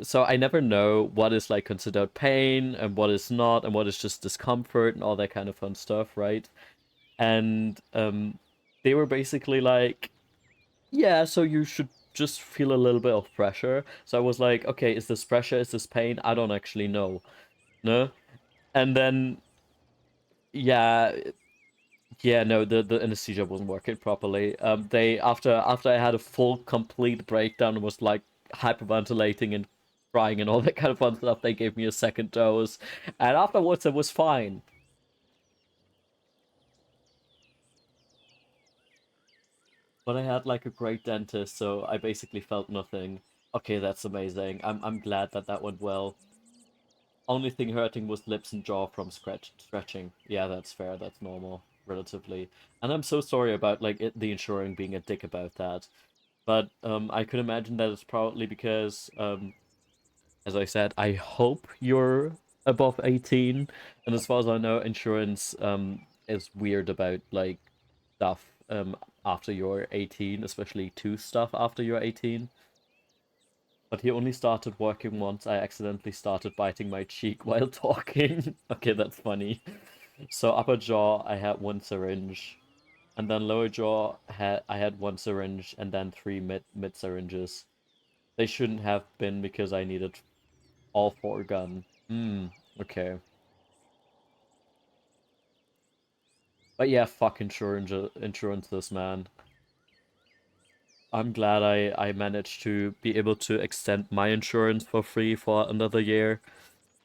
so I never know what is like considered pain and what is not, and what is just discomfort and all that kind of fun stuff, right? And they were basically like, yeah, so you should just feel a little bit of pressure. So I was like, okay, is this pressure? Is this pain? I don't actually know, no. And then yeah, yeah, no, the anesthesia wasn't working properly. They after I had a full complete breakdown and was like hyperventilating and crying and all that kind of fun stuff, they gave me a second dose, and afterwards it was fine. But I had like a great dentist, so I basically felt nothing. Okay, that's amazing. I'm glad that that went well. Only thing hurting was lips and jaw from stretching. Yeah, that's fair. That's normal, relatively. And I'm so sorry about like the insuring being a dick about that. But I could imagine that it's probably because, as I said, I hope you're above 18. And as far as I know, insurance is weird about like stuff. after you're 18, especially tooth stuff after you're 18. But he only started working once I accidentally started biting my cheek while talking. Okay, that's funny. So upper jaw, I had one syringe, and then lower jaw I had one syringe, and then three mid syringes. They shouldn't have been because I needed all four gun. Hmm. Okay. But yeah, fuck insurances, man. I'm glad I managed to be able to extend my insurance for free for another year.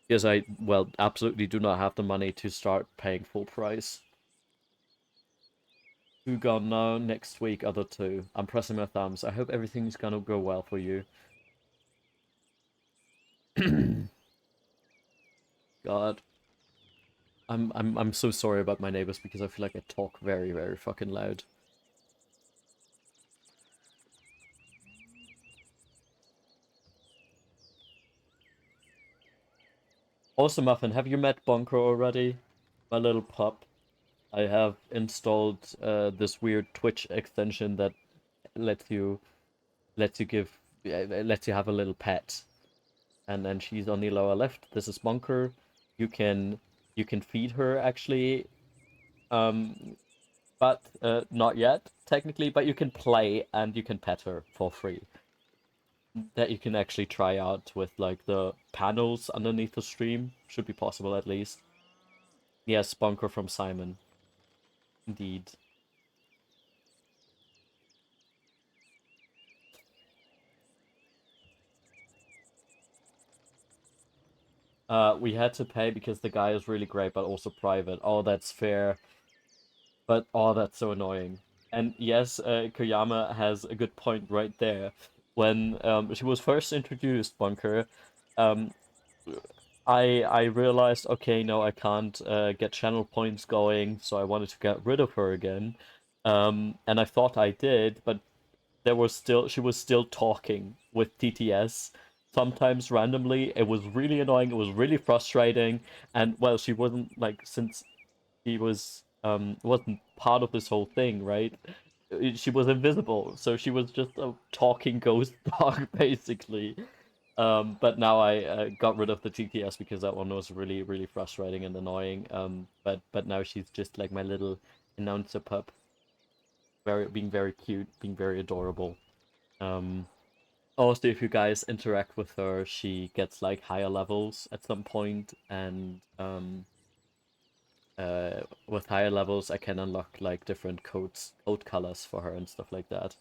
Because I, well, absolutely do not have the money to start paying full price. Two gone now, next week, other two. I'm pressing my thumbs. I hope everything's gonna go well for you. God. I'm so sorry about my neighbors because I feel like I talk very, very fucking loud. Also, Muffin, have you met Bonker already? My little pup. I have installed this weird Twitch extension that lets you lets you have a little pet, and then she's on the lower left. This is Bonker. You can you can feed her actually, um, but not yet technically. But you can play and you can pet her for free. That you can actually try out with like the panels underneath the stream. Should be possible at least. Yes, Bonker from Simon. Indeed. We had to pay because the guy is really great, but also private. Oh, that's fair. But oh, that's so annoying. And yes, Koyama has a good point right there. When she was first introduced, Bunker, um, I realized, okay, no, I can't get channel points going, so I wanted to get rid of her again. And I thought I did, but she was still talking with TTS. Sometimes randomly, it was really annoying. It was really frustrating, and well, she wasn't like since she wasn't part of this whole thing, right? She was invisible, so she was just a talking ghost dog, basically. But now I got rid of the TTS because that one was really, really frustrating and annoying. But now she's just like my little announcer pup, being very cute, being very adorable. Um, Also, if you guys interact with her, she gets like higher levels at some point, and with higher levels, I can unlock like different code colors for her and stuff like that.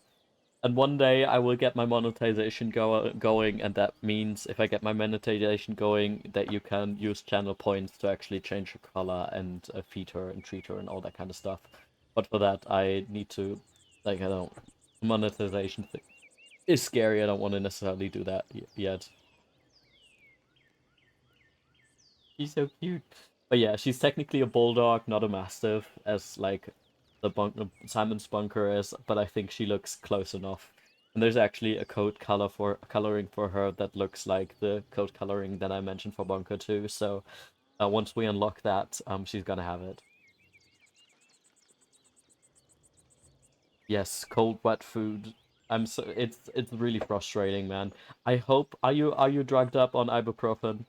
And one day I will get my monetization going, and that means if I get my monetization going, that you can use channel points to actually change her color and feed her and treat her and all that kind of stuff. But for that, I need to, like, I don't, monetization thing is scary. I don't want to necessarily do that yet. She's so cute. But yeah, she's technically a bulldog, not a mastiff, as like Simon's bunker is. But I think she looks close enough. And there's actually a coloring for her that looks like the code coloring that I mentioned for bunker too. So once we unlock that, she's gonna have it. Yes, cold wet food. It's really frustrating, man. I hope are you drugged up on ibuprofen?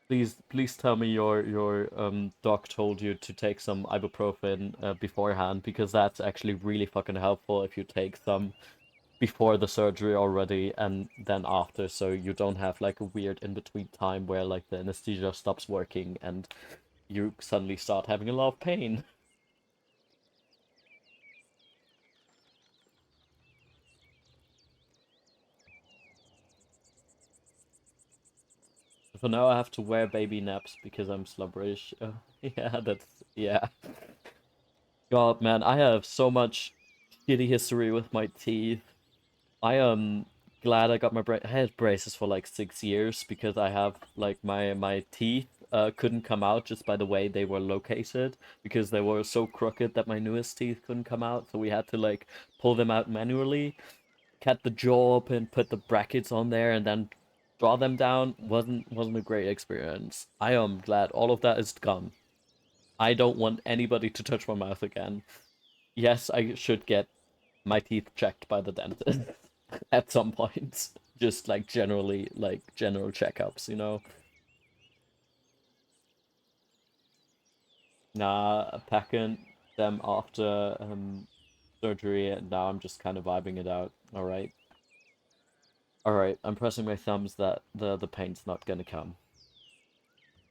Please tell me your doc told you to take some ibuprofen beforehand, because that's actually really fucking helpful if you take some before the surgery already and then after, so you don't have like a weird in between time where like the anesthesia stops working and you suddenly start having a lot of pain. For now, I have to wear baby naps because I'm slubberish. Yeah, yeah. God, man, I have so much shitty history with my teeth. I am glad I got I had braces for like 6 years because I have like my teeth couldn't come out just by the way they were located, because they were so crooked that my newest teeth couldn't come out, so we had to like pull them out manually, cut the jaw open, put the brackets on there, and then draw them down. Wasn't a great experience. I am glad all of that is gone. I don't want anybody to touch my mouth again. yes, I should get my teeth checked by the dentist at some point. Just like generally, like general checkups, you know. Nah, packing them after surgery, and now I'm just kind of vibing it out. All right, all right. I'm pressing my thumbs that the pain's not gonna come.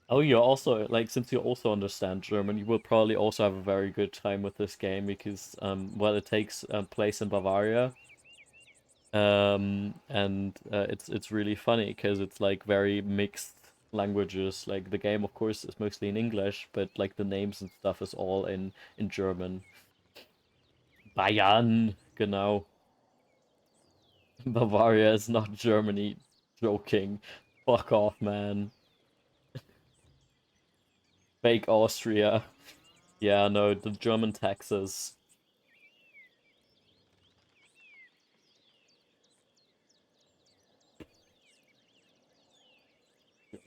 Oh, you're also like since you also understand German, you will probably also have a very good time with this game because well, it takes place in Bavaria. And it's really funny because it's like very mixed languages. Like the game, of course, is mostly in English, but like the names and stuff is all in German. Bayern, genau. Bavaria is not Germany. Joking. Fuck off, man. Fake Austria. Yeah, no, the German taxes.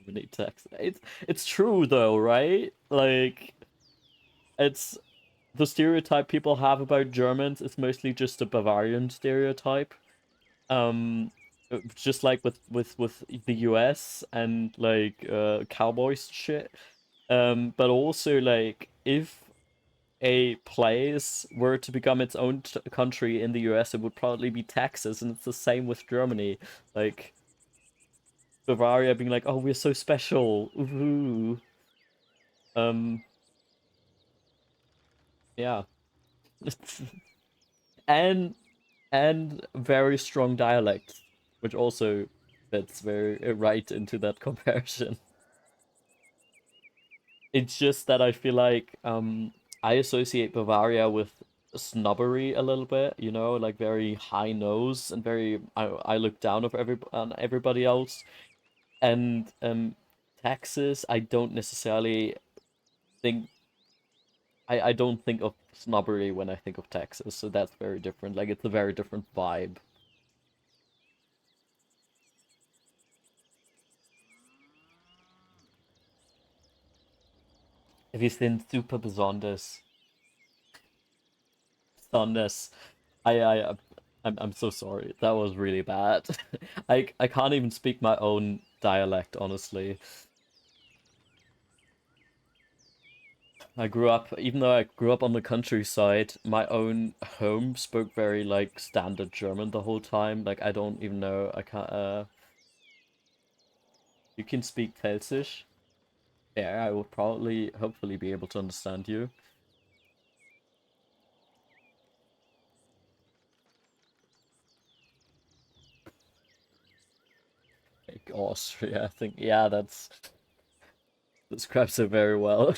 Germany tax. It's true though, right? Like it's the stereotype people have about Germans is mostly just a Bavarian stereotype. Um, just like with the US and like cowboys shit. But also like if a place were to become its own country in the US, it would probably be Texas, and it's the same with Germany. Like Bavaria being like, "Oh, we're so special." Ooh. Um, yeah. and and very strong dialect, which also fits very right into that comparison. It's just that I feel like I associate Bavaria with snobbery a little bit, you know, like very high nose and very I look down on everybody else. And Texas, I don't necessarily think I don't think of snobbery when I think of Texas, so that's very different. Like it's a very different vibe. Wir sind super besonders. Besonders. I'm so sorry. That was really bad. I can't even speak my own dialect, honestly. Even though I grew up on the countryside, my own home spoke very like standard German the whole time. Like I don't even know. I can't. You can speak Telsisch. Yeah, I will probably, hopefully, be able to understand you. Like Austria, I think. Yeah, that's describes it very well.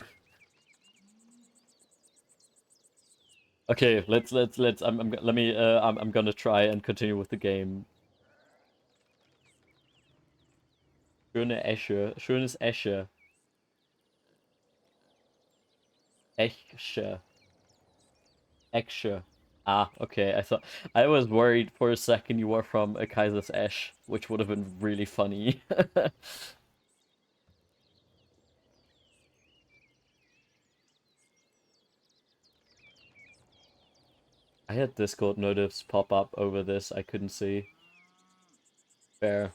Okay, let's. Let me. I'm gonna try and continue with the game. Schöne Esche, schönes Esche, Esche, Esche. Ah, okay. I was worried for a second you were from a Kaiser's Esch, which would have been really funny. I had Discord notifs pop up over this. I couldn't see. Fair.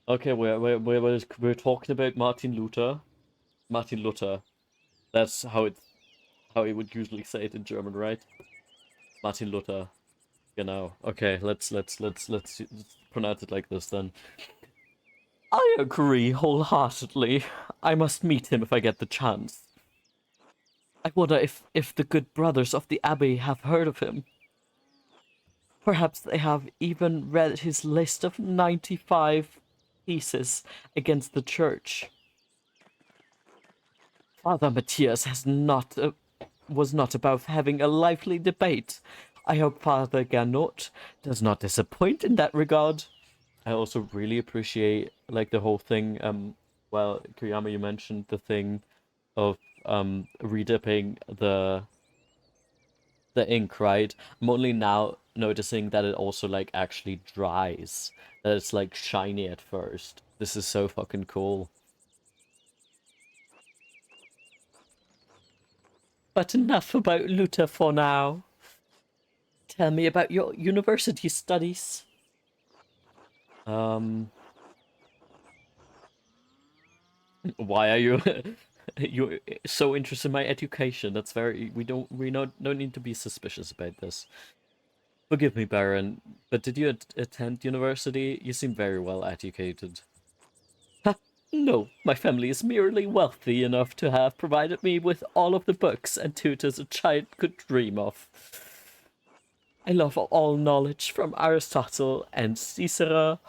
Okay, we're talking about Martin Luther. Martin Luther. That's how he would usually say it in German, right? Martin Luther. Genau. Okay, let's pronounce it like this then. I agree wholeheartedly. I must meet him if I get the chance. I wonder if the good brothers of the Abbey have heard of him. Perhaps they have even read his list of 95 theses against the church. Father Matthias has not was not above having a lively debate. I hope Father Gernot does not disappoint in that regard. I also really appreciate like the whole thing. Well, Kuriyama, you mentioned the thing of redipping the ink, right? I'm only now noticing that it also like actually dries. That it's like shiny at first. This is so fucking cool. but enough about Luther for now. Tell me about your university studies. Why are you you're so interested in my education? That's very we don't need to be suspicious about this. Forgive me, Baron, but did you attend university? You seem very well educated. Ha, no, my family is merely wealthy enough to have provided me with all of the books and tutors a child could dream of. I love all knowledge from Aristotle and Cicero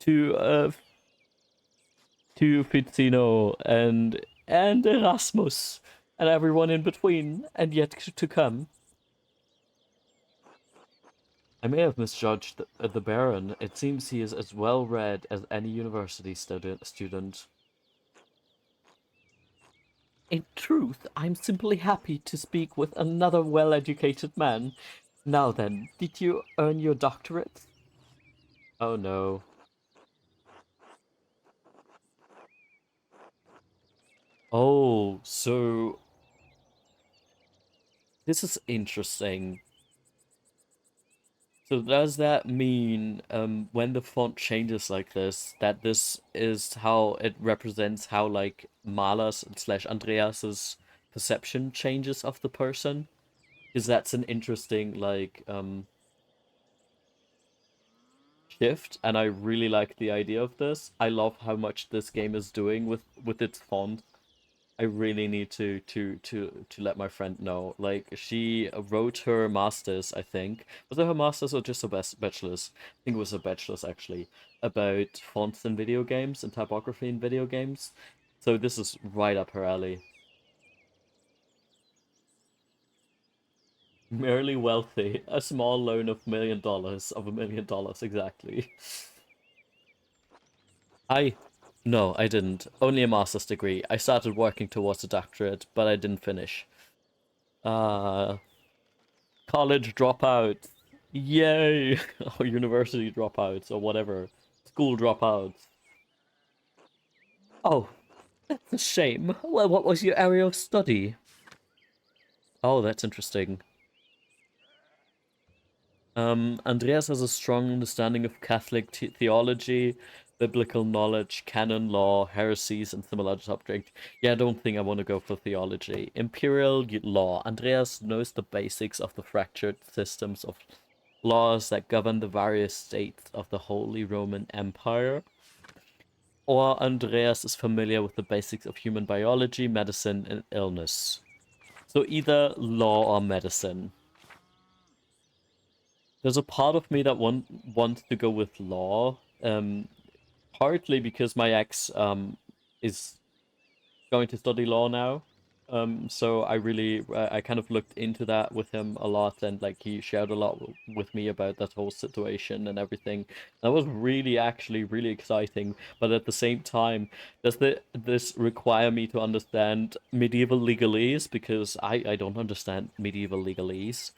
to Ficino and Erasmus and everyone in between and yet to come. I may have misjudged the Baron. It seems he is as well read as any university student. In truth, I'm simply happy to speak with another well-educated man. Now then, did you earn your doctorate? Oh no. Oh, so this is interesting. So does that mean, when the font changes like this, that this is how it represents how like Mala's slash Andreas's perception changes of the person? Because that's an interesting like shift, and I really like the idea of this. I love how much this game is doing with its font. I really need to let my friend know. Like she wrote her masters, I think. Was it her masters or just her bachelor's? I think it was her bachelor's actually, about fonts in video games and typography in video games. So this is right up her alley. Merely wealthy, a small loan of $1 million of $1 million exactly. I no, I didn't. Only a master's degree. I started working towards a doctorate, but I didn't finish. Uh College dropout. Yay! Or university dropouts or whatever. School dropouts. Oh, that's a shame. Well, what was your area of study? Oh, that's interesting. Andreas has a strong understanding of Catholic theology, biblical knowledge, canon law, heresies, and similar subjects. Yeah, I don't think I want to go for theology. Imperial law. Andreas knows the basics of the fractured systems of laws that govern the various states of the Holy Roman Empire. Or Andreas is familiar with the basics of human biology, medicine, and illness. So either law or medicine. There's a part of me that wants to go with law, partly because my ex is going to study law now. So I kind of looked into that with him a lot, and like he shared a lot with me about that whole situation and everything. That was really actually really exciting. But at the same time, does this require me to understand medieval legalese? Because I don't understand medieval legalese.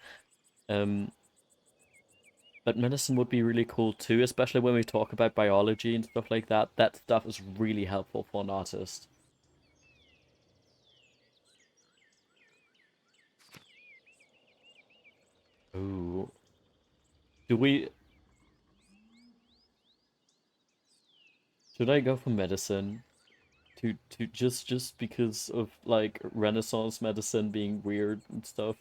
Um, but medicine would be really cool too, especially when we talk about biology and stuff like that. That stuff is really helpful for an artist. Ooh. Do we should I go for medicine? To just because of like Renaissance medicine being weird and stuff.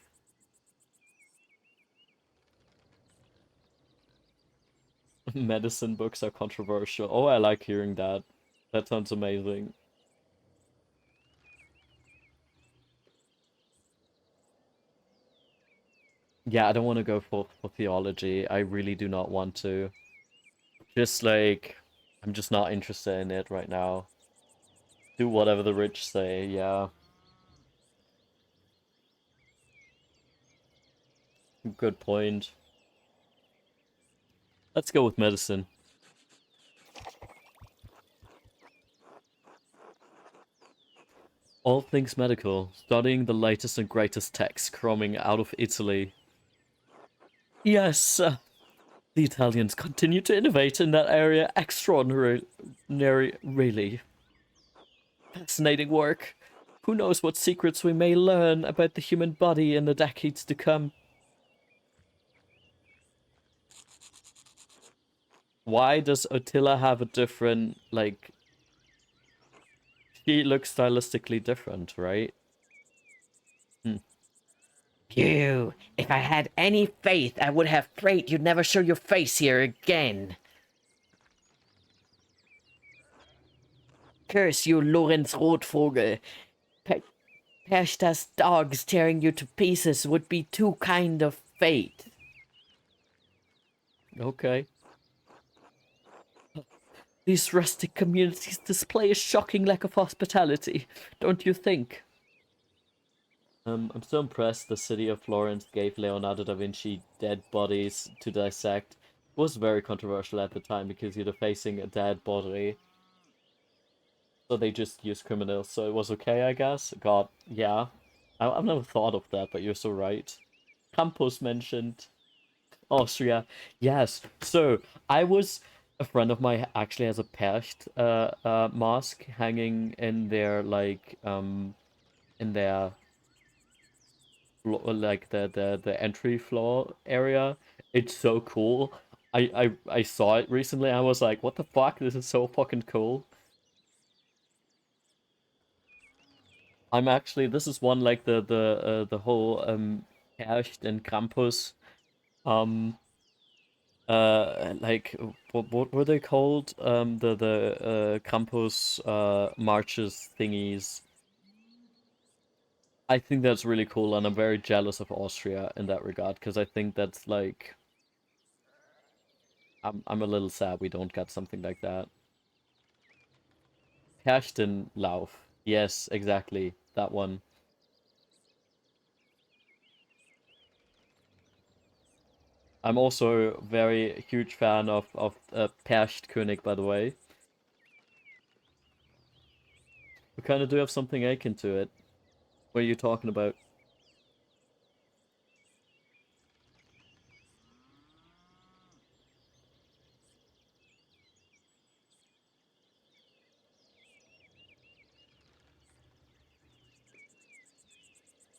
Medicine books are controversial. Oh, I like hearing that. That sounds amazing. Yeah, I don't want to go for theology. I really do not want to. Just like I'm just not interested in it right now. Do whatever the rich say, yeah. Good point. Let's go with medicine. All things medical, studying the latest and greatest texts coming out of Italy. Yes, the Italians continue to innovate in that area. Extraordinary, really fascinating work. Who knows what secrets we may learn about the human body in the decades to come. Why does Attila have a different, like, she looks stylistically different, right? Hmm. You, if I had any faith, I would have prayed you'd never show your face here again. Curse you, Lorenz Rotvogel. Perchta's dogs tearing you to pieces would be too kind of fate. Okay. These rustic communities display a shocking lack of hospitality, don't you think? I'm so impressed the city of Florence gave Leonardo da Vinci dead bodies to dissect. It was very controversial at the time because you're facing a dead body. So they just used criminals, so it was okay, I guess. God, yeah. I've never thought of that, but you're so right. Campus mentioned. Austria. Yes. So I was a friend of mine actually has a Percht mask hanging in their in their like the entry floor area. It's so cool. I saw it recently. I was like, what the fuck? This is so fucking cool. I'm actually this is one like the whole Percht and Krampus um like what were they called? The Krampus marches thingies. I think that's really cool, and I'm very jealous of Austria in that regard because I think that's like I'm a little sad we don't get something like that. Lauf. Yes, exactly that one. I'm also very huge fan of Perchtkönig, by the way. We kind of do have something akin to it. What are you talking about?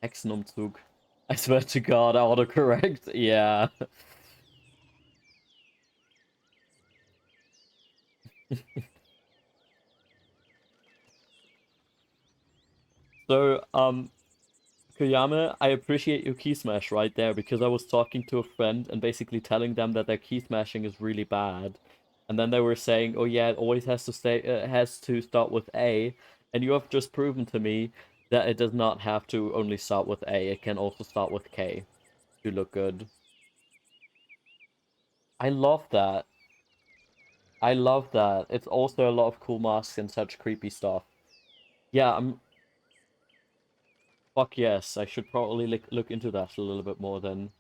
Hexenumzug. I swear to God, autocorrect. Yeah. So, Koyama, I appreciate your key smash right there because I was talking to a friend and basically telling them that their key smashing is really bad. And then they were saying, "Oh yeah, it always has to start with A." And you have just proven to me that it does not have to only start with A. It can also start with K to look good. I love that. I love that. It's also a lot of cool masks and such creepy stuff. Yeah, I'm fuck yes. I should probably look into that a little bit more then.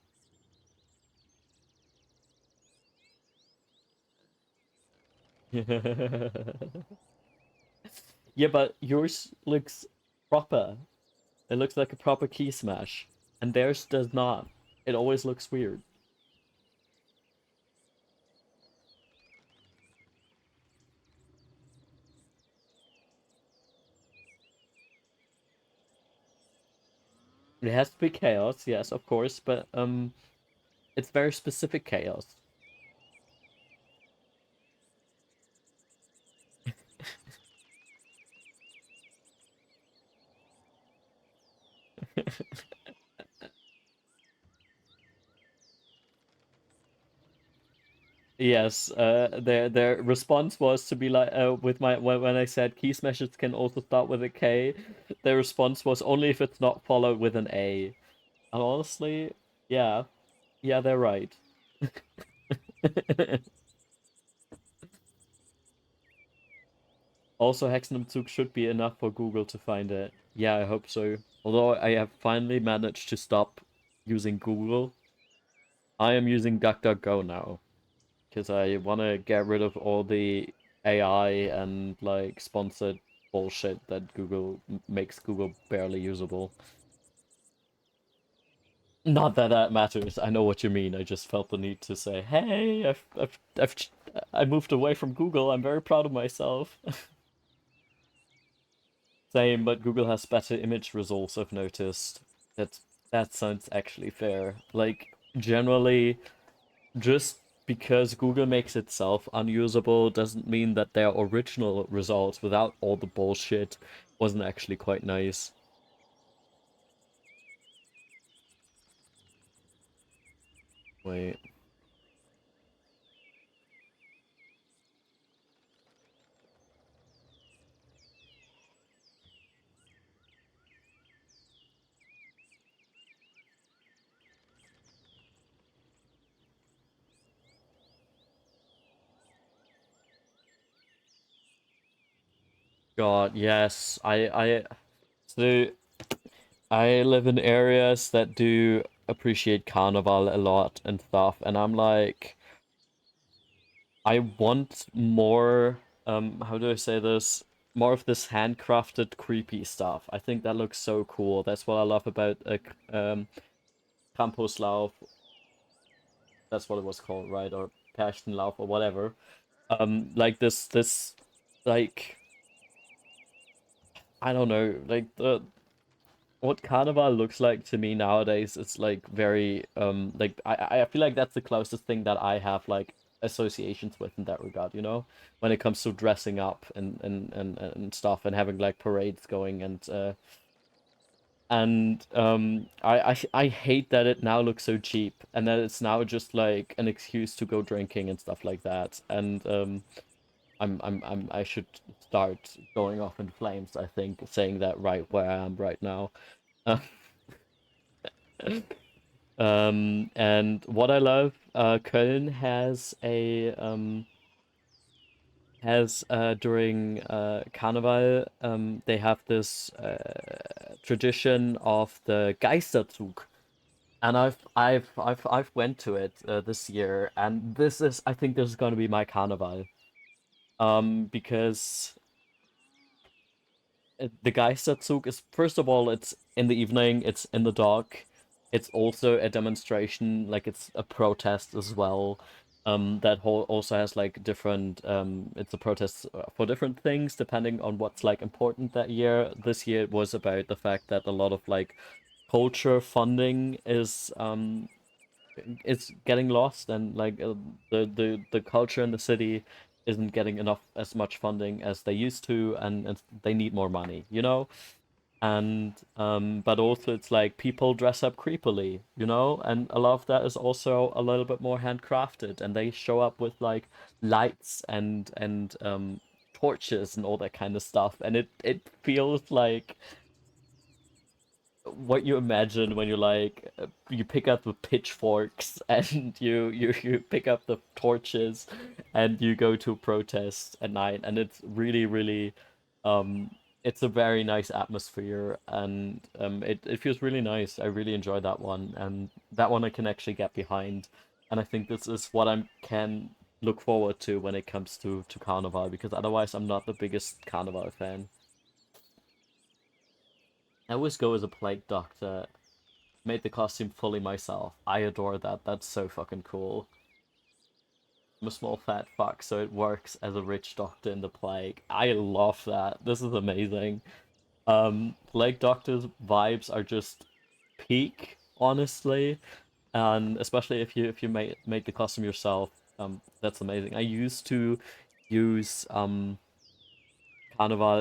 Yeah, but yours looks proper. It looks like a proper key smash, and theirs does not. It always looks weird. It has to be chaos, yes, of course, but it's very specific chaos. Yes, their response was to be like, with my when I said key smashes can also start with a K, their response was only if it's not followed with an A. And honestly, yeah, yeah, they're right. Also, Hexenumzug should be enough for Google to find it. Yeah, I hope so. Although I have finally managed to stop using Google, I am using DuckDuckGo now because I want to get rid of all the AI and like sponsored bullshit that Google makes Google barely usable. Not that that matters. I know what you mean. I just felt the need to say, "Hey, I moved away from Google. I'm very proud of myself." Same, but Google has better image results, I've noticed. That that sounds actually fair. Like, generally, just because Google makes itself unusable doesn't mean that their original results without all the bullshit wasn't actually quite nice. Wait. God, yes. So I live in areas that do appreciate Carnival a lot and stuff, and I'm like, I want more, how do I say this? More of this handcrafted creepy stuff. I think that looks so cool. That's what I love about Campuslauf. That's what it was called, right? Or Pärchenlauf or whatever. Like this, like, I don't know, like the what Carnival looks like to me nowadays, it's like very like I feel like that's the closest thing that I have like associations with in that regard, you know, when it comes to dressing up and stuff and having like parades going and I hate that it now looks so cheap and that it's now just like an excuse to go drinking and stuff like that. And I should start going off in flames, I think, saying that right where I am right now. And what I love, Köln has during Karneval, they have this tradition of the Geisterzug, and I've went to it this year, and this is I think this is going to be my Karneval, because the Geisterzug is first of all it's in the evening, it's in the dark. It's also a demonstration, like it's a protest as well. That whole also has like different. It's a protest for different things depending on what's like important that year. This year it was about the fact that a lot of like culture funding is it's getting lost and like the culture in the city isn't getting enough as much funding as they used to and they need more money, you know. And but also it's like people dress up creepily, you know, and a lot of that is also a little bit more handcrafted and they show up with like lights and torches and all that kind of stuff and it feels like what you imagine when you like you pick up the pitchforks and you pick up the torches and you go to protest at night and it's really um it's a very nice atmosphere and it feels really nice. I really enjoy that one and that one I can actually get behind and I think this is what I can look forward to when it comes to Carnival because otherwise I'm not the biggest Carnival fan. I always go as a plague doctor. Made the costume fully myself. I adore that. That's so fucking cool. I'm a small fat fuck, so it works as a rich doctor in the plague. I love that. This is amazing. Plague Doctor's vibes are just peak, honestly, and especially if you made the costume yourself. That's amazing. I used to use Carnival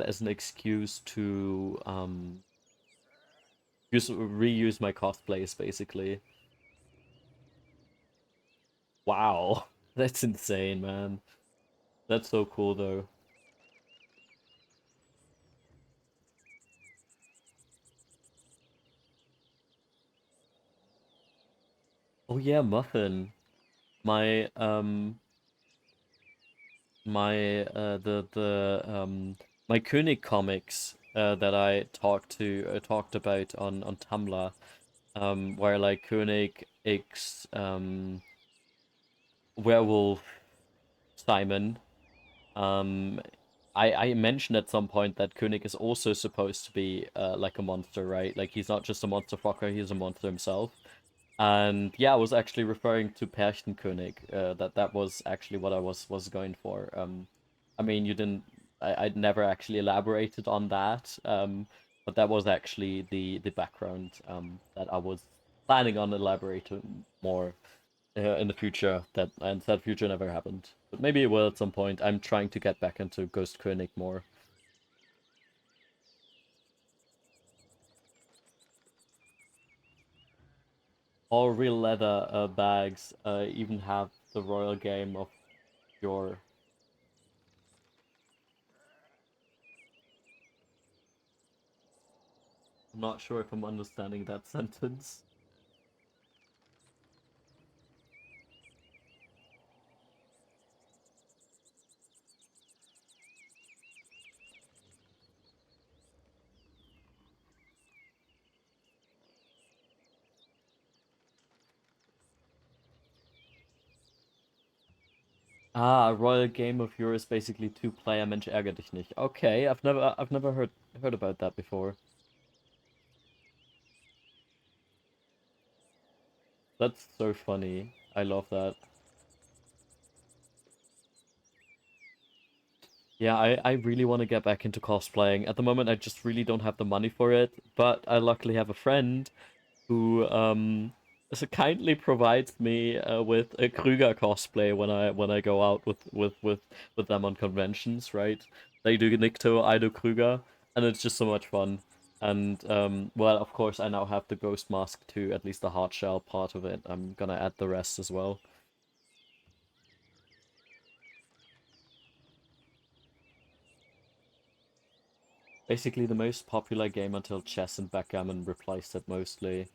as an excuse to use reuse my cosplays, basically. Wow, that's insane, man. That's so cool, though. Oh yeah, Muffin. My my my König comics that I talked about on Tumblr, where like König X Werewolf Simon. Um, I mentioned at some point that König is also supposed to be like a monster, right? Like he's not just a monster fucker, he's a monster himself. And yeah, I was actually referring to Pärchenkönig. That was actually what I was going for. I mean, you didn't. I'd never actually elaborated on that. But that was actually the background that I was planning on elaborating more in the future. That future never happened. But maybe it will at some point. I'm trying to get back into Ghost König more. All real leather bags even have the royal game of your. I'm not sure if I'm understanding that sentence. Ah, a royal game of yours basically two-player Mensch ärger dich nicht. Okay, I've never heard about that before. That's so funny. I love that. Yeah, I really want to get back into cosplaying. At the moment, I just really don't have the money for it, but I luckily have a friend who so kindly provides me with a Krüger cosplay when I go out with them on conventions, right? They do Nikto, I do Krüger, and it's just so much fun. And well, of course, I now have the ghost mask too, at least the hard shell part of it. I'm gonna add the rest as well. Basically, the most popular game until chess and backgammon replaced it mostly.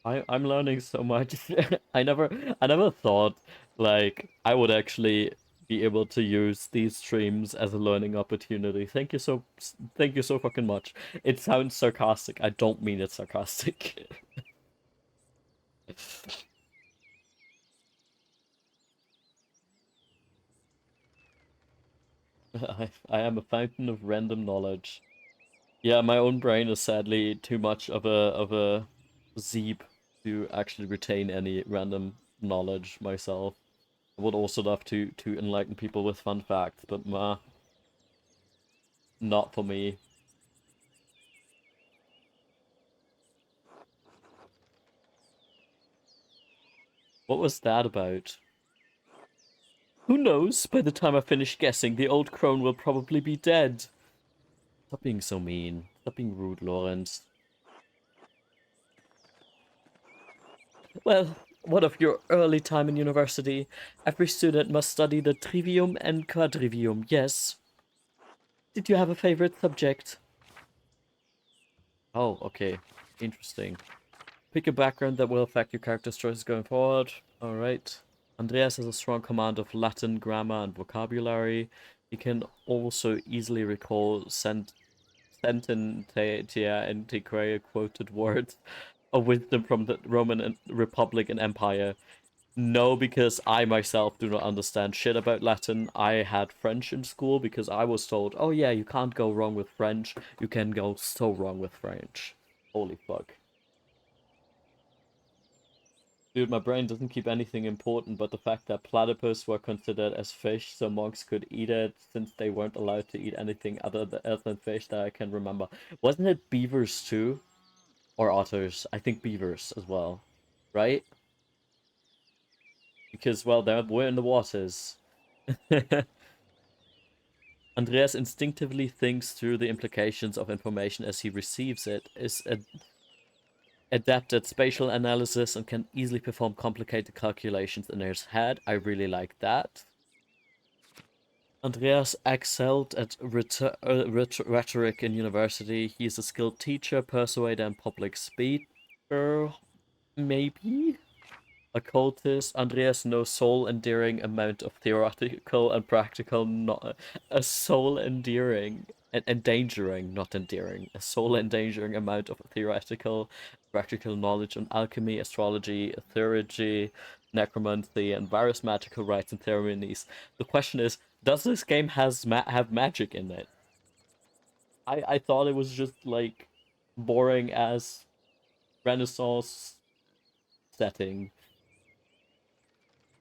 I'm learning so much. I never thought like I would actually be able to use these streams as a learning opportunity. Thank you so fucking much. It sounds sarcastic. I don't mean it sarcastic. I am a fountain of random knowledge. Yeah, my own brain is sadly too much of a zeeb to actually retain any random knowledge myself. I would also love to enlighten people with fun facts, but not for me. What was that about? Who knows? By the time I finish guessing, the old crone will probably be dead. Stop being so mean. Stop being rude, Lawrence. Well, what of your early time in university? Every student must study the trivium and quadrivium, yes. Did you have a favorite subject? Oh, okay. Interesting. Pick a background that will affect your character's choices going forward. Alright. Andreas has a strong command of Latin grammar and vocabulary. He can also easily recall sententia antiquae quoted words of wisdom from the Roman Republic and Empire. No, because I myself do not understand shit about Latin. I had French in school because I was told, oh yeah, you can't go wrong with French. You can go so wrong with French. Holy fuck. Dude, my brain doesn't keep anything important, but the fact that platypus were considered as fish, so monks could eat it, since they weren't allowed to eat anything other than fish that I can remember. Wasn't it beavers too? Or otters? I think beavers as well. Right? Because, well, they were in the waters. Andreas instinctively thinks through the implications of information as he receives it, is adept at spatial analysis, and can easily perform complicated calculations in his head. I really like that. Andreas excelled at rhetoric in university. He is a skilled teacher, persuader, and public speaker. Maybe? Occultist. Andreas knows soul-endearing amount of theoretical and practical a soul-endearing and endangering, not endearing, a soul-endangering amount of theoretical, practical knowledge on alchemy, astrology, theurgy, necromancy, and various magical rites and ceremonies. The question is, does this game have magic in it? I thought it was just like boring as Renaissance setting.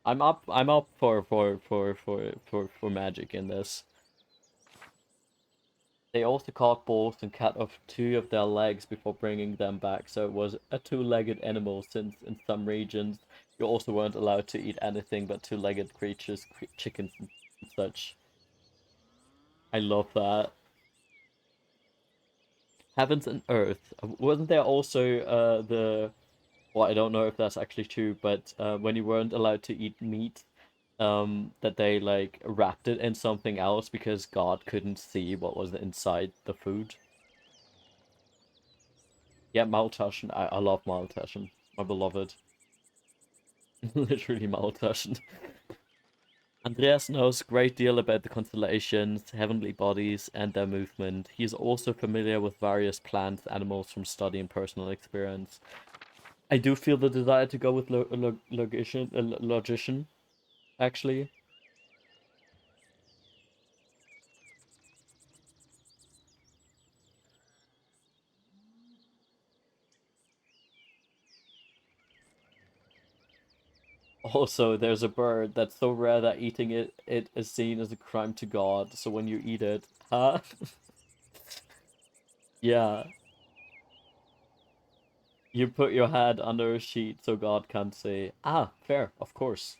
I'm up for magic in this. They also caught bulls and cut off two of their legs before bringing them back, so it was a two-legged animal, since in some regions you also weren't allowed to eat anything but two-legged creatures, chickens and such. I love that. Heavens and Earth. Wasn't there also well, I don't know if that's actually true, but when you weren't allowed to eat meat, that they like wrapped it in something else because God couldn't see what was inside the food. Yeah, Maultaschen. I love Maultaschen. My beloved. Literally Maultaschen. Andreas knows a great deal about the constellations, heavenly bodies, and their movement. He is also familiar with various plants, animals from study and personal experience. I do feel the desire to go with logician, actually. Also, there's a bird that's so rare that eating it is seen as a crime to God. So when you eat it, huh? Yeah, you put your head under a sheet so God can't say, ah, fair, of course.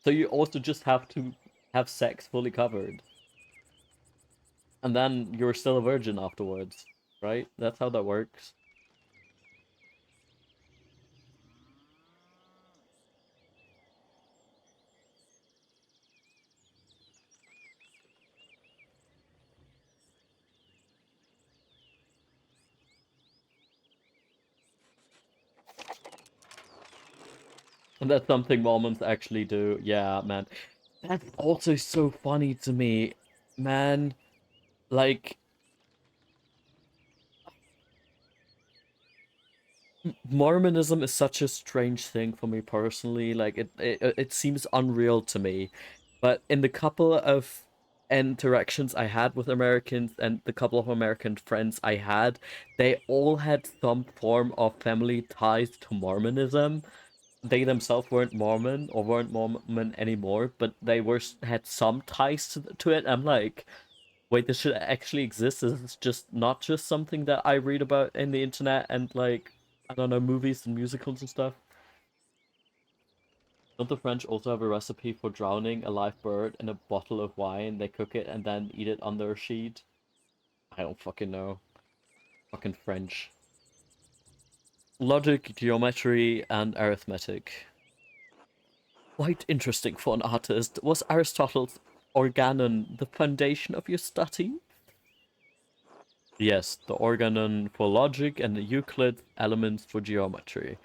So you also just have to have sex fully covered. And then you're still a virgin afterwards, right? That's how that works. And that's something Mormons actually do. Yeah, man. That's also so funny to me, man. Like, Mormonism is such a strange thing for me personally. Like it seems unreal to me. But in the couple of interactions I had with Americans and the couple of American friends I had, they all had some form of family ties to Mormonism. They themselves weren't Mormon or weren't Mormon anymore, but they were had some ties to it. I'm like, wait, this should actually exist. This is just not just something that I read about in the internet and like I don't know, movies and musicals and stuff. Don't the French also have a recipe for drowning a live bird in a bottle of wine? They cook it and then eat it under a sheet. I don't fucking know. Fucking French. Logic, geometry, and arithmetic. Quite interesting for an artist. Was Aristotle's Organon the foundation of your study? Yes, the Organon for logic and the Euclid elements for geometry.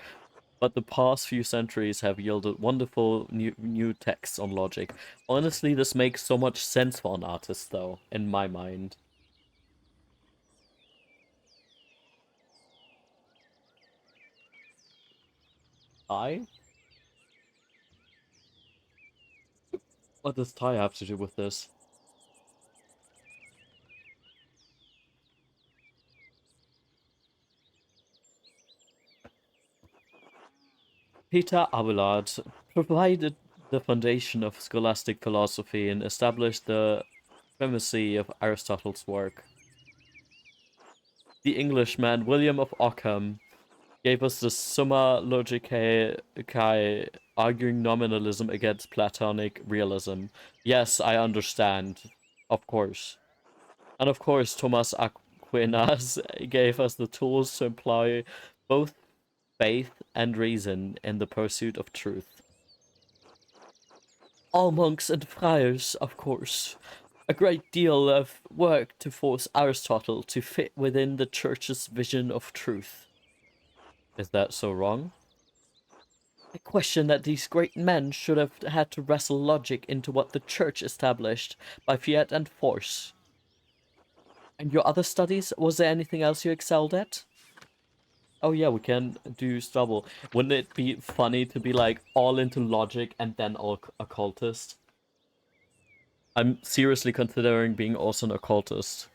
But the past few centuries have yielded wonderful new texts on logic. Honestly, this makes so much sense for an artist, though, in my mind. I? What does Thai have to do with this? Peter Abelard provided the foundation of scholastic philosophy and established the primacy of Aristotle's work. The Englishman William of Ockham gave us the Summa Logicae, arguing nominalism against Platonic realism. Yes, I understand. Of course. And of course, Thomas Aquinas gave us the tools to employ both faith and reason in the pursuit of truth. All monks and friars, of course. A great deal of work to force Aristotle to fit within the church's vision of truth. Is that so wrong? I question that these great men should have had to wrestle logic into what the church established by fiat and force. And your other studies, was there anything else you excelled at? Oh yeah, we can do stubble. Wouldn't it be funny to be like all into logic and then all occultist? I'm seriously considering being also an occultist.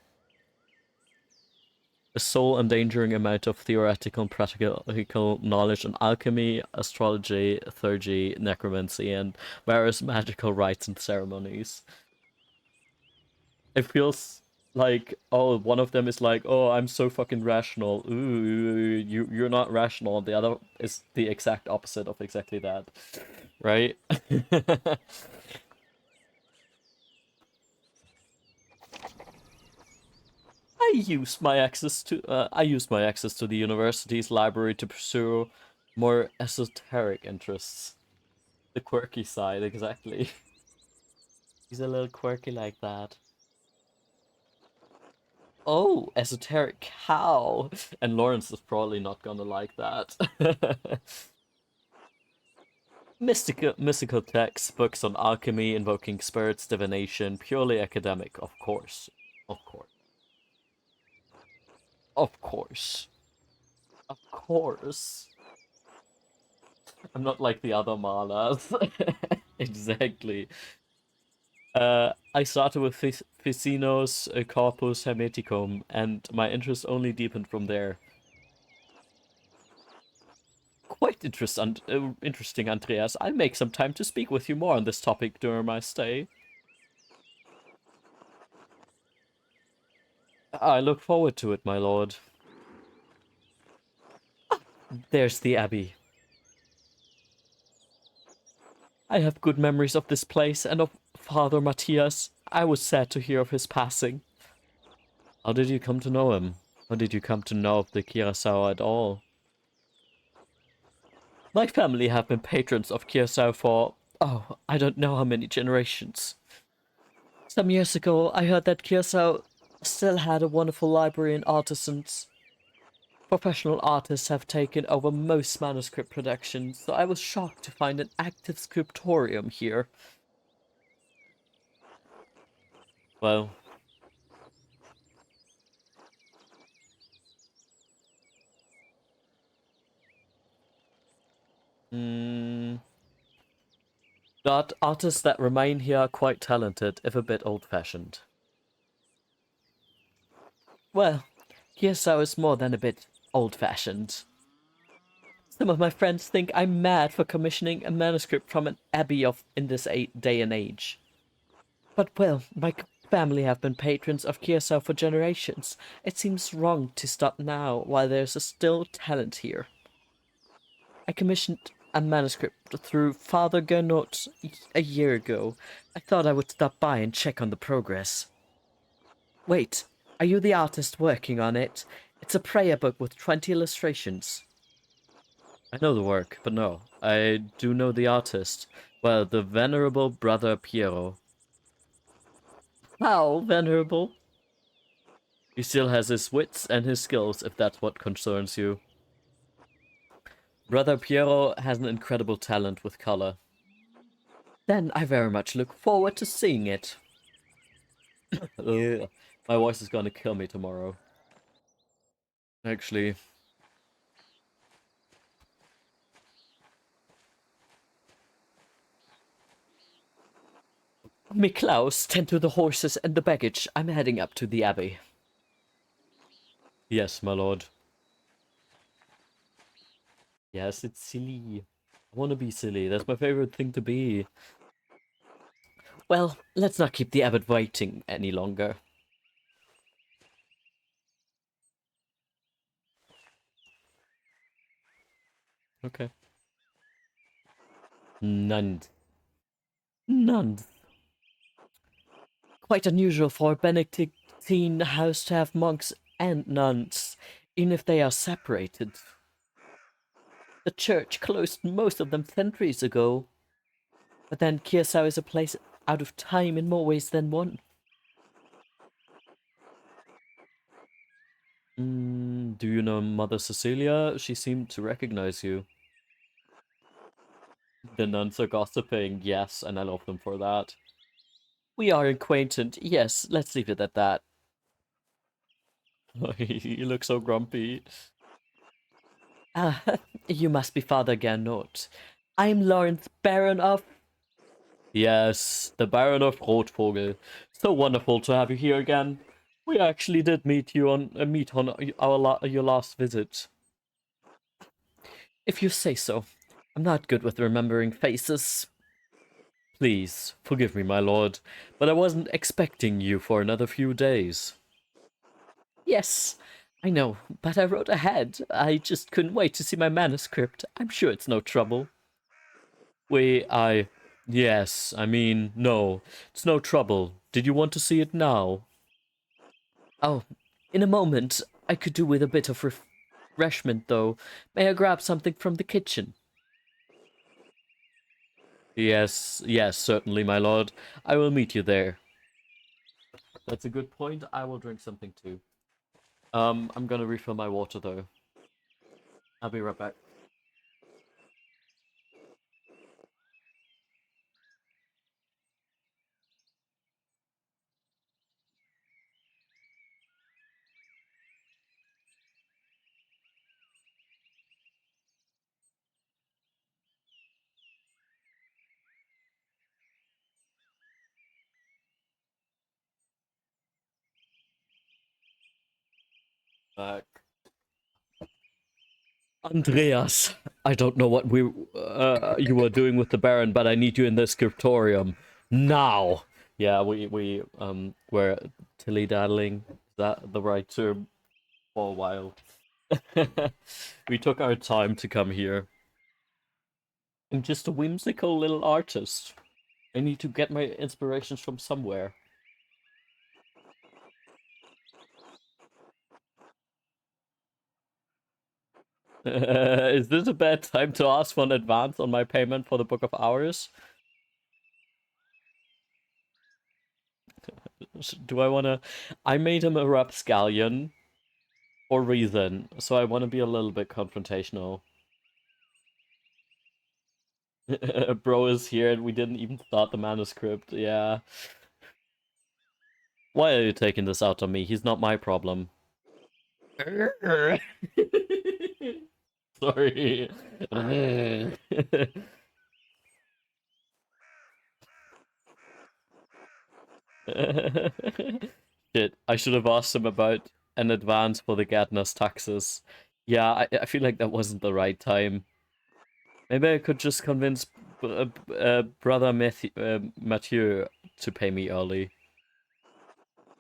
a soul-endangering amount of theoretical and practical knowledge on alchemy, astrology, theurgy, necromancy, and various magical rites and ceremonies. It feels like, oh, one of them is like, oh, I'm so fucking rational. Ooh, you're not rational. The other is the exact opposite of exactly that, right? I used my access to the university's library to pursue more esoteric interests. The quirky side, exactly. He's a little quirky like that. Oh, esoteric how? And Lawrence is probably not gonna like that. Mystical texts, books on alchemy, invoking spirits, divination, purely academic, of course. Of course. Of course. Of course. I'm not like the other malas. Exactly. I started with Ficino's Corpus Hermeticum, and my interest only deepened from there. Quite interesting, Andreas. I'll make some time to speak with you more on this topic during my stay. I look forward to it, my lord. There's the abbey. I have good memories of this place and of Father Matthias. I was sad to hear of his passing. How did you come to know him? How did you come to know of the Curacao at all? My family have been patrons of Curacao for, oh, I don't know how many generations. Some years ago, I heard that Curacao still had a wonderful library and artisans. Professional artists have taken over most manuscript productions, so I was shocked to find an active scriptorium here. Well, the artists that remain here are quite talented, if a bit old-fashioned. Well, Curacao is more than a bit old-fashioned. Some of my friends think I'm mad for commissioning a manuscript from an abbey in this day and age. But well, my family have been patrons of Curacao for generations. It seems wrong to stop now while there's still talent here. I commissioned a manuscript through Father Gernot a year ago. I thought I would stop by and check on the progress. Wait, are you the artist working on it? It's a prayer book with 20 illustrations. I know the work, but no, I do know the artist. Well, the venerable brother Piero. How venerable? He still has his wits and his skills, if that's what concerns you. Brother Piero has an incredible talent with color. Then I very much look forward to seeing it. Ugh, my voice is gonna kill me tomorrow. Actually, Miklaus, tend to the horses and the baggage. I'm heading up to the abbey. Yes, my lord. Yes, it's silly. I want to be silly. That's my favorite thing to be. Well, let's not keep the abbot waiting any longer. Okay. None. None. Quite unusual for a Benedictine house to have monks and nuns, even if they are separated. The church closed most of them centuries ago. But then Curacao is a place out of time in more ways than one. Do you know Mother Cecilia? She seemed to recognize you. The nuns are gossiping, yes, and I love them for that. We are acquainted, yes, let's leave it at that. You look so grumpy. Ah, you must be Father Gernot. I'm Lawrence, Baron of... Yes, the Baron of Rotvogel. So wonderful to have you here again. We actually did meet on your last visit. If you say so. I'm not good with remembering faces. Please, forgive me, my lord, but I wasn't expecting you for another few days. Yes, I know, but I wrote ahead. I just couldn't wait to see my manuscript. I'm sure it's no trouble. Yes, I mean, no, it's no trouble. Did you want to see it now? Oh, in a moment. I could do with a bit of refreshment, though. May I grab something from the kitchen? Yes, certainly, my lord. I will meet you there. That's a good point. I will drink something too. I'm gonna refill my water though. I'll be right back. Back. Andreas, I don't know what you were doing with the Baron, but I need you in the scriptorium now. Yeah, we were tilly daddling. Is that the right term? For a while. We took our time to come here. I'm just a whimsical little artist. I need to get my inspirations from somewhere. Is this a bad time to ask for an advance on my payment for the Book of Hours? Do I want to... I made him a rapscallion for reason, so I want to be a little bit confrontational. Bro is here and we didn't even start the manuscript, yeah. Why are you taking this out on me? He's not my problem. Sorry. Shit, I should have asked him about an advance for the Gadnas taxes. Yeah, I feel like that wasn't the right time. Maybe I could just convince brother Mathieu to pay me early.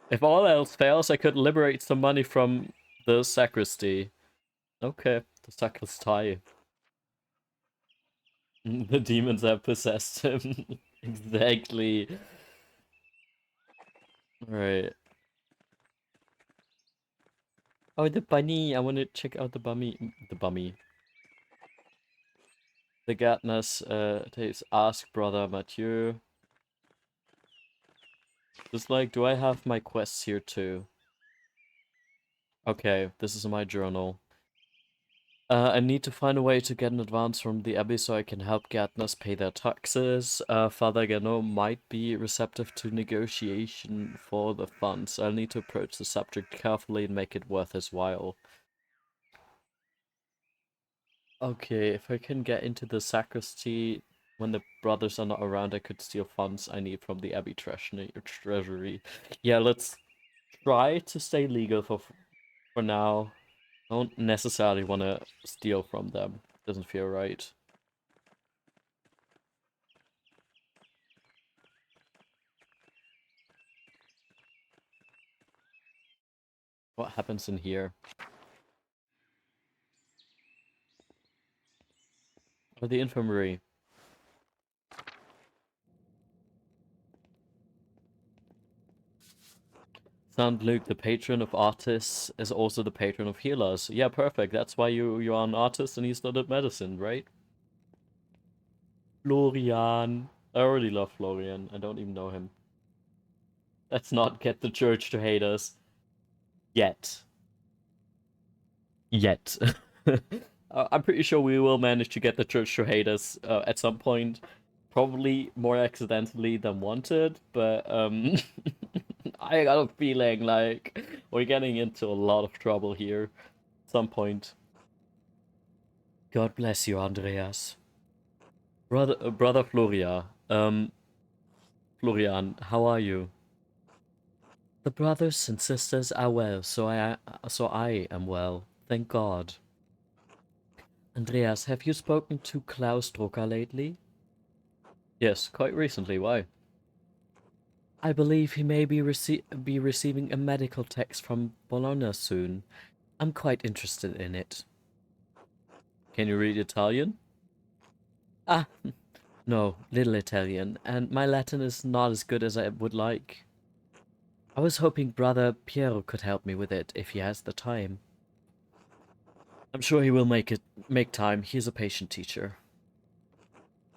If all else fails, I could liberate some money from the sacristy. Okay, the sacristy. The demons have possessed him. Exactly. Right. Oh, the bunny. I want to check out the bummy. The bummy. The Gatness takes ask brother Mathieu. Just like, do I have my quests here too? Okay, this is my journal. I need to find a way to get an advance from the Abbey so I can help Gatness pay their taxes. Father Gano might be receptive to negotiation for the funds. I'll need to approach the subject carefully and make it worth his while. Okay, if I can get into the sacristy when the brothers are not around, I could steal funds I need from the Abbey treasury. Yeah, let's try to stay legal for now. I don't necessarily want to steal from them. Doesn't feel right. What happens in here? Oh, the infirmary. Saint Luke, the patron of artists, is also the patron of healers. Yeah, perfect. That's why you are an artist and you studied medicine, right? Florian. I already love Florian. I don't even know him. Let's not get the church to hate us. Yet. Yet. I'm pretty sure we will manage to get the church to hate us at some point. Probably more accidentally than wanted, but I got a feeling like we're getting into a lot of trouble here at some point. God bless you, Andreas. Brother Floria. Florian, how are you? The brothers and sisters are well, so I am well. Thank God. Andreas, have you spoken to Klaus Drucker lately? Yes, quite recently. Why? I believe he may be receiving a medical text from Bologna soon. I'm quite interested in it. Can you read Italian? Ah, no, little Italian, and my Latin is not as good as I would like. I was hoping Brother Piero could help me with it if he has the time. I'm sure he will make time. He's a patient teacher.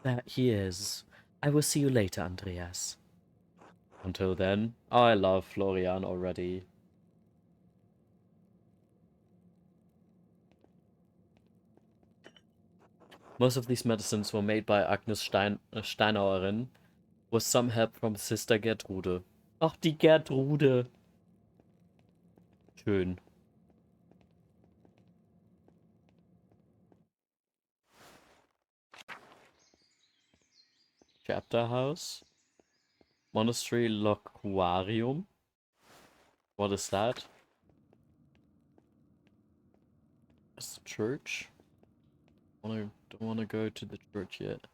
That he is. I will see you later, Andreas. Until then, I love Florian already. Most of these medicines were made by Agnes Steinauerin, with some help from Sister Gertrude. Ach, die Gertrude. Schön. Chapter House. Monastery Loquarium. What is that? It's the church. Don't want to go to the church yet.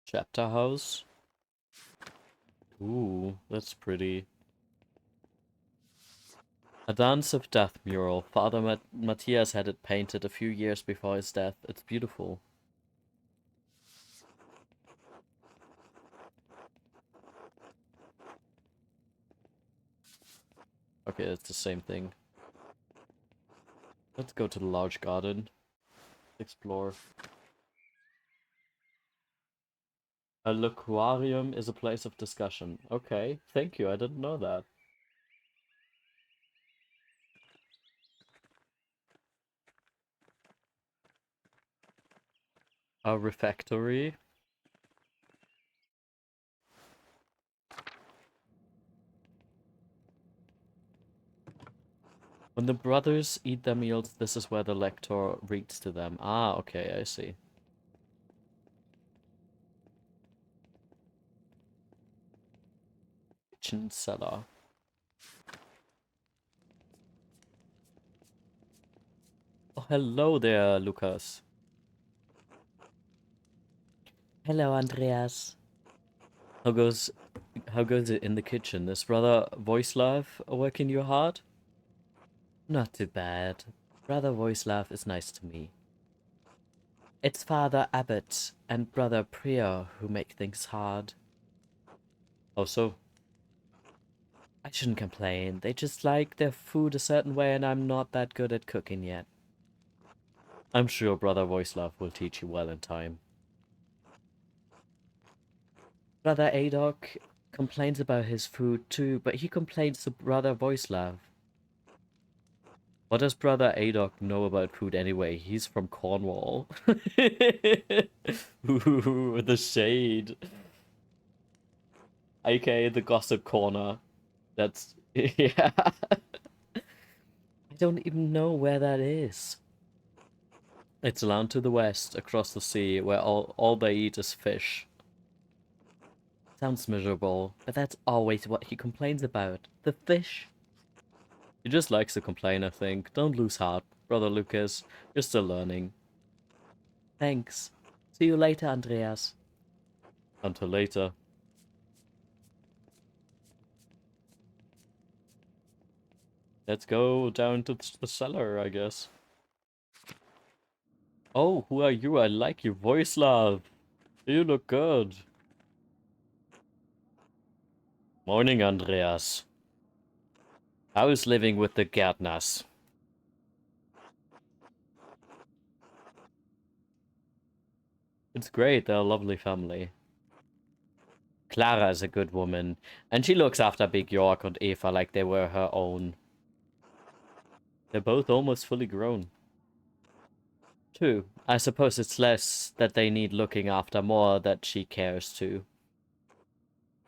Chapter House. Ooh, that's pretty. A Dance of Death mural. Father Matthias had it painted a few years before his death. It's beautiful. Okay, it's the same thing. Let's go to the large garden. Explore. A loquarium is a place of discussion. Okay, thank you. I didn't know that. A refectory. When the brothers eat their meals, this is where the lector reads to them. Ah, okay, I see. Kitchen cellar. Oh, hello there, Lucas. Hello, Andreas. How goes how goes it in the kitchen? Is Brother Voislav working you hard? Not too bad. Brother Voislav is nice to me. It's Father Abbot and Brother Prior who make things hard. Oh, so? I shouldn't complain. They just like their food a certain way and I'm not that good at cooking yet. I'm sure Brother Voislav will teach you well in time. Brother Adok complains about his food too, but he complains to Brother Voislav. What does Brother Adok know about food anyway? He's from Cornwall. Ooh, the shade. AKA the gossip corner. That's... yeah. I don't even know where that is. It's land to the west, across the sea, where all they eat is fish. Sounds miserable, but that's always what he complains about. The fish. He just likes to complain, I think. Don't lose heart, Brother Lucas. You're still learning. Thanks. See you later, Andreas. Until later. Let's go down to the cellar, I guess. Oh, who are you? I like your voice, love. You look good. Morning, Andreas. How is living with the Gärtners? It's great, they're a lovely family. Clara is a good woman, and she looks after Big York and Eva like they were her own. They're both almost fully grown. True. I suppose it's less that they need looking after, more that she cares to.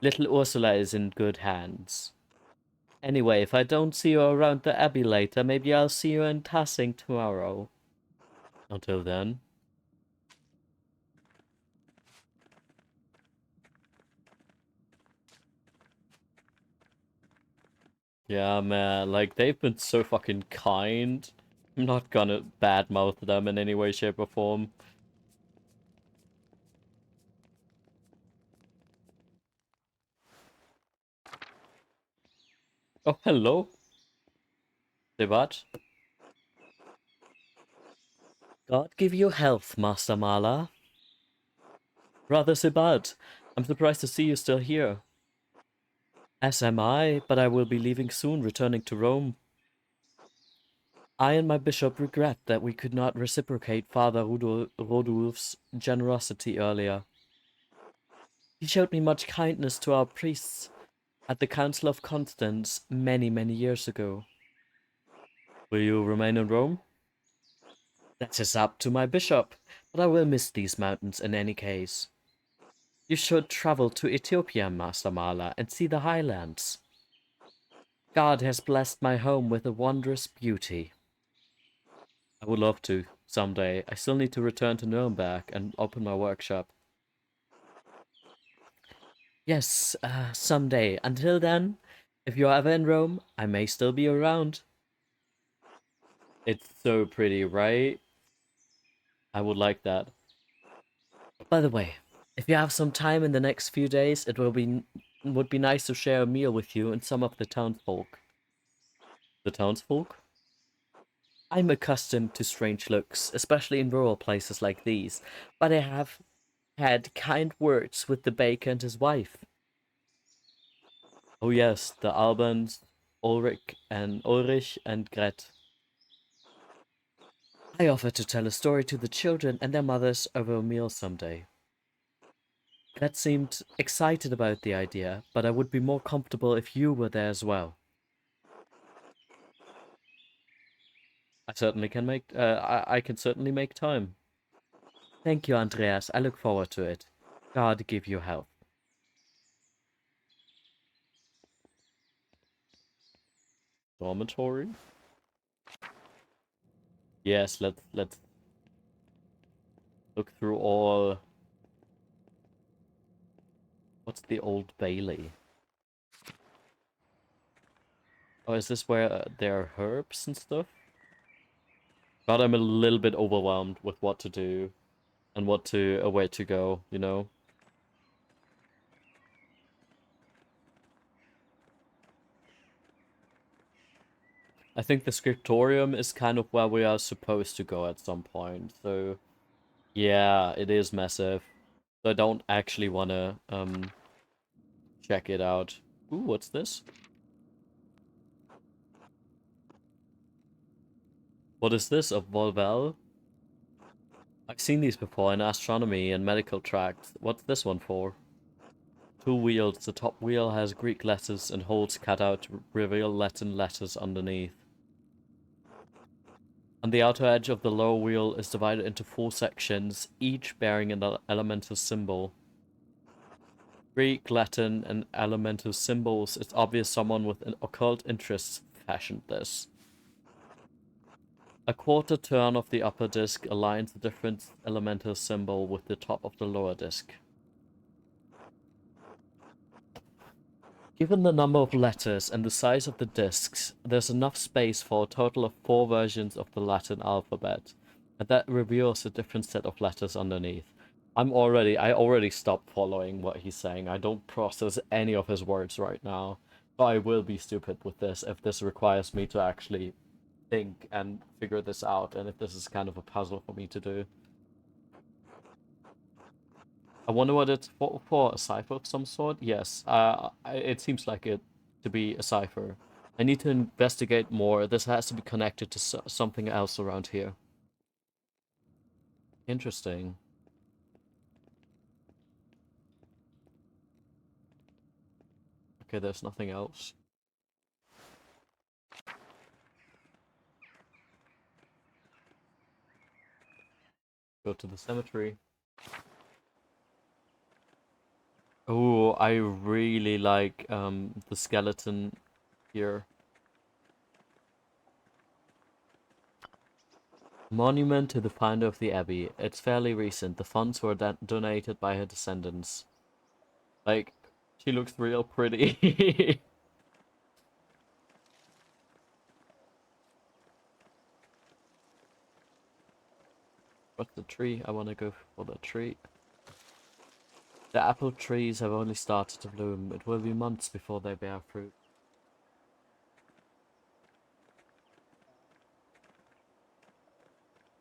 Little Ursula is in good hands. Anyway, if I don't see you around the Abbey later, maybe I'll see you in Tassing tomorrow. Until then. Yeah, man, like, they've been so fucking kind. I'm not gonna badmouth them in any way, shape, or form. Oh, hello. Devat. God give you health, Master Mala. Brother Sibat, I'm surprised to see you still here. As am I, but I will be leaving soon, returning to Rome. I and my bishop regret that we could not reciprocate Father Rodulf's generosity earlier. He showed me much kindness to our priests at the Council of Constance many, many years ago. Will you remain in Rome? That is up to my bishop, but I will miss these mountains in any case. You should travel to Ethiopia, Master Mala, and see the highlands. God has blessed my home with a wondrous beauty. I would love to, someday. I still need to return to Nuremberg and open my workshop. Yes, someday. Until then, if you're ever in Rome, I may still be around. It's so pretty, right? I would like that. By the way, if you have some time in the next few days, would be nice to share a meal with you and some of the townsfolk. The townsfolk? I'm accustomed to strange looks, especially in rural places like these, but I have had kind words with the baker and his wife. Oh yes, the Albans, Ulrich and Gret. I offer to tell a story to the children and their mothers over a meal someday. Gret seemed excited about the idea, but I would be more comfortable if you were there as well. I certainly can make. I can certainly make time. Thank you, Andreas. I look forward to it. God give you health. Dormitory. Yes, let's look through all. What's the Old Bailey? Oh, is this where there are herbs and stuff? God, I'm a little bit overwhelmed with what to do and where to go, you know? I think the scriptorium is kind of where we are supposed to go at some point. So, yeah, it is massive. So I don't actually want to check it out. Ooh, what's this? What is this? A Volvel? I've seen these before in astronomy and medical tracts. What's this one for? Two wheels. The top wheel has Greek letters and holes cut out to reveal Latin letters underneath. And the outer edge of the lower wheel is divided into 4 sections, each bearing an elemental symbol. Greek, Latin, and elemental symbols. It's obvious someone with an occult interest fashioned this. A quarter turn of the upper disc aligns the different elemental symbol with the top of the lower disc. Given the number of letters and the size of the discs, there's enough space for a total of 4 versions of the Latin alphabet, and that reveals a different set of letters underneath. I already stopped following what he's saying. I don't process any of his words right now. So I will be stupid with this if this requires me to actually think and figure this out, and if this is kind of a puzzle for me to do. I wonder what it's for a cipher of some sort? Yes, it seems like it to be a cipher. I need to investigate more. This has to be connected to something else around here. Interesting. Okay, there's nothing else. Go to the cemetery. Oh, I really like the skeleton here. Monument to the founder of the abbey. It's fairly recent. The funds were donated by her descendants. Like, she looks real pretty. What's the tree? I want to go for the tree. The apple trees have only started to bloom. It will be months before they bear fruit.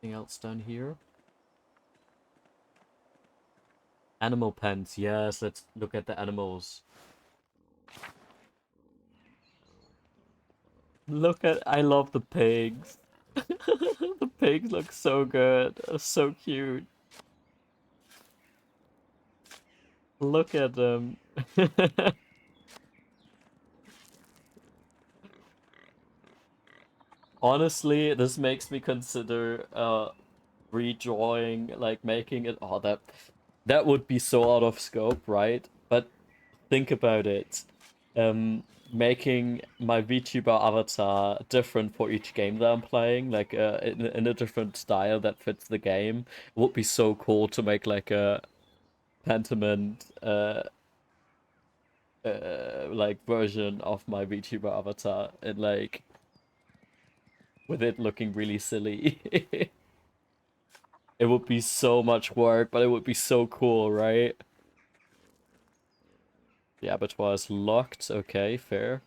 Anything else down here? Animal pens. Yes, let's look at the animals. Look at... I love the pigs. The pigs look so good. They're so cute. Look at them. Honestly, this makes me consider redrawing, like making it. Oh, that would be so out of scope, right? But think about it. Making my VTuber avatar different for each game that I'm playing, like in a different style that fits the game, would be so cool to make like a Pentiment like version of my VTuber avatar and like with it looking really silly. It would be so much work, but it would be so cool, right? The abattoir is locked. Okay, fair.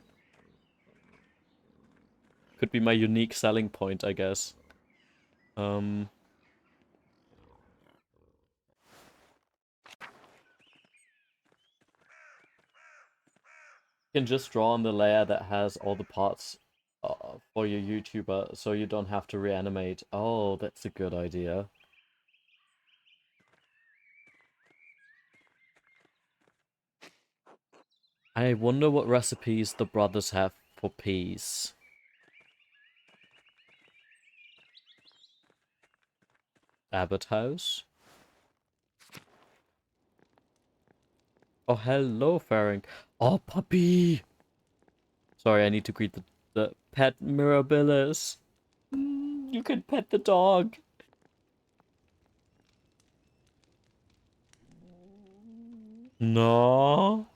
Could be my unique selling point, I guess. Um, you can just draw on the layer that has all the parts for your YouTuber, so you don't have to reanimate. Oh, that's a good idea. I wonder what recipes the brothers have for peas. Abbott House. Oh, hello, Faring. Oh, puppy! Sorry, I need to greet the pet Mirabilis. You can pet the dog. No.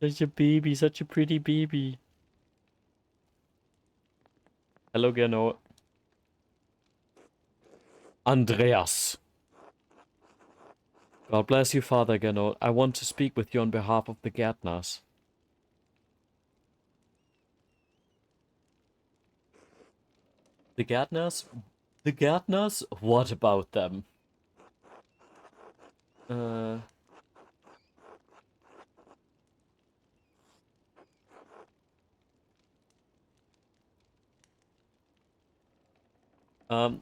Such a baby, such a pretty baby. Hello, Gernot. Andreas. God bless you, Father Gernot. I want to speak with you on behalf of the Gärtners. The Gärtners? The Gärtners? What about them?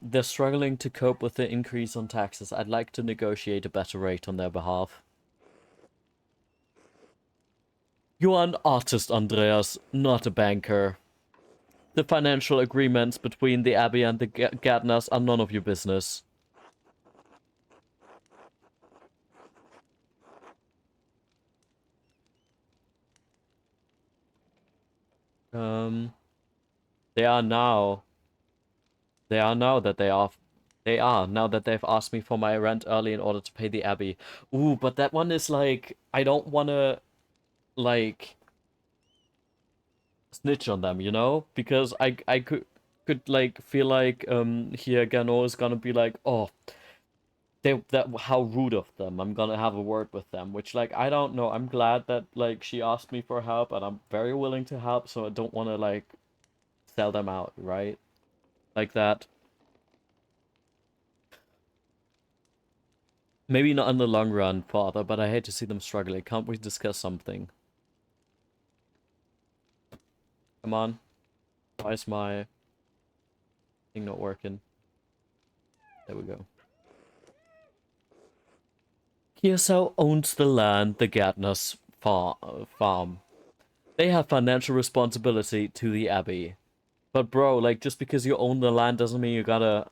They're struggling to cope with the increase on taxes. I'd like to negotiate a better rate on their behalf. You are an artist, Andreas, not a banker. The financial agreements between the Abbey and the Gärtners are none of your business. They are now. They are now that they are. They are now that they've asked me for my rent early in order to pay the Abbey. Ooh, but that one is like, I don't want to, like, snitch on them, you know? Because I could like feel like here Gano is gonna be like, oh, that how rude of them. I'm gonna have a word with them, which like I don't know. I'm glad that like she asked me for help and I'm very willing to help, so I don't want to like sell them out, right? Like that. Maybe not in the long run, Father, but I hate to see them struggling. Can't we discuss something? Come on. Why is my thing not working? There we go. Kiesau owns the land, the Gärtner's farm. They have financial responsibility to the Abbey. But bro, like, just because you own the land doesn't mean you gotta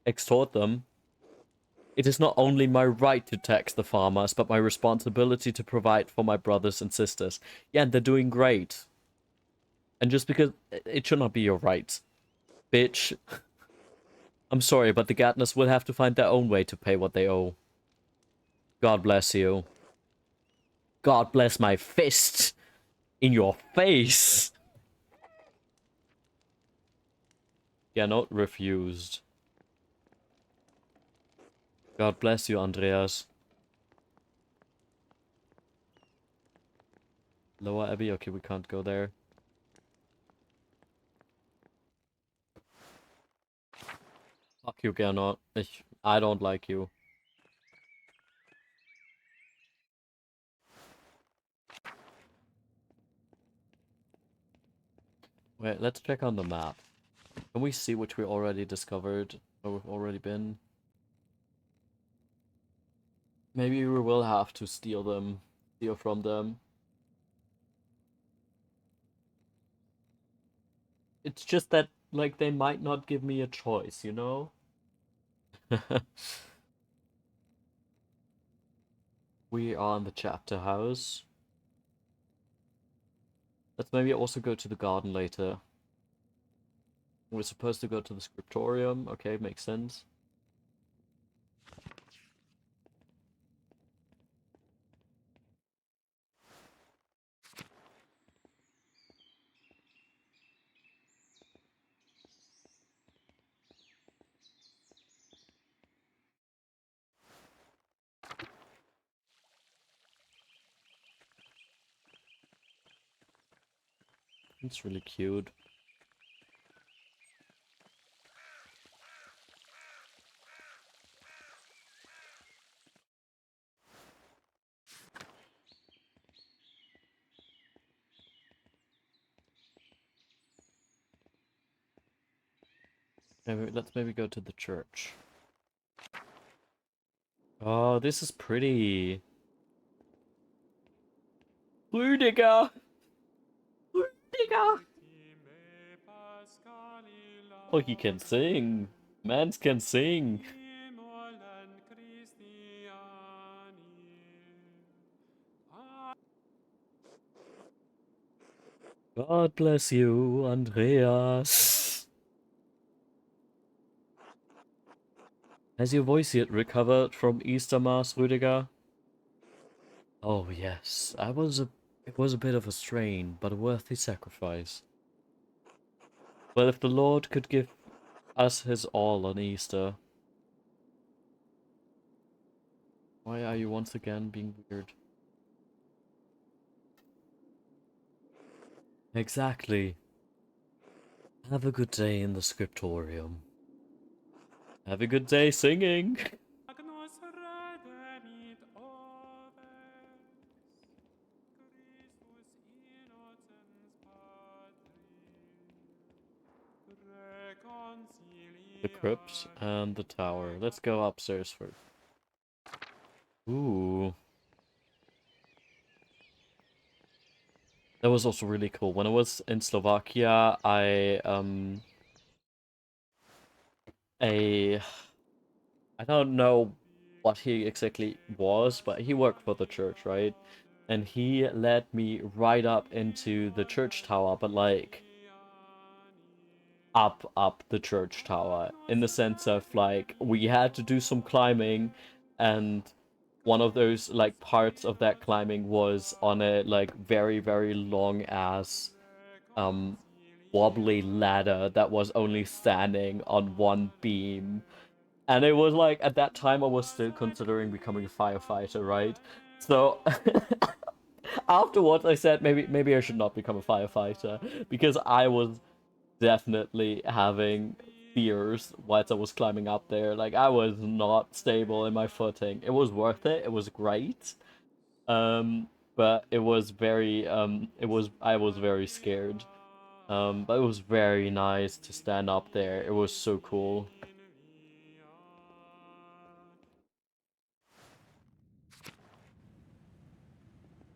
extort them. It is not only my right to tax the farmers, but my responsibility to provide for my brothers and sisters. Yeah, and they're doing great. And just because... It should not be your right. Bitch. I'm sorry, but the Gärtners will have to find their own way to pay what they owe. God bless you. God bless my fist in your face. Gernot refused. God bless you, Andreas. Lower Abbey? Okay, we can't go there. Fuck you, Gernot. I don't like you. Wait, let's check on the map. Can we see which we already discovered, or we've already been? Maybe we will have to steal from them. It's just that, like, they might not give me a choice, you know? We are in the chapter house. Let's maybe also go to the garden later. We're supposed to go to the scriptorium. Okay, makes sense. It's really cute. Let's maybe go to the church. Oh, this is pretty. Rüdiger! Rüdiger! Oh, he can sing. Mans can sing. God bless you, Andreas. Has your voice yet recovered from Easter Mass, Rüdiger? Oh yes, it was a bit of a strain, but a worthy sacrifice. Well, if the Lord could give us his all on Easter. Why are you once again being weird? Exactly. Have a good day in the scriptorium. Have a good day singing. The crypt and the tower. Let's go upstairs first. Ooh. That was also really cool. When I was in Slovakia, a I don't know what he exactly was, but he worked for the church, right? And he led me right up into the church tower, but like up the church tower in the sense of like we had to do some climbing, and one of those like parts of that climbing was on a like very long ass um wobbly ladder that was only standing on one beam. And it was like at that time I was still considering becoming a firefighter, right? So afterwards I said maybe I should not become a firefighter because I was definitely having fears whilst I was climbing up there. Like I was not stable in my footing. It was worth it. It was great. But it was very I was very scared. But it was very nice to stand up there. It was so cool.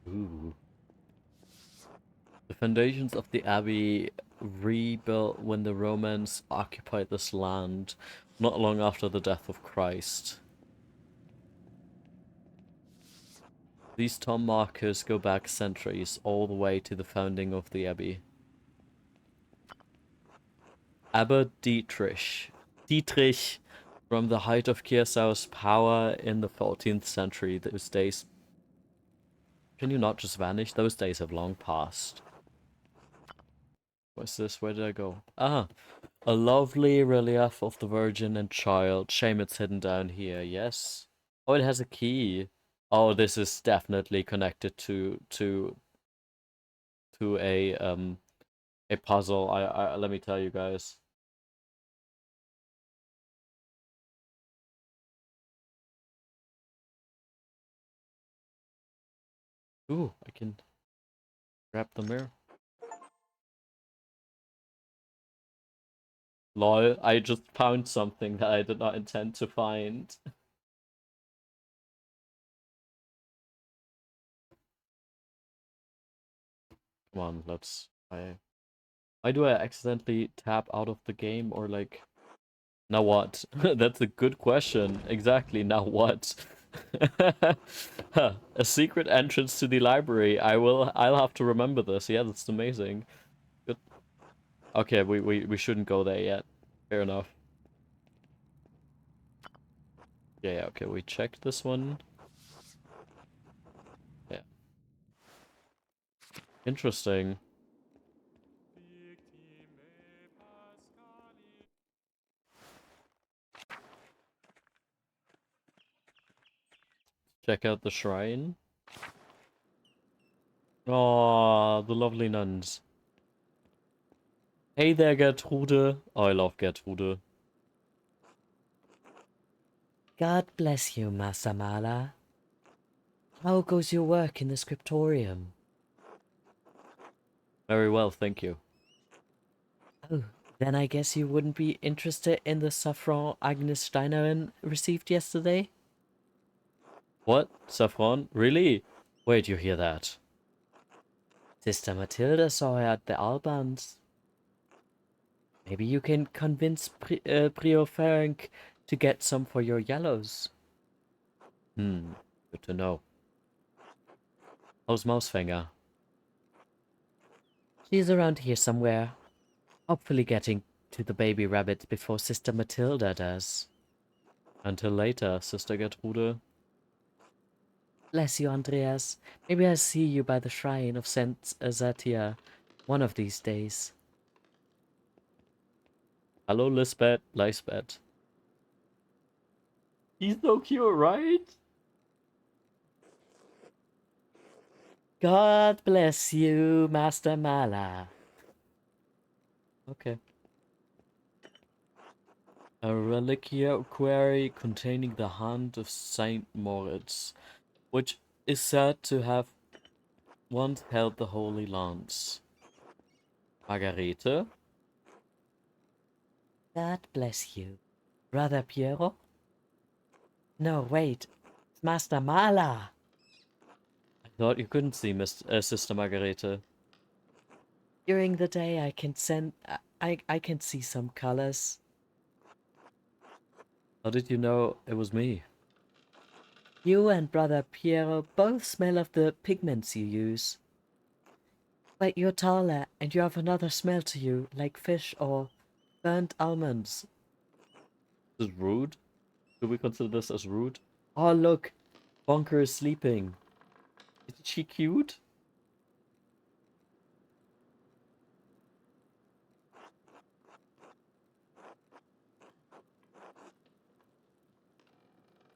Ooh. The foundations of the abbey rebuilt when the Romans occupied this land, not long after the death of Christ. These tomb markers go back centuries, all the way to the founding of the abbey. Abbot Dietrich, from the height of Kirsau's power in the 14th century, those days. Can you not just vanish? Those days have long passed. What's this? Where did I go? Ah, A lovely relief of the Virgin and Child. Shame it's hidden down here. Yes. Oh, it has a key. Oh, this is definitely connected to a puzzle. I let me tell you guys. Ooh, I can grab the mirror. Lol, I just found something that I did not intend to find. Come on, let's try. Why do I accidentally tap out of the game or like now what? That's a good question. Exactly, now what? Huh, a secret entrance to the library. I'll have to remember this. Yeah, that's amazing. Good. Okay, we shouldn't go there yet. Fair enough. Yeah, okay, we checked this one. Yeah. Interesting. Check out the shrine. Oh, the lovely nuns. Hey there, Gertrude. Oh, I love Gertrude. God bless you, Master Mala. How goes your work in the scriptorium? Very well, thank you. Oh, then I guess you wouldn't be interested in the saffron Agnes Steinerin received yesterday? What? Saffron? Really? Wait, you hear that? Sister Matilda saw her at the Albans. Maybe you can convince Prior Ferenc to get some for your yellows. Good to know. How's Mousefinger? She's around here somewhere. Hopefully getting to the baby rabbit before Sister Matilda does. Until later, Sister Gertrude. Bless you, Andreas. Maybe I'll see you by the shrine of Saint Azatia one of these days. Hello, Lisbeth. Lisbeth. He's so cute, right? God bless you, Master Mala. Okay. A reliquary containing the hand of Saint Moritz, which is said to have once held the Holy Lance. Margarete? God bless you. Brother Piero? No, wait. It's Master Mala. I thought you couldn't see Sister Margarete. During the day I can I can see some colors. How did you know it was me? You and Brother Piero both smell of the pigments you use. But you're taller and you have another smell to you, like fish or burnt almonds. This is rude? Do we consider this as rude? Oh, look. Bonker is sleeping. Isn't she cute?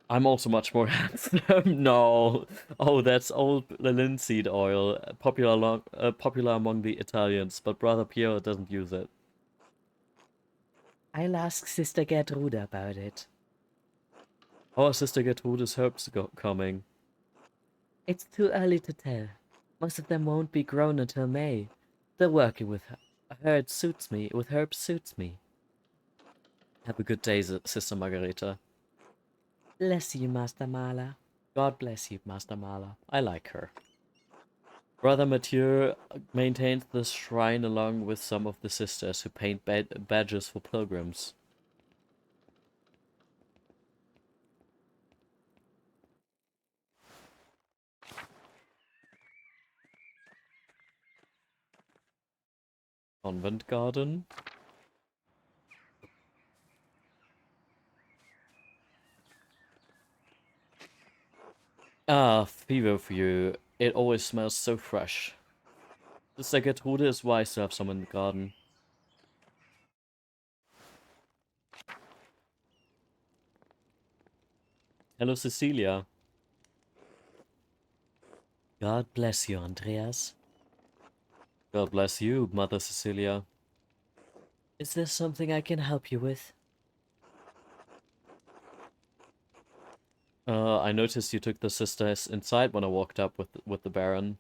I'm also much more handsome. No. Oh, that's old linseed oil, popular among the Italians, but Brother Piero doesn't use it. I'll ask Sister Gertrude about it. Our Sister Gertrude's herbs coming. It's too early to tell. Most of them won't be grown until May. Still working with herbs suits me. With herbs suits me. Have a good day, Sister Margareta. Bless you, Master Mala. God bless you, Master Mala. I like her. Brother Mathieu maintains this shrine along with some of the sisters who paint badges for pilgrims. Convent garden. Ah, fever for you. It always smells so fresh. Sister Gertrude is wise to have some in the garden. Hello, Cecilia. God bless you, Andreas. God bless you, Mother Cecilia. Is there something I can help you with? I noticed you took the sisters inside when I walked up with the Baron.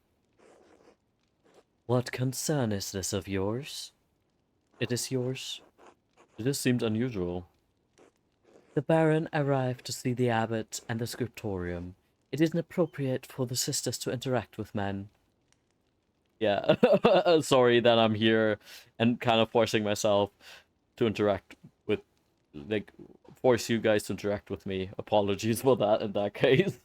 What concern is this of yours? It is yours. It just seemed unusual. The Baron arrived to see the abbot and the scriptorium. It isn't appropriate for the sisters to interact with men. Yeah, sorry that I'm here and kind of forcing myself to interact with, like, force you guys to interact with me. Apologies for that in that case.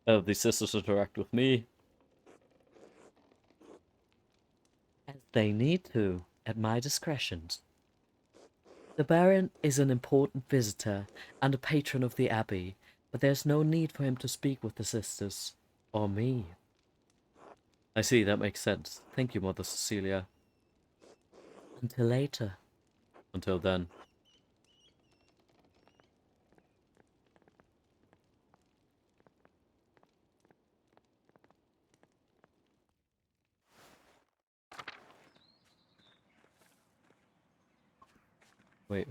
The sisters interact with me. As they need to, at my discretion. The Baron is an important visitor and a patron of the Abbey, but there's no need for him to speak with the sisters. Or me. I see, that makes sense. Thank you, Mother Cecilia. Until later. Until then. Wait.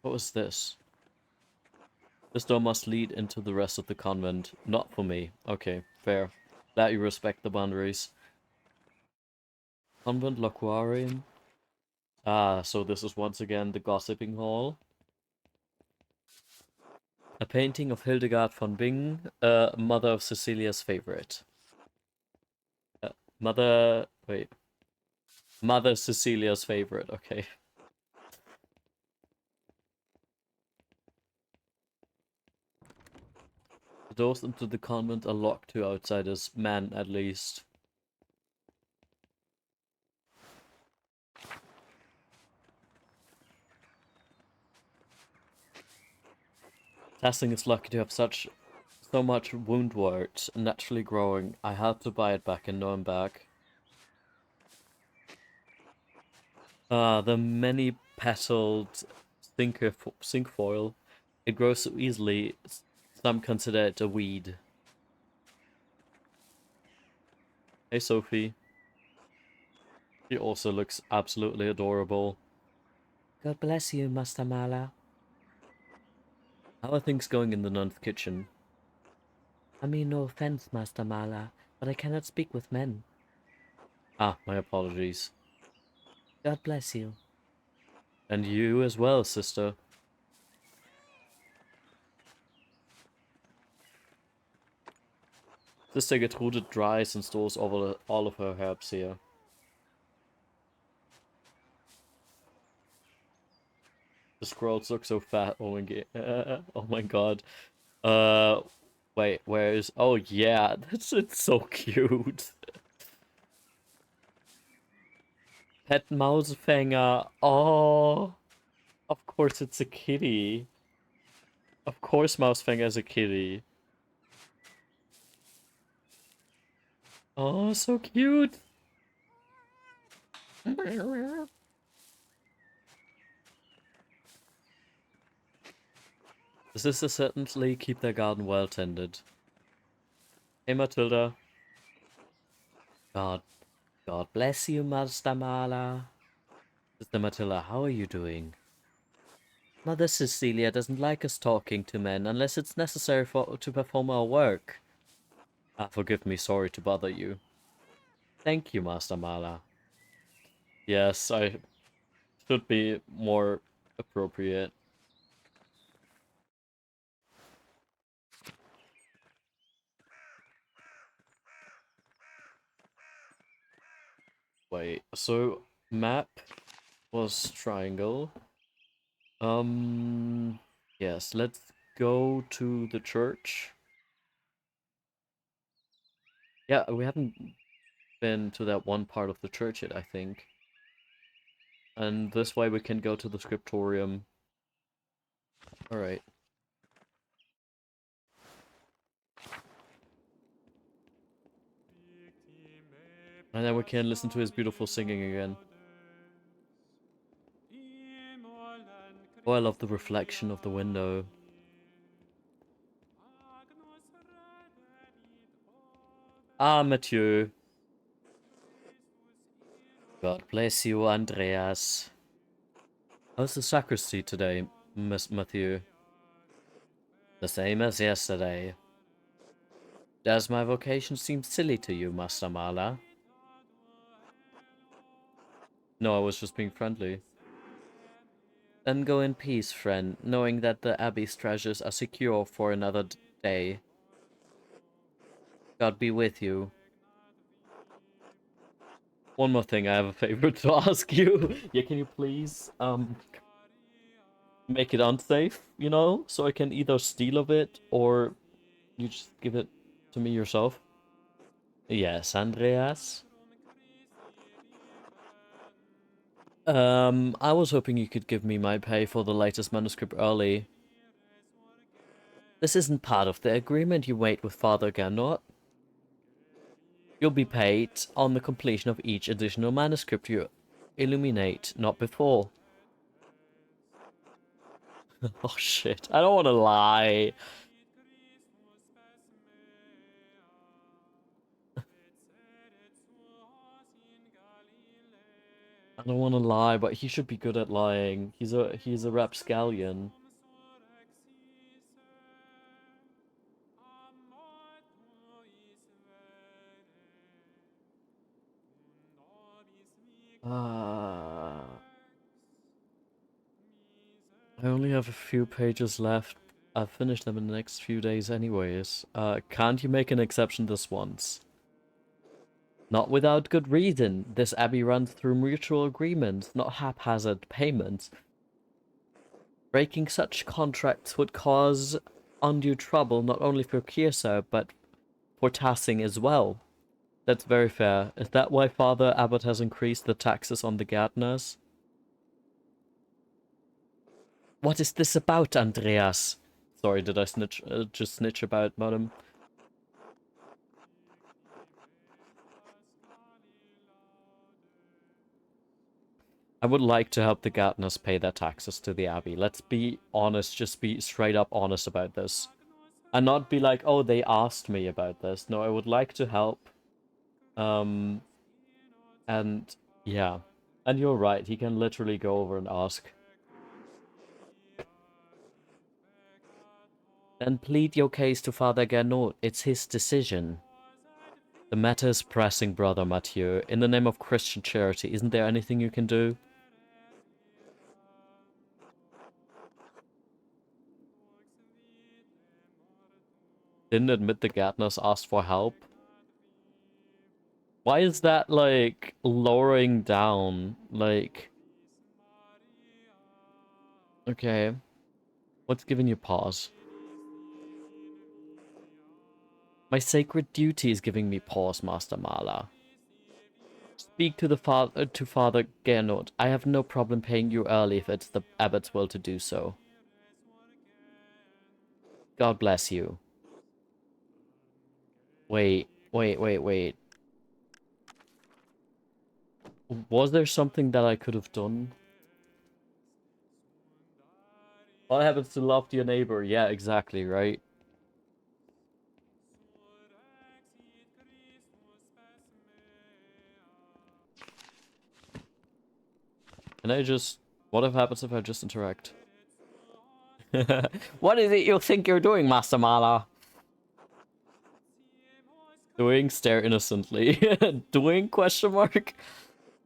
What was this? This door must lead into the rest of the convent. Not for me. Okay, fair. Glad you respect the boundaries. Convent Loquarium. Ah, so this is once again the gossiping hall. A painting of Hildegard von Bingen, mother of Cecilia's favorite. Mother... wait. Mother Cecilia's favorite, okay. The doors into the convent are locked to outsiders, men at least. Testing is lucky to have so much woundwort naturally growing. I had to buy it back in Nuremberg. The many-petaled cinquefoil. It grows so easily, some consider it a weed. Hey, Sophie. She also looks absolutely adorable. God bless you, Master Mala. How are things going in the nun's kitchen? I mean no offense, Master Mala, but I cannot speak with men. Ah, my apologies. God bless you. And you as well, sister. Sister Gertrude dries and stores all of her herbs here. The scrolls look so fat. Oh my god. Uh, wait, where is... Oh yeah, it's so cute. Pet Mausfänger. Oh, of course it's a kitty. Of course Mausfänger is a kitty. Oh, so cute. The sisters certainly keep their garden well tended. Hey, Matilda. God, God bless you, Master Mala. Sister Matilda, how are you doing? Mother Cecilia doesn't like us talking to men unless it's necessary to perform our work. Ah, forgive me, sorry to bother you. Thank you, Master Mala. Yes, I should be more appropriate. Wait, so map was triangle. Yes, let's go to the church. Yeah, we haven't been to that one part of the church yet, I think. And this way we can go to the scriptorium. Alright. And then we can listen to his beautiful singing again. Oh, I love the reflection of the window. Ah, Mathieu. God bless you, Andreas. How's the sacristy today, Miss Mathieu? The same as yesterday. Does my vocation seem silly to you, Master Mala? No, I was just being friendly. Then go in peace, friend, knowing that the Abbey's treasures are secure for another day. God be with you. One more thing, I have a favor to ask you. Yeah, can you please, make it unsafe, you know? So I can either steal of it, or you just give it to me yourself? Yes, Andreas? I was hoping you could give me my pay for the latest manuscript early. This isn't part of the agreement you made with Father Gernot. You'll be paid on the completion of each additional manuscript you illuminate, not before. Oh shit, I don't want to lie. I don't want to lie, but he should be good at lying. He's a rapscallion. I only have a few pages left. I'll finish them in the next few days anyways. Can't you make an exception this once? Not without good reason. This abbey runs through mutual agreements, not haphazard payments. Breaking such contracts would cause undue trouble not only for Kieser, but for Tassing as well. That's very fair. Is that why Father Abbot has increased the taxes on the gardeners? What is this about, Andreas? Sorry, did I just snitch about madam? I would like to help the gardeners pay their taxes to the abbey. Let's be honest, just be straight up honest about this. And not be like, oh, they asked me about this. No, I would like to help. And yeah. And you're right, he can literally go over and ask. Then plead your case to Father Gernot. It's his decision. The matter is pressing, Brother Mathieu. In the name of Christian charity, isn't there anything you can do? Didn't admit the gardeners asked for help. Why is that, like, lowering down? Like... Okay. What's giving you pause? My sacred duty is giving me pause, Master Mala. Speak to Father Gernot. I have no problem paying you early if it's the abbot's will to do so. God bless you. Wait. Was there something that I could have done? What happens to love to your neighbor? Yeah, exactly, right? Can I just... What happens if I just interact? What is it you think you're doing, Master Mala? Doing? Stare innocently. Doing? Question mark?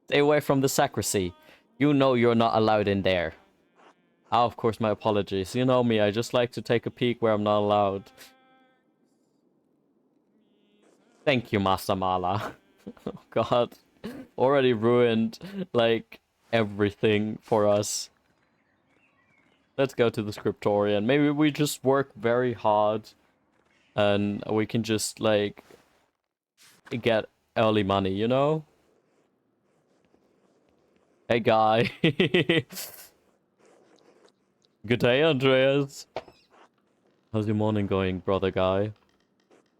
Stay away from the sacristy. You know you're not allowed in there. Ah, of course, my apologies. You know me, I just like to take a peek where I'm not allowed. Thank you, Master Mala. Oh god. Already ruined, like, everything for us. Let's go to the scriptorium. Maybe we just work very hard and we can just, like, get early money, you know? Hey, guy. Good day, Andreas. How's your morning going, brother guy?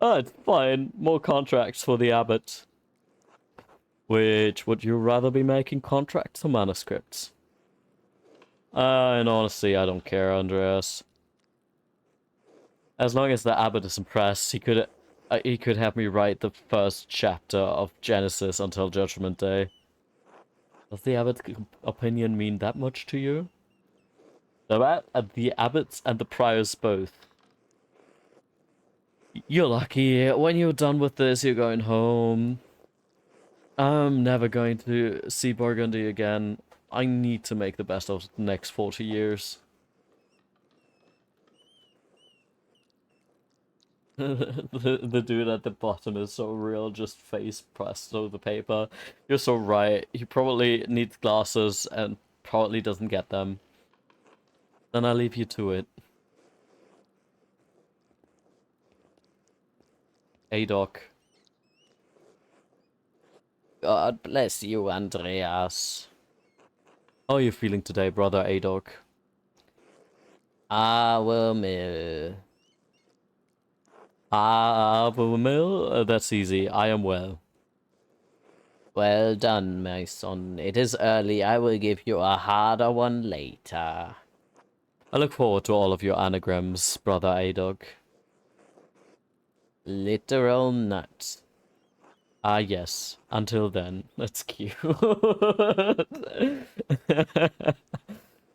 Oh, it's fine. More contracts for the abbot. Which, would you rather be making contracts or manuscripts? In honesty, I don't care, Andreas. As long as the abbot is impressed, he could have me write the first chapter of Genesis until Judgment Day. Does the abbot's opinion mean that much to you? The abbots and the priors both. You're lucky. When you're done with this, you're going home. I'm never going to see Burgundy again. I need to make the best of the next 40 years. The dude at the bottom is so real, just face pressed over the paper. You're so right. He probably needs glasses and probably doesn't get them. Then I leave you to it. Adoc. God bless you, Andreas. How are you feeling today, brother Adoc? Well, Mill? That's easy. I am well. well done, my son. It is early. I will give you a harder one later. I look forward to all of your anagrams, brother Adoc. Literal nuts. Ah, yes. Until then. That's cute.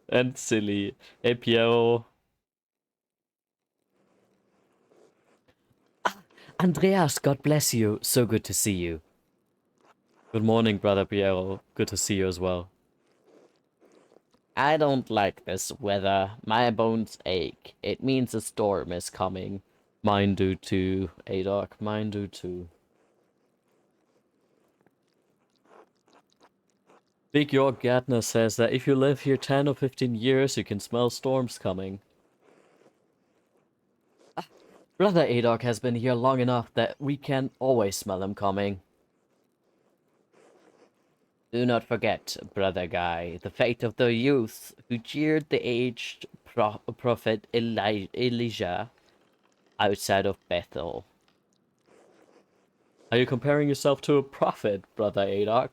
And silly. Hey, Piero. Andreas, God bless you. So good to see you. Good morning, brother Piero. Good to see you as well. I don't like this weather. My bones ache. It means a storm is coming. Mine do too, Adoc. Mine do too. Big York Gardner says that if you live here 10 or 15 years, you can smell storms coming. Brother Adoc has been here long enough that we can always smell him coming. Do not forget, brother Guy, the fate of the youth who jeered the aged prophet Elijah outside of Bethel. Are you comparing yourself to a prophet, brother Adoc?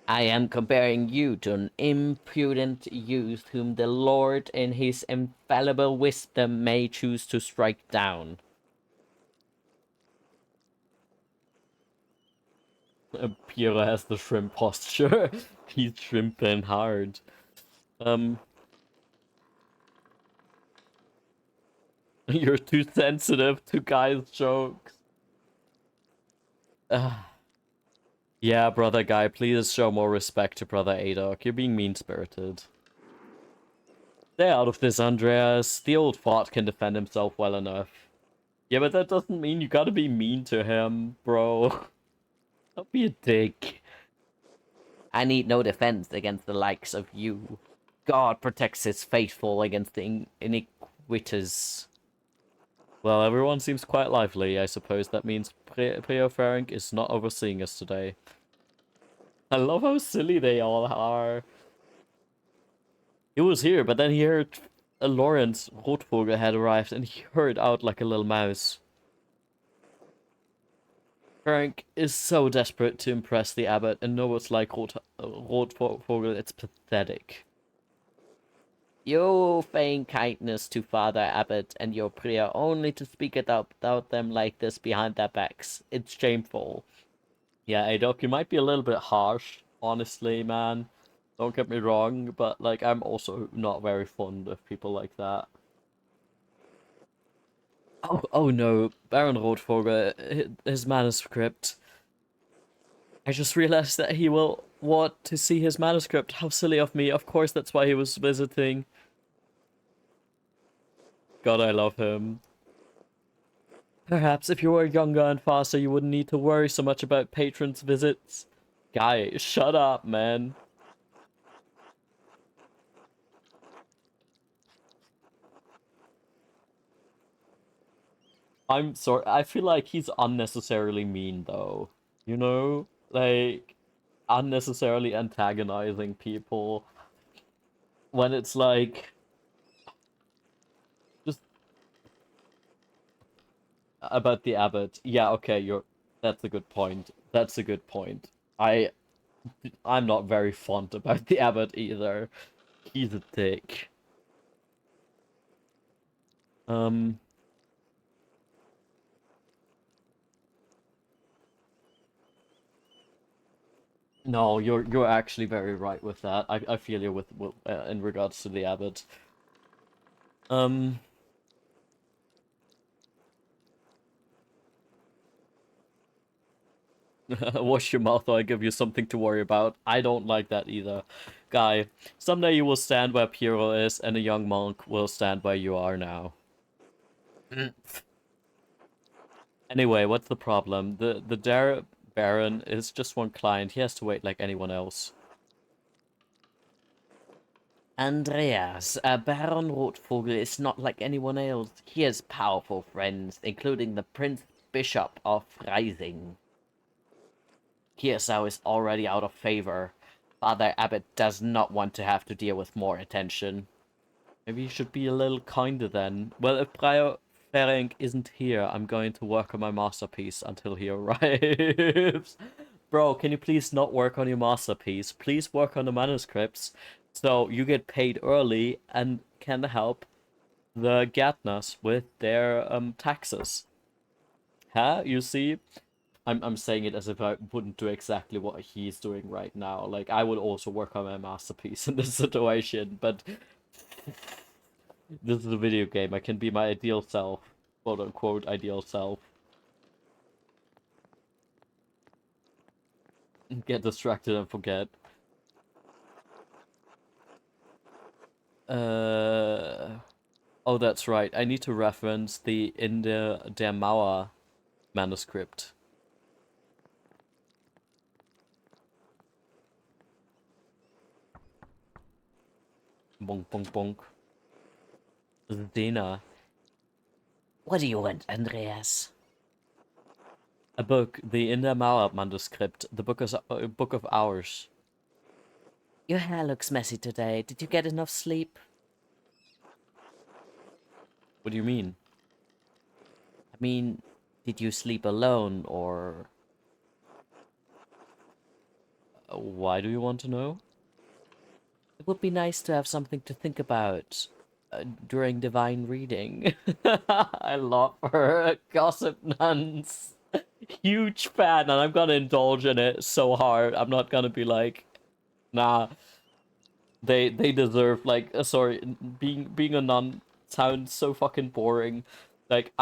I am comparing you to an impudent youth whom the Lord in his infallible wisdom may choose to strike down. Piero has the shrimp posture. He's shrimping hard. You're too sensitive to guys' jokes. Yeah, brother Guy, please show more respect to brother Adoc. You're being mean-spirited. Stay out of this, Andreas. The old fart can defend himself well enough. Yeah, but that doesn't mean you gotta be mean to him, bro. Don't be a dick. I need no defense against the likes of you. God protects his faithful against the iniquitous. Well, everyone seems quite lively. I suppose that means Prio Ferenc is not overseeing us today. I love how silly they all are. He was here, but then he heard Lawrence Rotvogel had arrived, and he hurried out like a little mouse. Ferenc is so desperate to impress the abbot, and nobles like Rotvogel, it's pathetic. You feign kindness to Father Abbot and your prior only to speak about them like this behind their backs. It's shameful. Yeah, Adoc, you might be a little bit harsh, honestly, man. Don't get me wrong, but, like, I'm also not very fond of people like that. Oh no, Baron Rotvogel, his manuscript. I just realized that he will want to see his manuscript. How silly of me. Of course, that's why he was visiting. God, I love him. Perhaps if you were younger and faster, you wouldn't need to worry so much about patrons' visits. Guy, shut up, man. I'm sorry. I feel like he's unnecessarily mean, though. You know? Like, unnecessarily antagonizing people. When it's like... Just... About the abbot. Yeah, okay, that's a good point. That's a good point. I'm not very fond about the abbot either. He's a dick. Um. No, you're actually very right with that. I feel you with in regards to the abbot. Um. Wash your mouth or I give you something to worry about. I don't like that either. Guy, someday you will stand where Piero is, and a young monk will stand where you are now. Anyway, what's the problem? The Dare Baron is just one client. He has to wait like anyone else. Andreas, Baron Rotvogel is not like anyone else. He has powerful friends, including the Prince Bishop of Freising. Kirsau is already out of favor. Father Abbot does not want to have to deal with more attention. Maybe you should be a little kinder then. Well, if Prior Ferenc isn't here, I'm going to work on my masterpiece until he arrives. Bro, can you please not work on your masterpiece? Please work on the manuscripts so you get paid early and can help the Gärtners with their taxes. Huh? You see? I'm saying it as if I wouldn't do exactly what he's doing right now. Like, I would also work on my masterpiece in this situation, but this is a video game. I can be my ideal self. Quote unquote ideal self. Get distracted and forget. Oh, that's right. I need to reference the In der Mauer manuscript. Bonk, bonk, bonk. Zdena. What do you want, Andreas? A book, the In der Mauer manuscript, the book of hours. Your hair looks messy today. Did you get enough sleep? What do you mean? I mean, did you sleep alone, or... Why do you want to know? It would be nice to have something to think about during divine reading. I love her. Gossip nuns. Huge fan, and I'm gonna indulge in it so hard. I'm not gonna be like, nah. They deserve like sorry, being a nun sounds so fucking boring. Like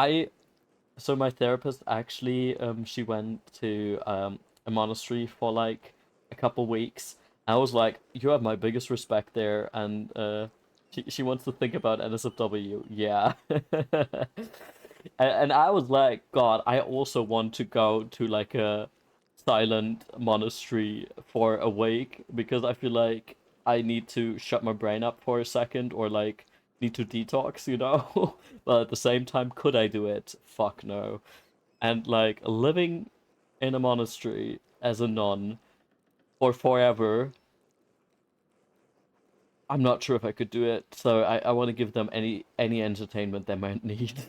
so my therapist actually she went to a monastery for like a couple weeks. I was like, you have my biggest respect there, and she wants to think about NSFW. Yeah. And I was like, God, I also want to go to like a silent monastery for a week because I feel like I need to shut my brain up for a second or like need to detox, you know? But at the same time, could I do it? Fuck no. And like living in a monastery as a nun for forever, I'm not sure if I could do it. So I want to give them any entertainment they might need.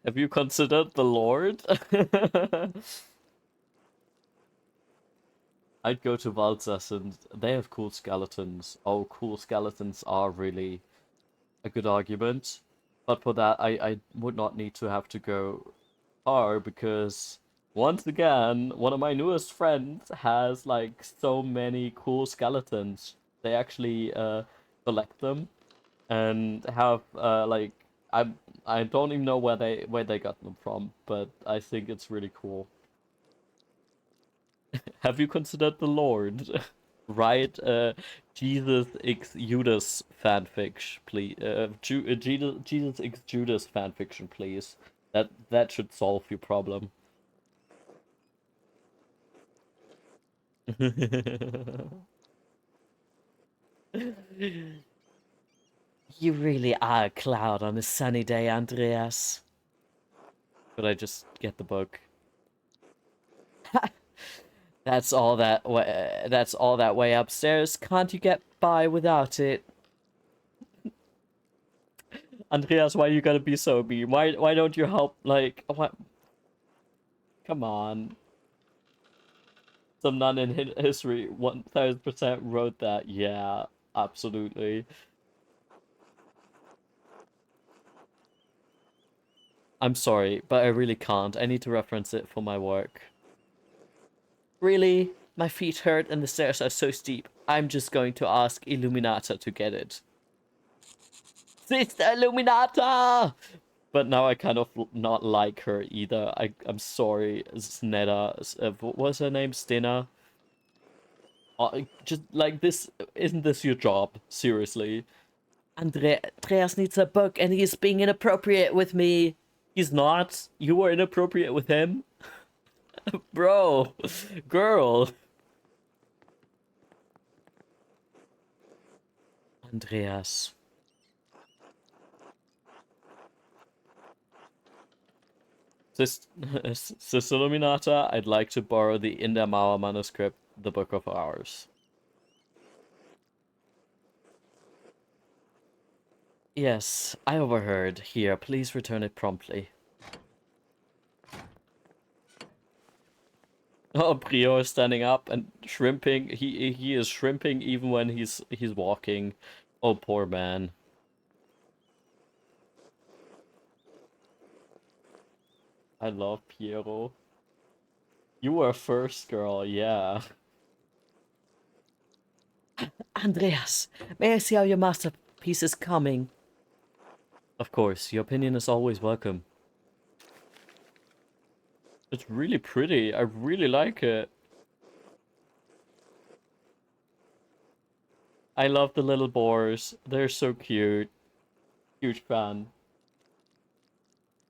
Have you considered the Lord? I'd go to Valzas and they have cool skeletons. Oh, cool skeletons are really a good argument. But for that, I would not need to have to go far because, once again, one of my newest friends has like so many cool skeletons. They actually collect them and have like I don't even know where they got them from, but I think it's really cool. Have you considered the Lord? Write Jesus X Judas fanfic, please. Jesus X Judas fanfiction, please. That should solve your problem. You really are a cloud on a sunny day, Andreas. Could I just get the book? That's all that way upstairs. Can't you get by without it? Andreas, why you gotta be so mean? Why don't you help? Like, what? Come on. Some nun in history 1000% wrote that. Yeah, absolutely. I'm sorry, but I really can't. I need to reference it for my work. Really? My feet hurt and the stairs are so steep. I'm just going to ask Illuminata to get it. Sister Illuminata! But now I kind of not like her either. I'm sorry, Sneda. What was her name? Stina? Just like this, isn't this your job? Seriously. Andreas needs a book and he's being inappropriate with me. He's not. You were inappropriate with him. Bro. Girl. Andreas. Sis Illuminata, I'd like to borrow the Indamauer manuscript, the Book of Hours. Yes, I overheard. Here, please return it promptly. Oh, Prior is standing up and shrimping. He is shrimping even when he's walking. Oh, poor man. I love Piero. You were first, girl, yeah. Andreas, may I see how your masterpiece is coming? Of course, your opinion is always welcome. It's really pretty. I really like it. I love the little boars. They're so cute. Huge fan.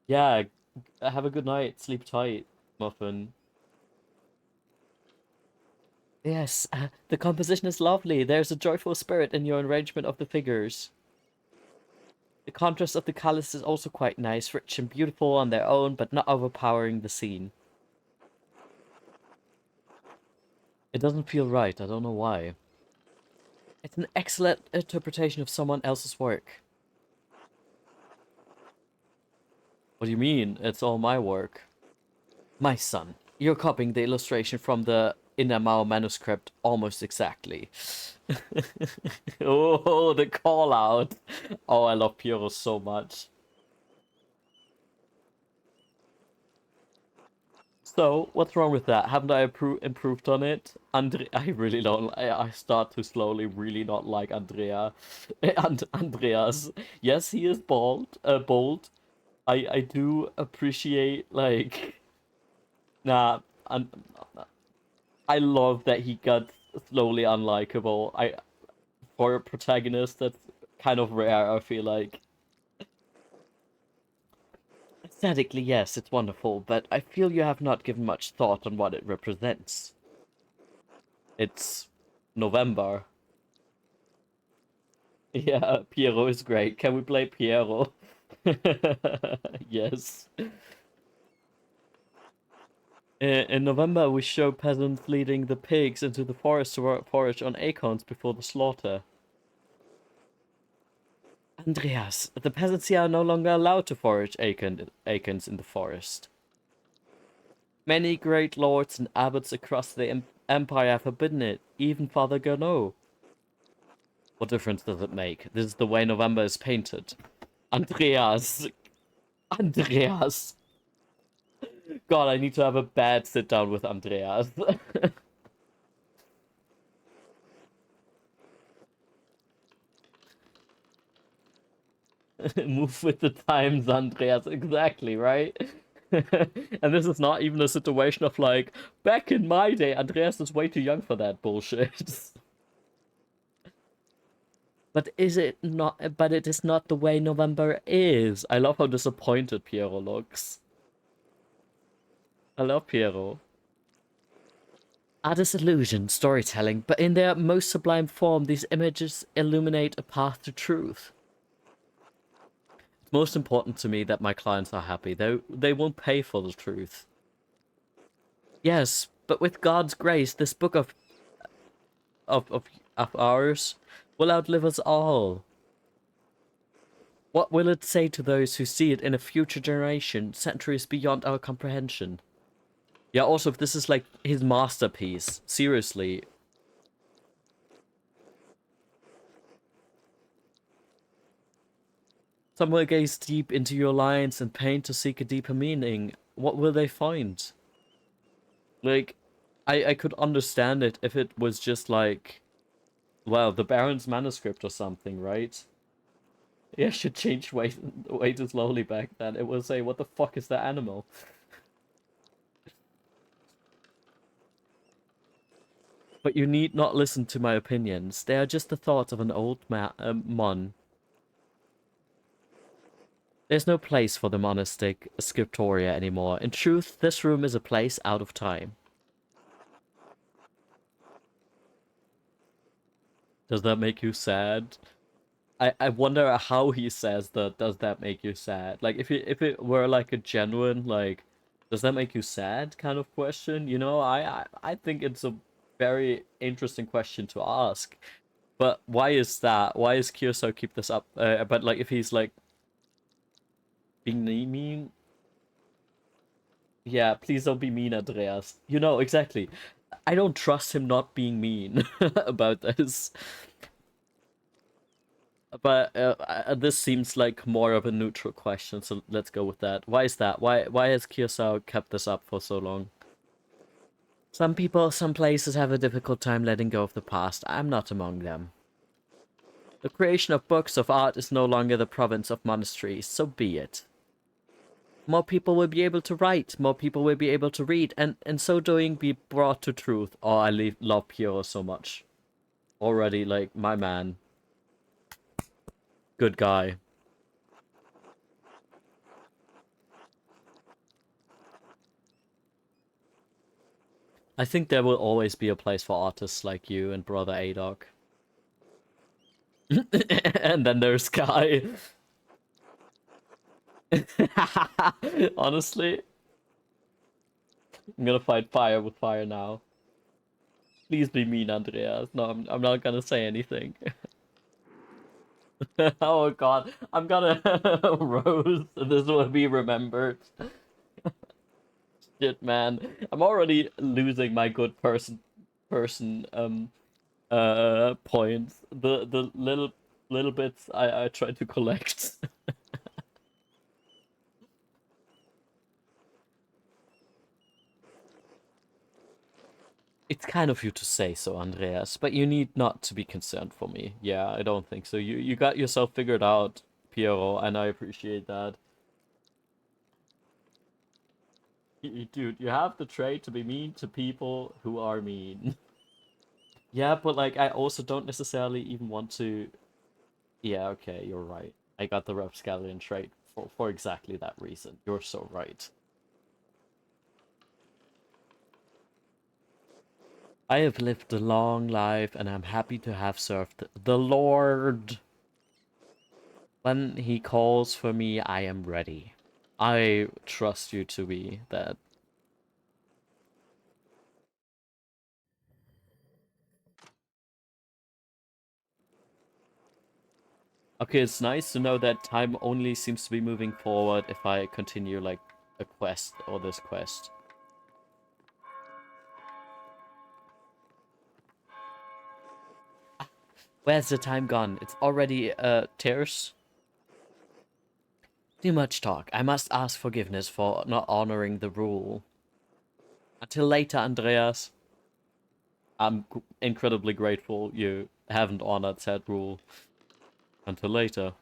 Yeah, have a good night. Sleep tight, Muffin. Yes, the composition is lovely. There's a joyful spirit in your arrangement of the figures. The contrast of the colors is also quite nice, rich and beautiful on their own, but not overpowering the scene. It doesn't feel right, I don't know why. It's an excellent interpretation of someone else's work. What do you mean? It's all my work. My son, you're copying the illustration from the Inamao manuscript almost exactly. Oh, the call out. Oh, I love Piero so much. So, what's wrong with that? Haven't I improved on it? I really don't. I start to slowly really not like Andreas. Yes, he is bold. I do appreciate like. Nah, and I love that he got slowly unlikable. For a protagonist, that's kind of rare. I feel like. Aesthetically, yes, it's wonderful, but I feel you have not given much thought on what it represents. It's November. Yeah, Piero is great. Can we play Piero? Yes. In November, we show peasants leading the pigs into the forest to forage on acorns before the slaughter. Andreas, the peasants here are no longer allowed to forage acorns in the forest. Many great lords and abbots across the empire have forbidden it, even Father Gernot. What difference does it make? This is the way November is painted. Andreas! Andreas! God, I need to have a bad sit down with Andreas. Move with the times, Andreas. Exactly, right? And this is not even a situation of like, back in my day, Andreas is way too young for that bullshit. But is it not? But it is not the way November is. I love how disappointed Piero looks. I love Piero. Art is illusion, storytelling, but in their most sublime form, these images illuminate a path to truth. It's most important to me that my clients are happy. They won't pay for the truth. Yes, but with God's grace, this book of ours will outlive us all. What will it say to those who see it in a future generation, centuries beyond our comprehension? Yeah, also, if this is like his masterpiece, seriously. Some will gaze deep into your lines and paint to seek a deeper meaning. What will they find? Like, I could understand it if it was just like, well, the Baron's manuscript or something, right? Yeah, should change way too slowly back then. It will say, what the fuck is that animal? But you need not listen to my opinions. They are just the thoughts of an old mon. There's no place for the monastic scriptoria anymore. In truth, this room is a place out of time. Does that make you sad? I wonder how he says that. Does that make you sad? Like, if it were like a genuine, like, does that make you sad kind of question? You know, I think it's a very interesting question to ask. But why is that? Why is Kyoso keep this up? But like, if he's like being mean, yeah, please don't be mean, Andreas. You know, exactly. I don't trust him not being mean about this. But this seems like more of a neutral question, so let's go with that. Why is that? Why has Kyoso kept this up for so long? Some people, some places have a difficult time letting go of the past. I'm not among them. The creation of books of art is no longer the province of monasteries, so be it. More people will be able to write, more people will be able to read, and in so doing be brought to truth. Oh, love Piero so much. Already, like, my man. Good guy. I think there will always be a place for artists like you and Brother Adog. And then there's Kai. Honestly, I'm gonna fight fire with fire now. Please be mean, Andreas. No, I'm not gonna say anything. Oh god, I'm gonna Rose. This will be remembered. Shit, man. I'm already losing my good person points. The little bits I try to collect. It's kind of you to say so, Andreas, but you need not to be concerned for me. Yeah, I don't think so. You got yourself figured out, Piero, and I appreciate that. Dude, you have the trait to be mean to people who are mean. Yeah, but like I also don't necessarily even want to. Yeah, okay, you're right. I got the rapscallion trait for exactly that reason. You're so right. I have lived a long life and I'm happy to have served the Lord. When he calls for me, I am ready. I trust you to be that. Okay, it's nice to know that time only seems to be moving forward if I continue, like, a quest or this quest. Where's the time gone? It's already, tears. Too much talk. I must ask forgiveness for not honoring the rule. Until later, Andreas. I'm incredibly grateful you haven't honored said rule. Until later.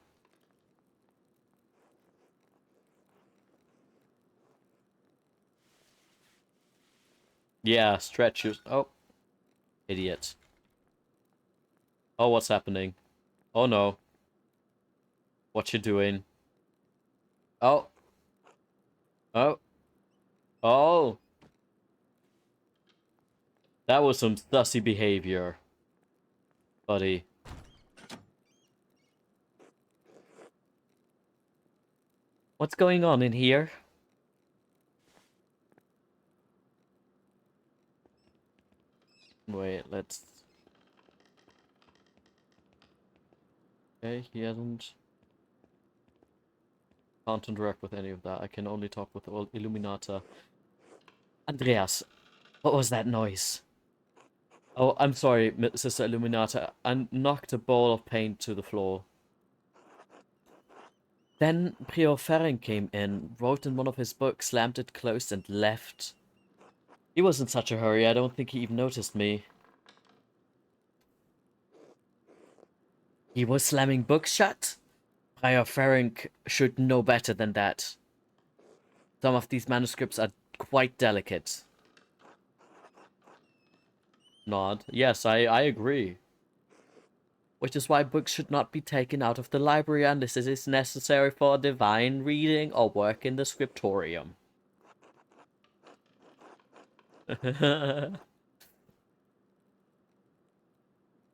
Yeah, stretch your... Oh, idiot. Oh, what's happening? Oh no. What you doing? Oh. Oh. Oh. That was some sussy behavior, buddy. What's going on in here? Wait, let's... Okay, he hasn't... Can't interact with any of that. I can only talk with Illuminata. Andreas, what was that noise? Oh, I'm sorry, Sister Illuminata. I knocked a ball of paint to the floor. Then Prior Ferenc came in, wrote in one of his books, slammed it closed, and left. He was in such a hurry, I don't think he even noticed me. He was slamming books shut? Prior Ferenc should know better than that. Some of these manuscripts are quite delicate. Nod. Yes, I agree. Which is why books should not be taken out of the library unless it is necessary for divine reading or work in the scriptorium.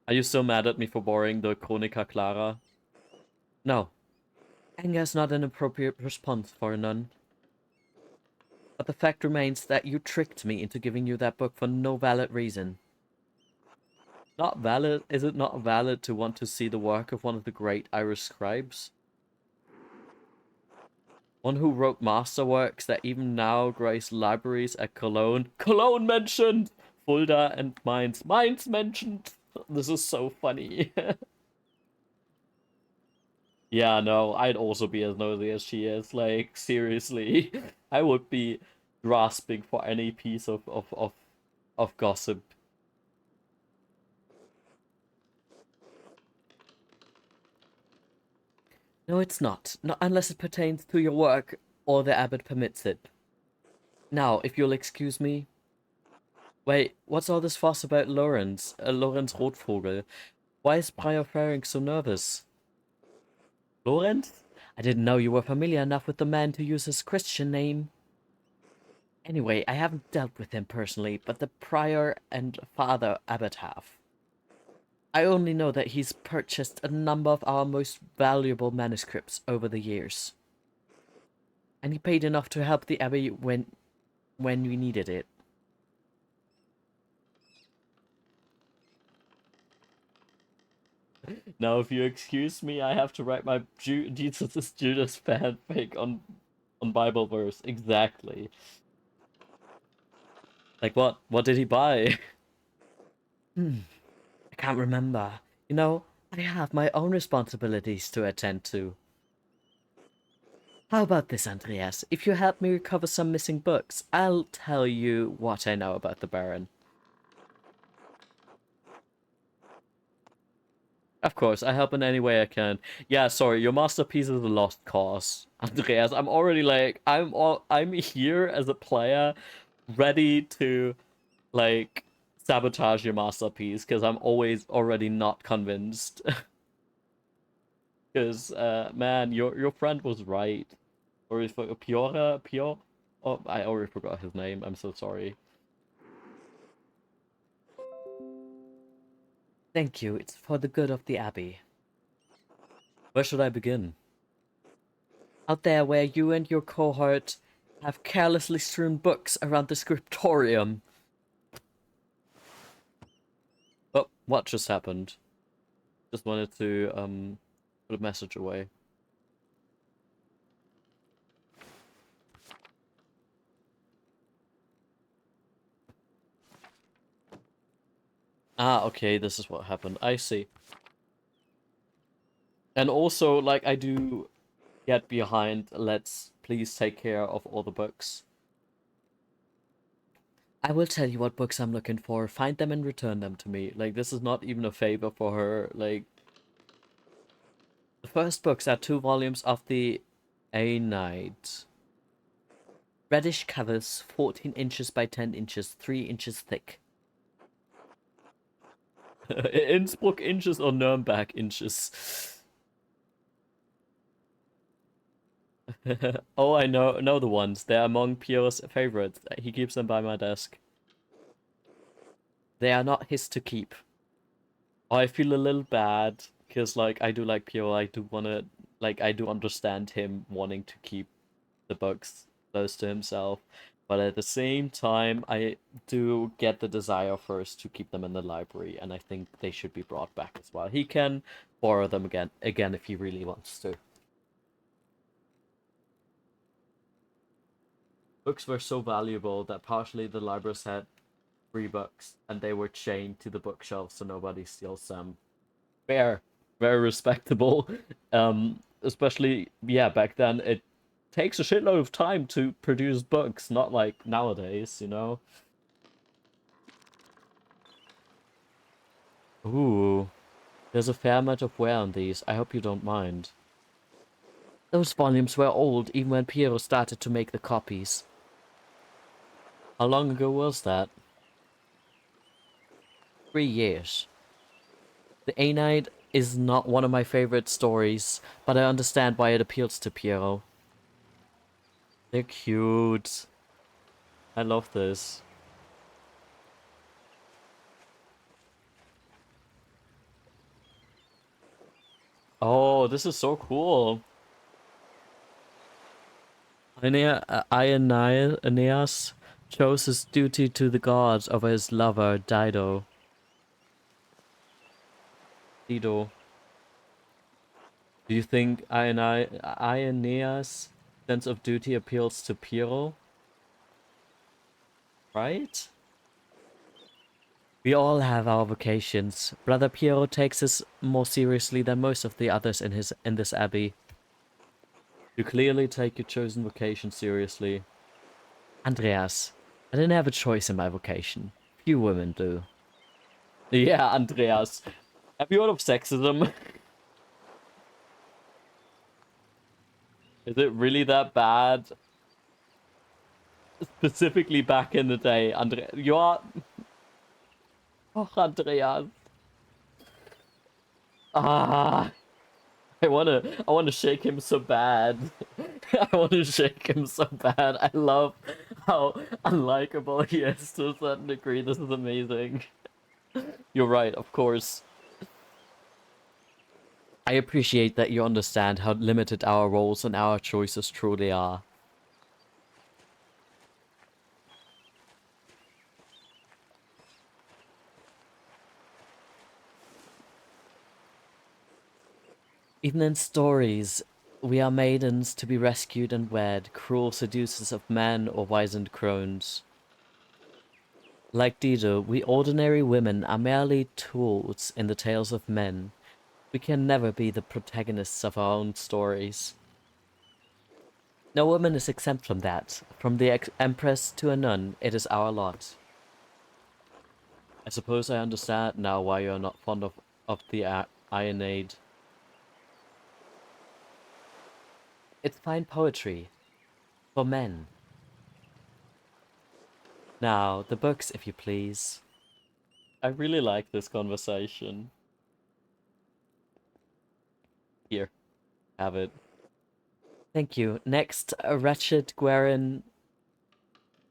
Are you so mad at me for borrowing the Chronica Clara? No. Anger is not an appropriate response for a nun. But the fact remains that you tricked me into giving you that book for no valid reason. Not valid? Is it not valid to want to see the work of one of the great Irish scribes? One who wrote masterworks that even now grace libraries at Cologne. Cologne mentioned! Fulda and Mainz. Mainz mentioned! This is so funny. Yeah, no, I'd also be as nosy as she is. Like, seriously. I would be grasping for any piece of gossip. No, it's not. Not unless it pertains to your work or the abbot permits it. Now, if you'll excuse me. Wait, what's all this fuss about Lorenz Rotvogel? Why is Prior Ferenc so nervous? Lorenz? I didn't know you were familiar enough with the man to use his Christian name. Anyway, I haven't dealt with him personally, but the prior and father abbot have. I only know that he's purchased a number of our most valuable manuscripts over the years. And he paid enough to help the abbey when we needed it. Now, if you excuse me, I have to write my Jesus is Judas fanfic on Bible verse. Exactly. Like what? What did he buy? I can't remember. You know, I have my own responsibilities to attend to. How about this, Andreas? If you help me recover some missing books, I'll tell you what I know about the Baron. Of course, I help in any way I can. Yeah, sorry, your masterpiece is a lost cause, Andreas. I'm already like I'm here as a player, ready to like sabotage your masterpiece because I'm always already not convinced. Because man, your friend was right. Or is it Piora? Oh, I already forgot his name. I'm so sorry. Thank you. It's for the good of the Abbey. Where should I begin? Out there where you and your cohort have carelessly strewn books around the scriptorium. Oh, what just happened? Just wanted to put a message away. Ah, okay, this is what happened. I see. And also, like, I do get behind, let's please take care of all the books. I will tell you what books I'm looking for. Find them and return them to me. Like, this is not even a favor for her. Like, the first books are 2 volumes of the Aeneid. Reddish covers, 14 inches by 10 inches, 3 inches thick. Innsbruck inches or Nuremberg inches? Oh, I know the ones. They're among Pierre's favorites. He keeps them by my desk. They are not his to keep. Oh, I feel a little bad because like I do like Pierre. I do wanna like I do understand him wanting to keep the books close to himself, but at the same time, I do get the desire first to keep them in the library, and I think they should be brought back as well. He can borrow them again if he really wants to. Books were so valuable that partially the libraries had free books and they were chained to the bookshelf so nobody steals them. Fair, very respectable. Especially yeah, back then it takes a shitload of time to produce books, not like nowadays, you know. Ooh, there's a fair amount of wear on these. I hope you don't mind. Those volumes were old even when Piero started to make the copies. How long ago was that? 3 years. The Aeneid is not one of my favorite stories, but I understand why it appeals to Piero. They're cute. I love this. Oh, this is so cool. Aeneas chose his duty to the gods over his lover, Dido. Do you think Aeneas' sense of duty appeals to Piero? Right? We all have our vocations. Brother Piero takes this more seriously than most of the others in this abbey. You clearly take your chosen vocation seriously. Andreas, I didn't have a choice in my vocation. Few women do. Yeah, Andreas. Have you heard of sexism? Is it really that bad? Specifically back in the day, Andreas. You are. Oh, Andreas. Ah. I wanna shake him so bad. I wanna shake him so bad. I love how unlikable he is to a certain degree. This is amazing. You're right, of course. I appreciate that you understand how limited our roles and our choices truly are. Even in stories, we are maidens to be rescued and wed, cruel seducers of men or wizened crones. Like Dido, we ordinary women are merely tools in the tales of men. We can never be the protagonists of our own stories. No woman is exempt from that. From the empress to a nun, it is our lot. I suppose I understand now why you're not fond of the Aeneid. It's fine poetry. For men. Now, the books, if you please. I really like this conversation. Here, have it. Thank you. Next, Wretched Guerin.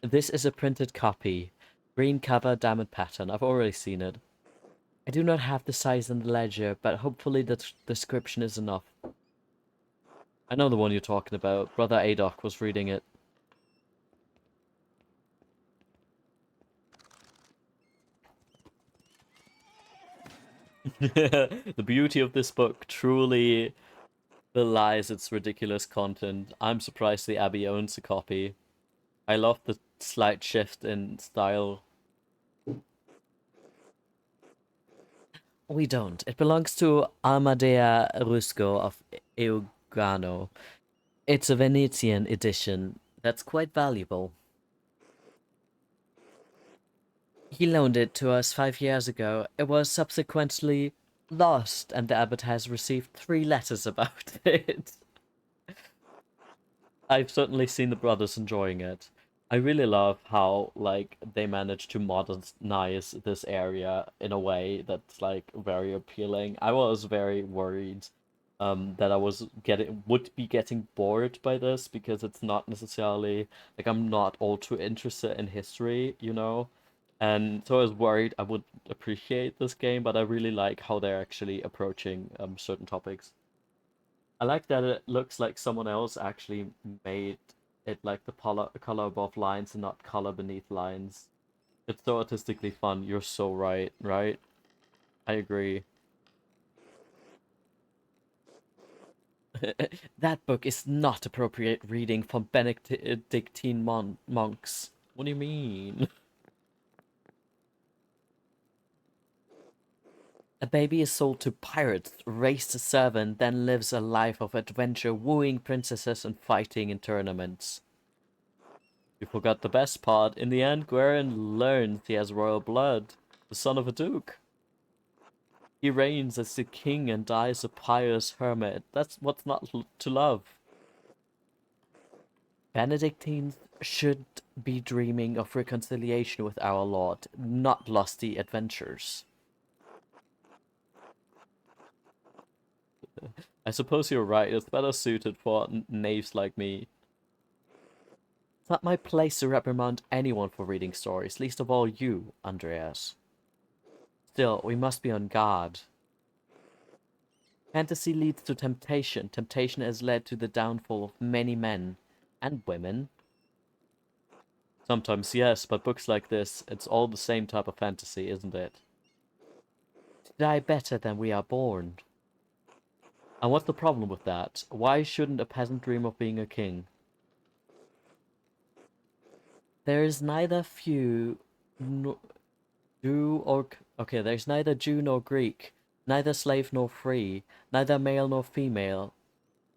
This is a printed copy. Green cover, diamond pattern. I've already seen it. I do not have the size and the ledger, but hopefully the description is enough. I know the one you're talking about. Brother Adoc was reading it. The beauty of this book truly belies its ridiculous content. I'm surprised the Abbey owns a copy. I love the slight shift in style. We don't. It belongs to Amadea Rusco of Eugano. It's a Venetian edition that's quite valuable. He loaned it to us 5 years ago. It was subsequently lost, and the abbot has received 3 letters about it. I've certainly seen the brothers enjoying it. I really love how like they managed to modernize this area in a way that's like very appealing. I was very worried that I would be getting bored by this because it's not necessarily like I'm not all too interested in history, you know? And so I was worried I would appreciate this game, but I really like how they're actually approaching certain topics. I like that it looks like someone else actually made it like the color above lines and not color beneath lines. It's so artistically fun. You're so right, right? I agree. That book is not appropriate reading for Benedictine monks. What do you mean? A baby is sold to pirates, raised a servant, then lives a life of adventure, wooing princesses and fighting in tournaments. You forgot the best part. In the end, Guerin learns he has royal blood, the son of a duke. He reigns as the king and dies a pious hermit. That's what's not to love. Benedictines should be dreaming of reconciliation with our Lord, not lusty adventures. I suppose you're right, it's better suited for knaves like me. It's not my place to reprimand anyone for reading stories, least of all you, Andreas. Still, we must be on guard. Fantasy leads to temptation. Temptation has led to the downfall of many men and women. Sometimes yes, but books like this, it's all the same type of fantasy, isn't it? To die better than we are born. And what's the problem with that? Why shouldn't a peasant dream of being a king? There is neither few, no, Jew or... Okay, there's neither Jew nor Greek, neither slave nor free, neither male nor female,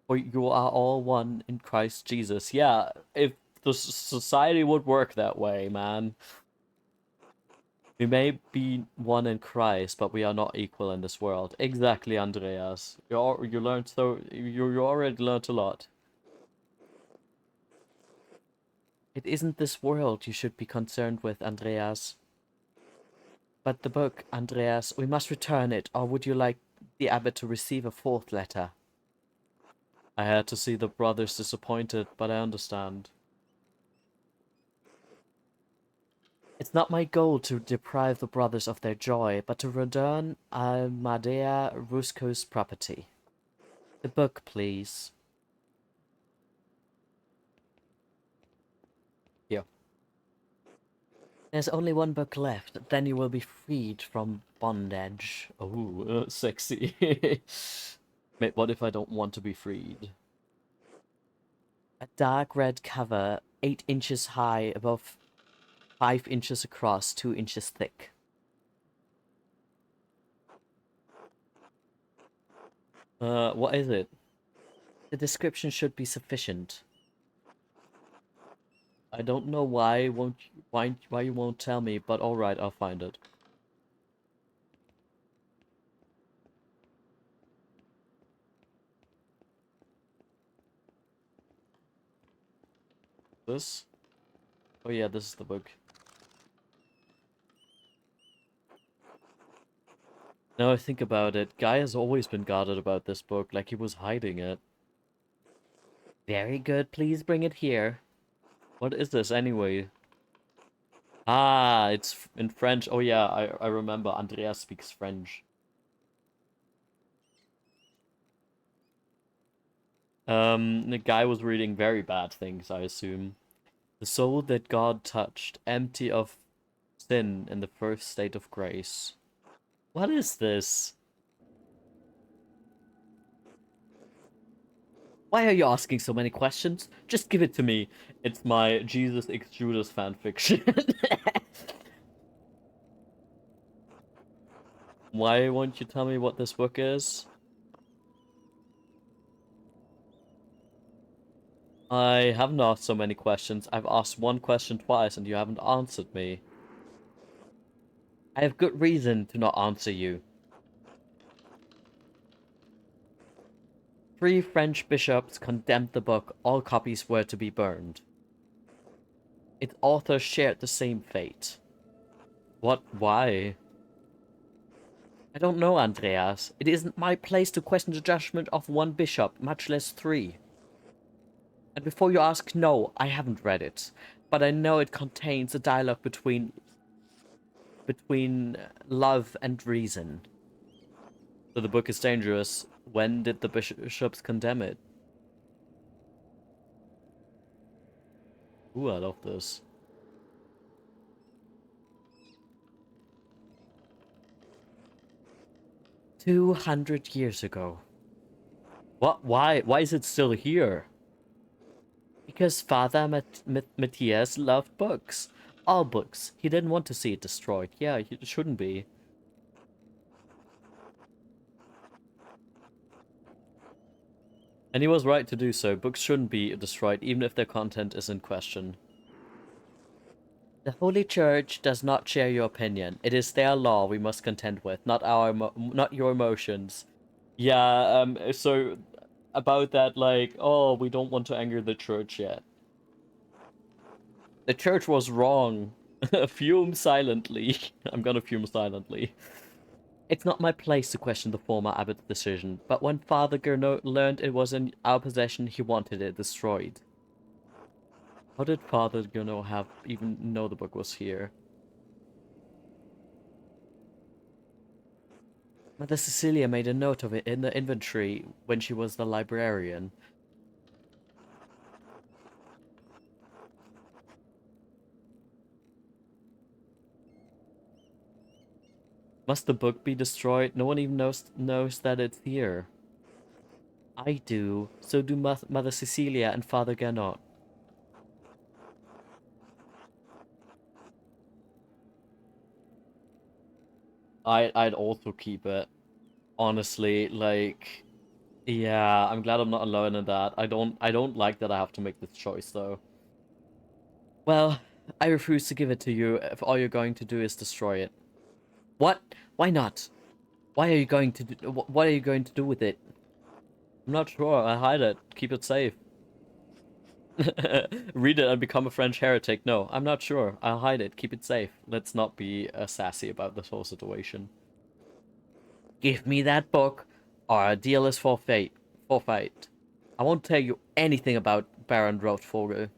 for you are all one in Christ Jesus. Yeah, if the society would work that way, man. We may be one in Christ, but we are not equal in this world. Exactly, Andreas. You learned you already learned a lot. It isn't this world you should be concerned with, Andreas. But the book, Andreas, we must return it, or would you like the abbot to receive a fourth letter? I had to see the brothers disappointed, but I understand. It's not my goal to deprive the brothers of their joy, but to return Amadea Rusco's property. The book, please. Here. There's only one book left, then you will be freed from bondage. Oh, sexy. Mate, what if I don't want to be freed? A dark red cover, 8 inches high, above 5 inches across, 2 inches thick. What is it? The description should be sufficient. I don't know why you won't tell me, but alright, I'll find it. This? Oh yeah, this is the book. Now I think about it, Guy has always been guarded about this book, like he was hiding it. Very good, please bring it here. What is this anyway? Ah, it's in French. Oh yeah, I remember. Andreas speaks French. The guy was reading very bad things, I assume. The soul that God touched, empty of sin in the first state of grace. What is this? Why are you asking so many questions? Just give it to me. It's my Jesus X Judas fanfiction. Why won't you tell me what this book is? I haven't asked so many questions. I've asked one question twice and you haven't answered me. I have good reason to not answer you. 3 French bishops condemned the book. All copies were to be burned. Its author shared the same fate. What? Why? I don't know, Andreas. It isn't my place to question the judgment of one bishop, much less 3. And before you ask, no, I haven't read it. But I know it contains a dialogue between love and reason. So the book is dangerous. When did the bishops condemn it? Ooh, I love this. 200 years ago. What? Why? Why is it still here? Because Father Matthias loved books. All books. He didn't want to see it destroyed. Yeah, it shouldn't be. And he was right to do so. Books shouldn't be destroyed, even if their content is in question. The Holy Church does not share your opinion. It is their law we must contend with, not your emotions. Yeah, so about that, like, oh, we don't want to anger the church yet. The church was wrong. Fume silently. I'm gonna fume silently. It's not my place to question the former abbot's decision, but when Father Gernot learned it was in our possession, he wanted it destroyed. How did Father Gernot even know the book was here? Mother Cecilia made a note of it in the inventory when she was the librarian. Must the book be destroyed? No one even knows that it's here. I do. So do Mother Cecilia and Father Gernot. I'd also keep it. Honestly, like, yeah, I'm glad I'm not alone in that. I don't like that I have to make this choice though. Well, I refuse to give it to you if all you're going to do is destroy it. What? Why not? Why are you going to do, what are you going to do with it? I'm not sure. I hide it. Keep it safe. Read it and become a French heretic. No, I'm not sure. I'll hide it. Keep it safe. Let's not be sassy about this whole situation. Give me that book, or a deal is forfeit. Forfeit. I won't tell you anything about Baron Rothvogel.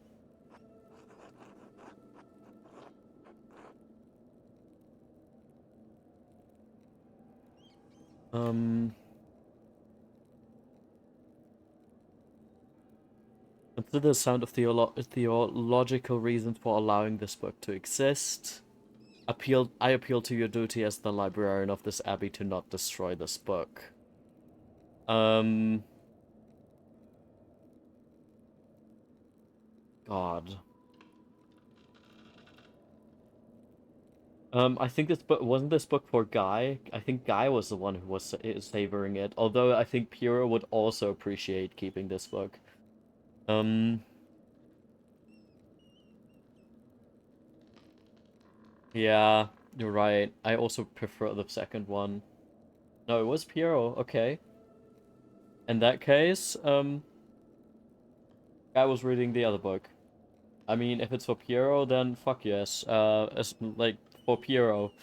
Um, Consider the sound of theological reasons for allowing this book to exist. I appeal to your duty as the librarian of this abbey to not destroy this book. Um, God. I think this book wasn't this book for Guy. I think Guy was the one who was savoring it. Although I think Pyrrha would also appreciate keeping this book. Um, yeah, you're right. I also prefer the second one. No, it was Piero. Okay. In that case, Guy was reading the other book. I mean, if it's for Piero, then fuck yes. As like for Piero.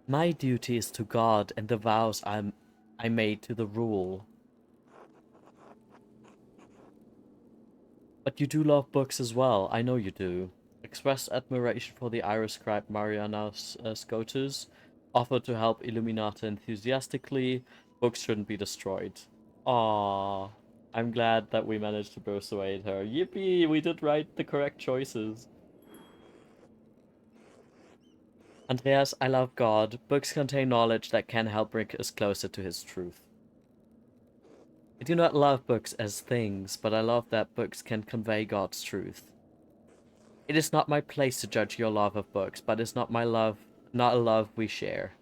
My duty is to God and the vows I made to the rule. But you do love books as well. I know you do. Express admiration for the Irish scribe Mariana Scotus. Offer to help Illuminata enthusiastically. Books shouldn't be destroyed. Aww. I'm glad that we managed to persuade her. Yippee! We did the correct choices. Andreas, I love God. Books contain knowledge that can help bring us closer to his truth. I do not love books as things, but I love that books can convey God's truth. It is not my place to judge your love of books, but it's not not a love we share.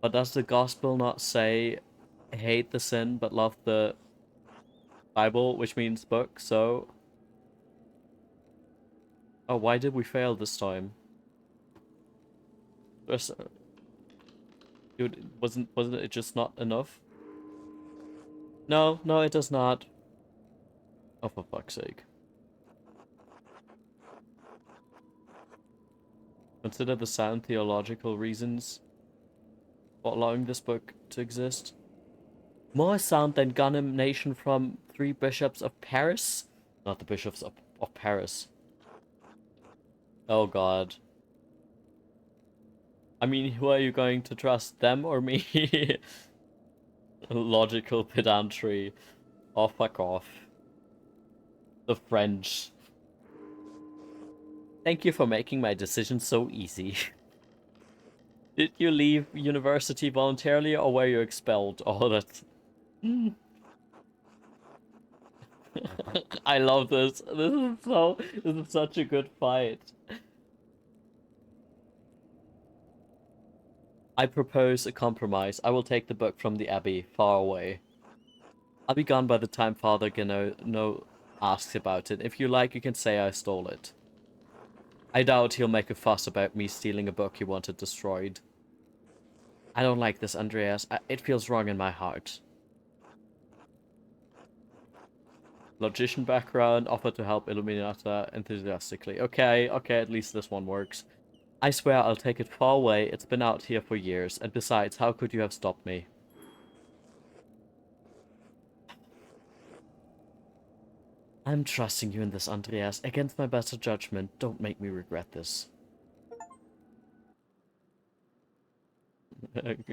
But does the gospel not say, hate the sin, but love the Bible, which means book? So, oh, why did we fail this time? There's, dude, wasn't it just not enough? No, no, it does not. Oh, for fuck's sake. Consider the sound theological reasons for allowing this book to exist. More sound than condemnation from 3 bishops of Paris? Not the bishops of Paris. Oh god. I mean, who are you going to trust, them or me? Logical pedantry. Oh, fuck off. The French. Thank you for making my decision so easy. Did you leave university voluntarily or were you expelled? Oh, that's... I love this. This is such a good fight. I propose a compromise. I will take the book from the abbey, far away. I'll be gone by the time Father Gano no asks about it. If you like, you can say I stole it. I doubt he'll make a fuss about me stealing a book he wanted destroyed. I don't like this, Andreas. It feels wrong in my heart. Logician background, offered to help Illuminata enthusiastically. Okay, at least this one works. I swear I'll take it far away. It's been out here for years. And besides, how could you have stopped me? I'm trusting you in this, Andreas. Against my better judgment, don't make me regret this.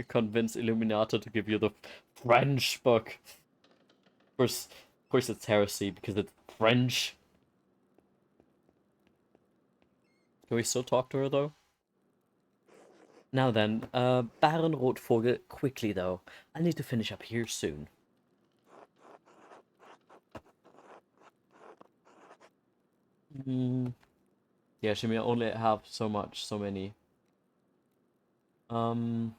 Convince Illuminata to give you the French book. Of course it's heresy, because it's French. Can we still talk to her, though? Now then, Baron Rotvogel, quickly, though. I need to finish up here soon. Yeah, she may only have so many. Um...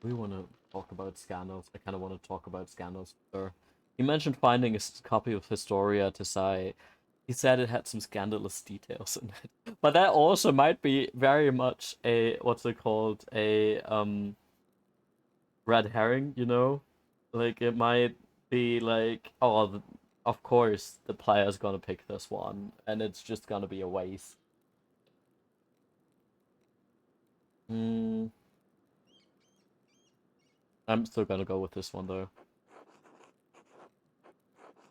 We want to talk about Scanos. I kind of want to talk about Scanos with her. He mentioned finding a copy of Historia to say. He said it had some scandalous details in it. But that also might be very much a, what's it called, a red herring, you know? Like, it might be like, oh, of course the player's gonna pick this one, and it's just gonna be a waste. Hmm. I'm still gonna go with this one, though.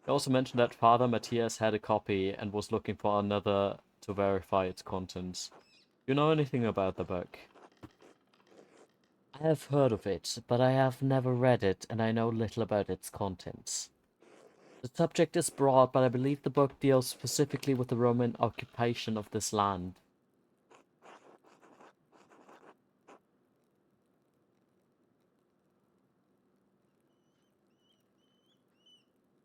He also mentioned that Father Matthias had a copy and was looking for another to verify its contents. You know anything about the book? I have heard of it, but I have never read it, and I know little about its contents. The subject is broad, but I believe the book deals specifically with the Roman occupation of this land.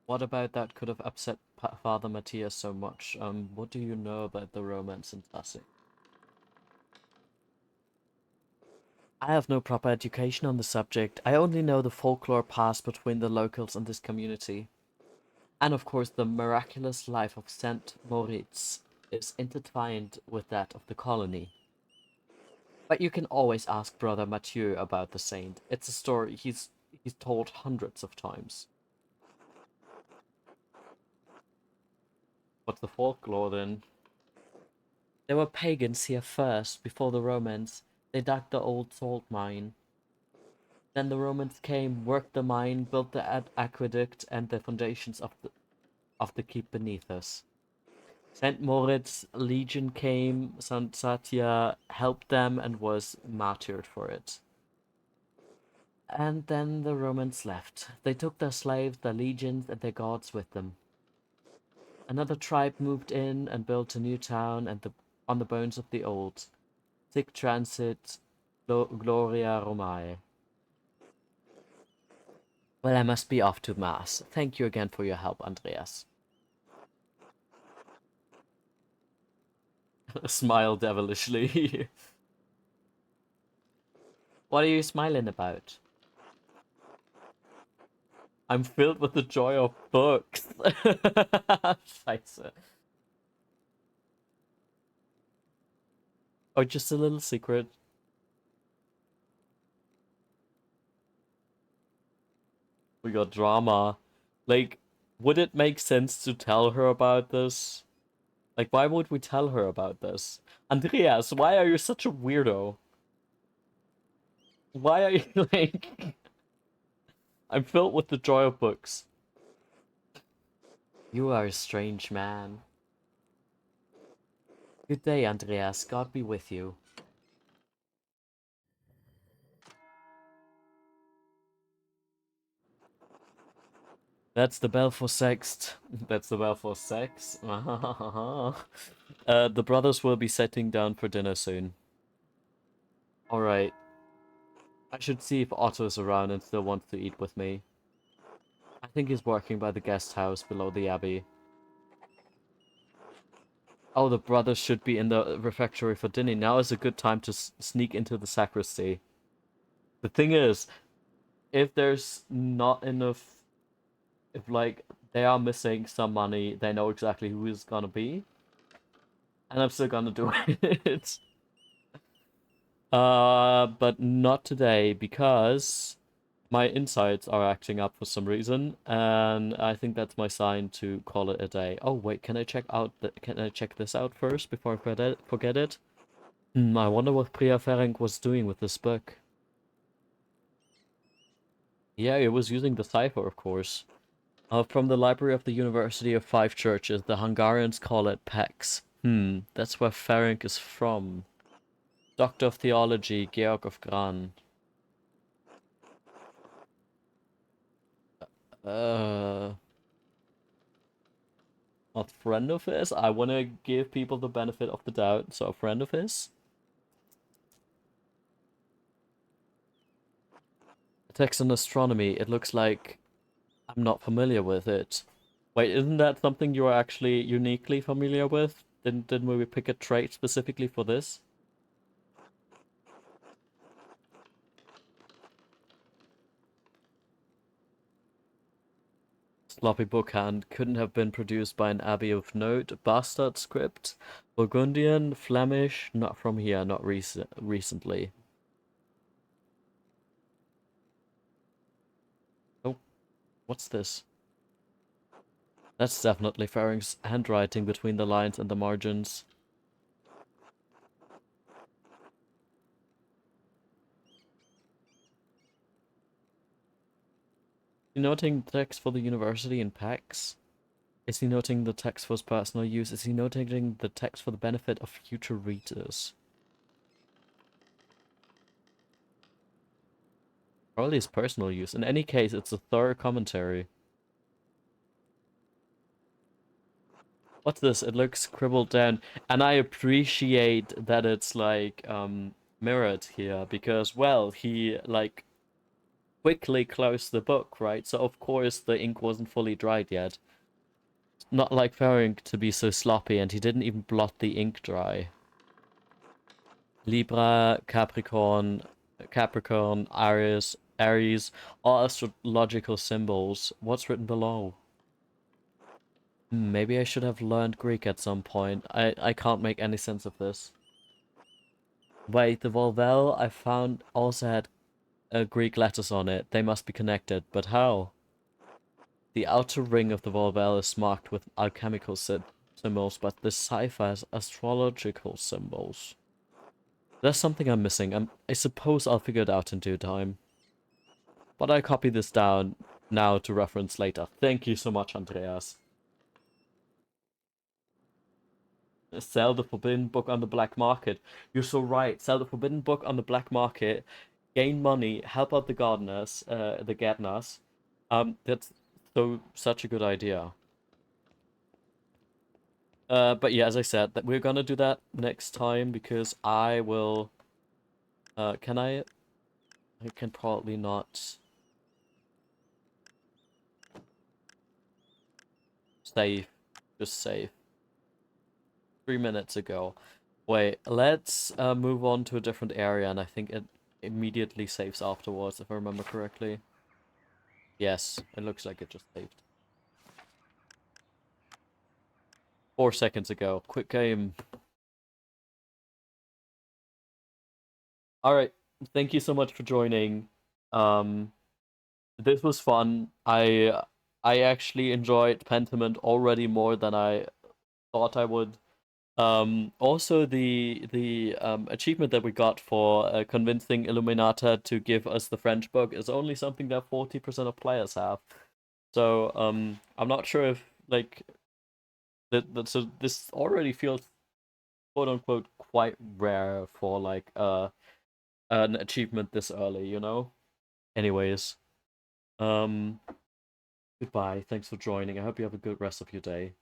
What about that could have upset Father Matthias so much? What do you know about the Romans in Tassi? I have no proper education on the subject. I only know the folklore passed between the locals and this community. And of course, the miraculous life of Saint Moritz is intertwined with that of the colony. But you can always ask Brother Mathieu about the saint. It's a story he's told hundreds of times. What's the folklore then? There were pagans here first, before the Romans. They dug the old salt mine. Then the Romans came, worked the mine, built the aqueduct and the foundations of the keep beneath us. Saint Moritz legion came, Saint Satya helped them and was martyred for it. And then the Romans left. They took their slaves, their legions, and their gods with them. Another tribe moved in and built a new town on the bones of the old. Sic transit Gloria Romae. Well, I must be off to Mass. Thank you again for your help, Andreas. Smile devilishly. What are you smiling about? I'm filled with the joy of books. Scheiße. Oh, just a little secret. We got drama. Like, would it make sense to tell her about this? Like, why would we tell her about this? Andreas, why are you such a weirdo? Why are you like... I'm filled with the joy of books. You are a strange man. Good day, Andreas. God be with you. That's the bell for sex. That's the bell for sex. The brothers will be sitting down for dinner soon. Alright. I should see if Otto is around and still wants to eat with me. I think he's working by the guest house below the abbey. Oh, the brothers should be in the refectory for dinner. Now is a good time to sneak into the sacristy. The thing is, if there's not enough, if like they are missing some money, they know exactly who is gonna be, and I'm still gonna do it. But not today because my insides are acting up for some reason, and I think that's my sign to call it a day. Oh wait, can I check this out first before I forget it? I wonder what Priya Ferenc was doing with this book. Yeah, it was using the cipher, of course. From the library of the University of Five Churches, the Hungarians call it PEX. That's where Ferenc is from. Doctor of Theology, Georg of Gran. Uh, a friend of his? I want to give people the benefit of the doubt, so a friend of his? A text on astronomy, it looks like I'm not familiar with it. Wait, isn't that something you are actually uniquely familiar with? Didn't we pick a trait specifically for this? Sloppy bookhand couldn't have been produced by an abbey of note. Bastard script. Burgundian, Flemish, not from here, not recently. Oh, what's this? That's definitely Ferenc's handwriting between the lines and the margins. Is he noting text for the university in packs? Is he noting the text for his personal use? Is he noting the text for the benefit of future readers? Probably his personal use. In any case, it's a thorough commentary. What's this? It looks scribbled down. And I appreciate that it's like mirrored here because well, he like quickly closed the book, right? So of course the ink wasn't fully dried yet. Not like Ferenc to be so sloppy, and he didn't even blot the ink dry. Libra, Capricorn, Aries, all astrological symbols. What's written below? Maybe I should have learned Greek at some point. I can't make any sense of this. Wait, the Volvel I found also had Greek letters on it. They must be connected, but how? The outer ring of the Volvel is marked with alchemical symbols, but the cipher has astrological symbols. There's something I'm missing. I suppose I'll figure it out in due time. But I copy this down now to reference later. Thank you so much, Andreas. Sell the forbidden book on the black market. You're so right. Sell the forbidden book on the black market, gain money, help out the gardeners. That's such a good idea. But yeah, as I said, that we're gonna do that next time because I will. Can I? I can probably not save. Just save. 3 minutes ago. Wait, let's move on to a different area, and I think it immediately saves afterwards, if I remember correctly. Yes, it looks like it just saved. 4 seconds ago. Quick game. Alright, thank you so much for joining. Um, this was fun. I actually enjoyed Pentiment already more than I thought I would. Also the achievement that we got for convincing Illuminata to give us the French book is only something that 40% of players have. So I'm not sure if like so this already feels quote unquote quite rare for like an achievement this early, you know? Anyways, um Goodbye. Thanks for joining. I hope you have a good rest of your day.